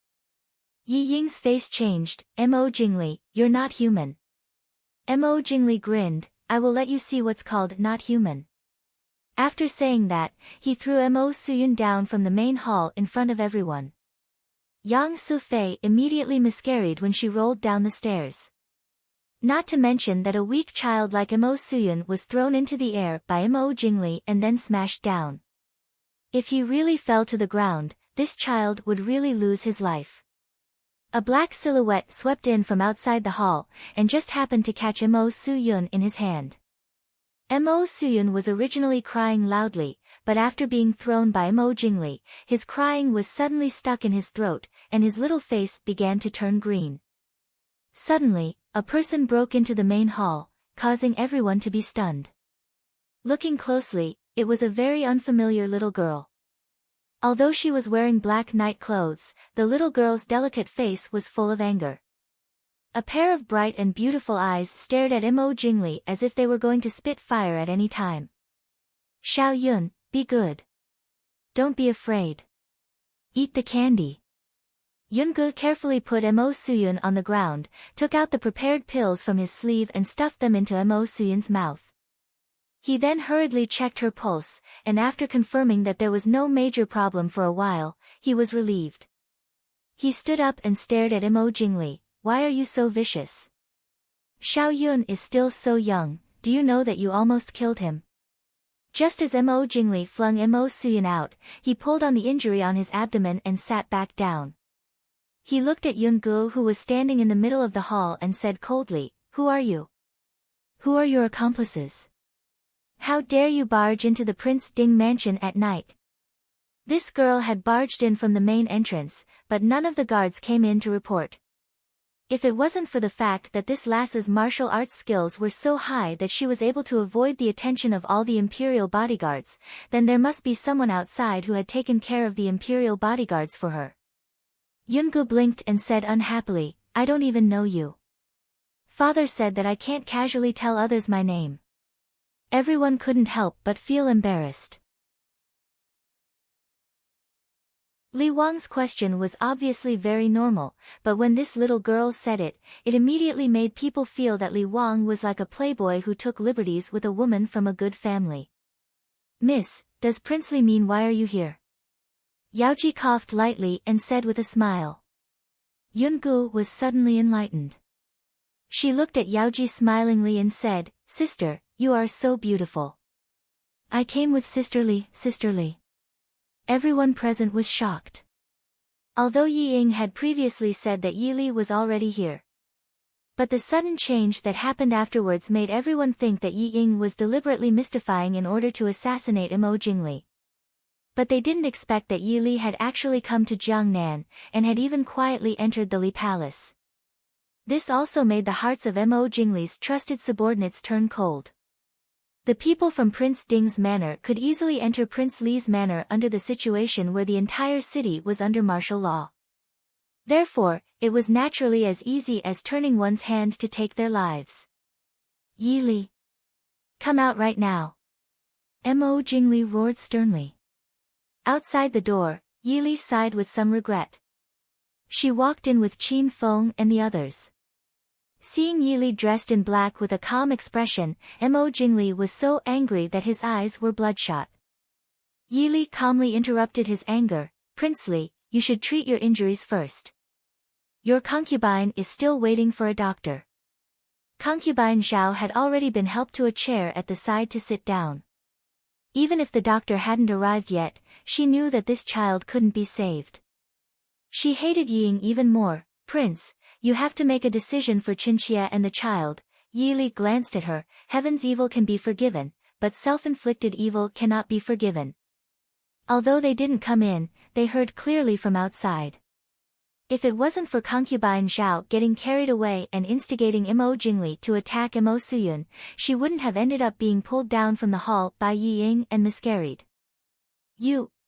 Yi Ying's face changed. Mo Jingli, you're not human. Mo Jingli grinned, I will let you see what's called not human. After saying that, he threw Mo Suyun down from the main hall in front of everyone. Yang Sufei immediately miscarried when she rolled down the stairs. Not to mention that a weak child like Mo Suyun was thrown into the air by Mo Jingli and then smashed down. If he really fell to the ground, this child would really lose his life. A black silhouette swept in from outside the hall, and just happened to catch Mo Suyun in his hand. Mo Suyun was originally crying loudly, but after being thrown by Mo Jingli, his crying was suddenly stuck in his throat, and his little face began to turn green. Suddenly, a person broke into the main hall, causing everyone to be stunned. Looking closely, it was a very unfamiliar little girl. Although she was wearing black night clothes, the little girl's delicate face was full of anger. A pair of bright and beautiful eyes stared at Mo Jingli as if they were going to spit fire at any time. Xiao Yun, be good. Don't be afraid. Eat the candy. Yungu carefully put Mo Suyun on the ground, took out the prepared pills from his sleeve and stuffed them into Mo Suyun's mouth. He then hurriedly checked her pulse, and after confirming that there was no major problem for a while, he was relieved. He stood up and stared at Mo Jingli. Why are you so vicious? Xiao Yun is still so young, do you know that you almost killed him? Just as Mo Jingli flung Mo Suyun out, he pulled on the injury on his abdomen and sat back down. He looked at Yungu, who was standing in the middle of the hall, and said coldly, Who are you? Who are your accomplices? How dare you barge into the Prince Ding mansion at night? This girl had barged in from the main entrance, but none of the guards came in to report. If it wasn't for the fact that this lass's martial arts skills were so high that she was able to avoid the attention of all the imperial bodyguards, then there must be someone outside who had taken care of the imperial bodyguards for her. Yungu blinked and said unhappily, I don't even know you. Father said that I can't casually tell others my name. Everyone couldn't help but feel embarrassed. Li Wang's question was obviously very normal, but when this little girl said it, it immediately made people feel that Li Wang was like a playboy who took liberties with a woman from a good family. Miss, does Prince Li mean why are you here? Yaoji coughed lightly and said with a smile. Yungu was suddenly enlightened. She looked at Yaoji smilingly and said, Sister, you are so beautiful. I came with Sister Li, Sister Li. Everyone present was shocked. Although Yi Ying had previously said that Yi Li was already here. But the sudden change that happened afterwards made everyone think that Yi Ying was deliberately mystifying in order to assassinate Mo Jingli. But they didn't expect that Yi Li had actually come to Jiangnan, and had even quietly entered the Li Palace. This also made the hearts of Mo Jingli's trusted subordinates turn cold. The people from Prince Ding's manor could easily enter Prince Li's manor under the situation where the entire city was under martial law. Therefore, it was naturally as easy as turning one's hand to take their lives. Yi Li. Come out right now. Mo Jingli roared sternly. Outside the door, Yi Li sighed with some regret. She walked in with Qin Feng and the others. Seeing Yi Li dressed in black with a calm expression, Mo Jingli was so angry that his eyes were bloodshot. Yi Li calmly interrupted his anger, Prince Li, you should treat your injuries first. Your concubine is still waiting for a doctor. Concubine Zhao had already been helped to a chair at the side to sit down. Even if the doctor hadn't arrived yet, she knew that this child couldn't be saved. She hated Ying even more. Prince, you have to make a decision for Qinxie and the child. Yi Li glanced at her. Heaven's evil can be forgiven, but self-inflicted evil cannot be forgiven. Although they didn't come in, they heard clearly from outside. If it wasn't for concubine Zhao getting carried away and instigating Mo Jingli to attack Mo Suyun, she wouldn't have ended up being pulled down from the hall by Yi Ying and miscarried.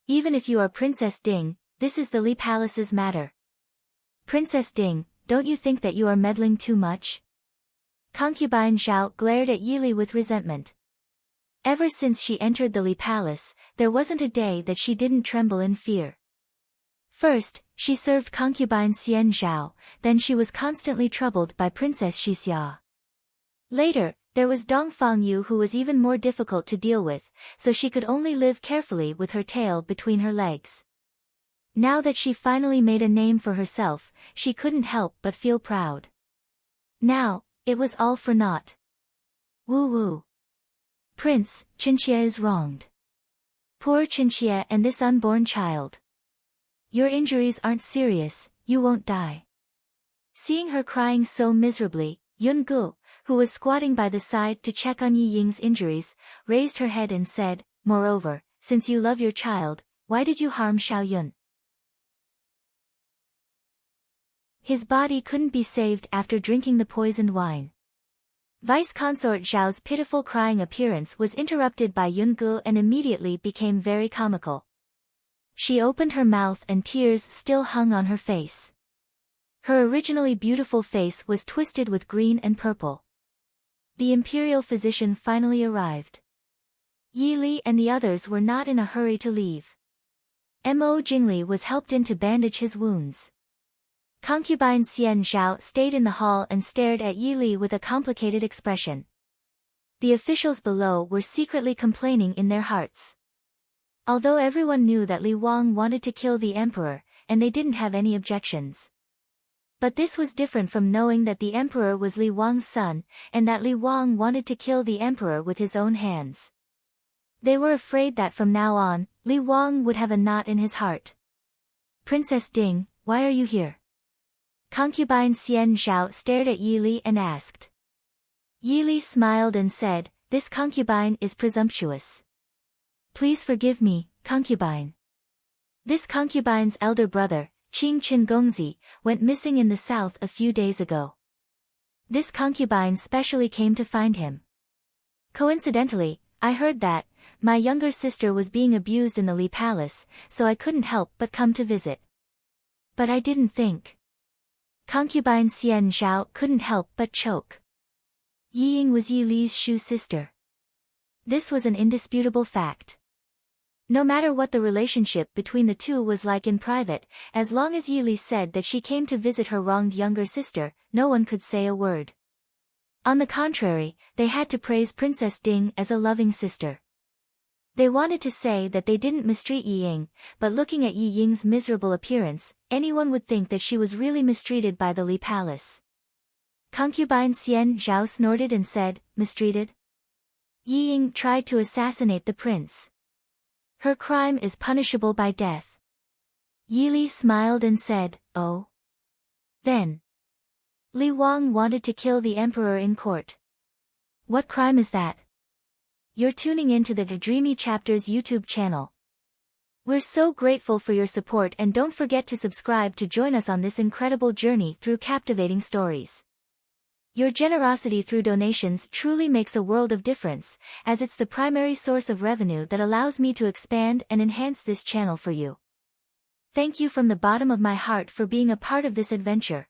Even if you are Princess Ding, this is the Li Palace's matter. Princess Ding, don't you think that you are meddling too much? Concubine Zhao glared at Yi Li with resentment. Ever since she entered the Li Palace, there wasn't a day that she didn't tremble in fear. First, she served concubine Xian Zhao, then she was constantly troubled by Princess Xixia. Later, there was Dong Fangyu, who was even more difficult to deal with, so she could only live carefully with her tail between her legs. Now that she finally made a name for herself, she couldn't help but feel proud. Now, it was all for naught. Woo-woo. Prince, Qinxie is wronged. Poor Qinxie and this unborn child. Your injuries aren't serious, you won't die. Seeing her crying so miserably, Yungu, who was squatting by the side to check on Yi Ying's injuries, raised her head and said, Moreover, since you love your child, why did you harm Xiao Yun? His body couldn't be saved after drinking the poisoned wine. Vice-consort Zhao's pitiful crying appearance was interrupted by Yungu and immediately became very comical. She opened her mouth and tears still hung on her face. Her originally beautiful face was twisted with green and purple. The imperial physician finally arrived. Yi Li and the others were not in a hurry to leave. Mo Jingli was helped in to bandage his wounds. Concubine Xian Zhao stayed in the hall and stared at Yi Li with a complicated expression. The officials below were secretly complaining in their hearts. Although everyone knew that Li Wang wanted to kill the emperor, and they didn't have any objections. But this was different from knowing that the emperor was Li Wang's son, and that Li Wang wanted to kill the emperor with his own hands. They were afraid that from now on, Li Wang would have a knot in his heart. Princess Ding, why are you here? Concubine Xian Zhao stared at Yi Li and asked. Yi Li smiled and said, this concubine is presumptuous. Please forgive me, concubine. This concubine's elder brother, Qing Chen Gongzi, went missing in the south a few days ago. This concubine specially came to find him. Coincidentally, I heard that my younger sister was being abused in the Li Palace, so I couldn't help but come to visit. But I didn't think. Concubine Xian Zhao couldn't help but choke. Yi Ying was Yi Li's Shu sister. This was an indisputable fact. No matter what the relationship between the two was like in private, as long as Yi Li said that she came to visit her wronged younger sister, no one could say a word. On the contrary, they had to praise Princess Ding as a loving sister. They wanted to say that they didn't mistreat Yi Ying, but looking at Yi Ying's miserable appearance, anyone would think that she was really mistreated by the Li Palace. Concubine Xian Zhao snorted and said, mistreated? Yi Ying tried to assassinate the prince. Her crime is punishable by death. Yi Li smiled and said, oh. Then. Li Wang wanted to kill the emperor in court. What crime is that? You're tuning into the Dreamy Chapters YouTube channel. We're so grateful for your support, and don't forget to subscribe to join us on this incredible journey through captivating stories. Your generosity through donations truly makes a world of difference, as it's the primary source of revenue that allows me to expand and enhance this channel for you. Thank you from the bottom of my heart for being a part of this adventure.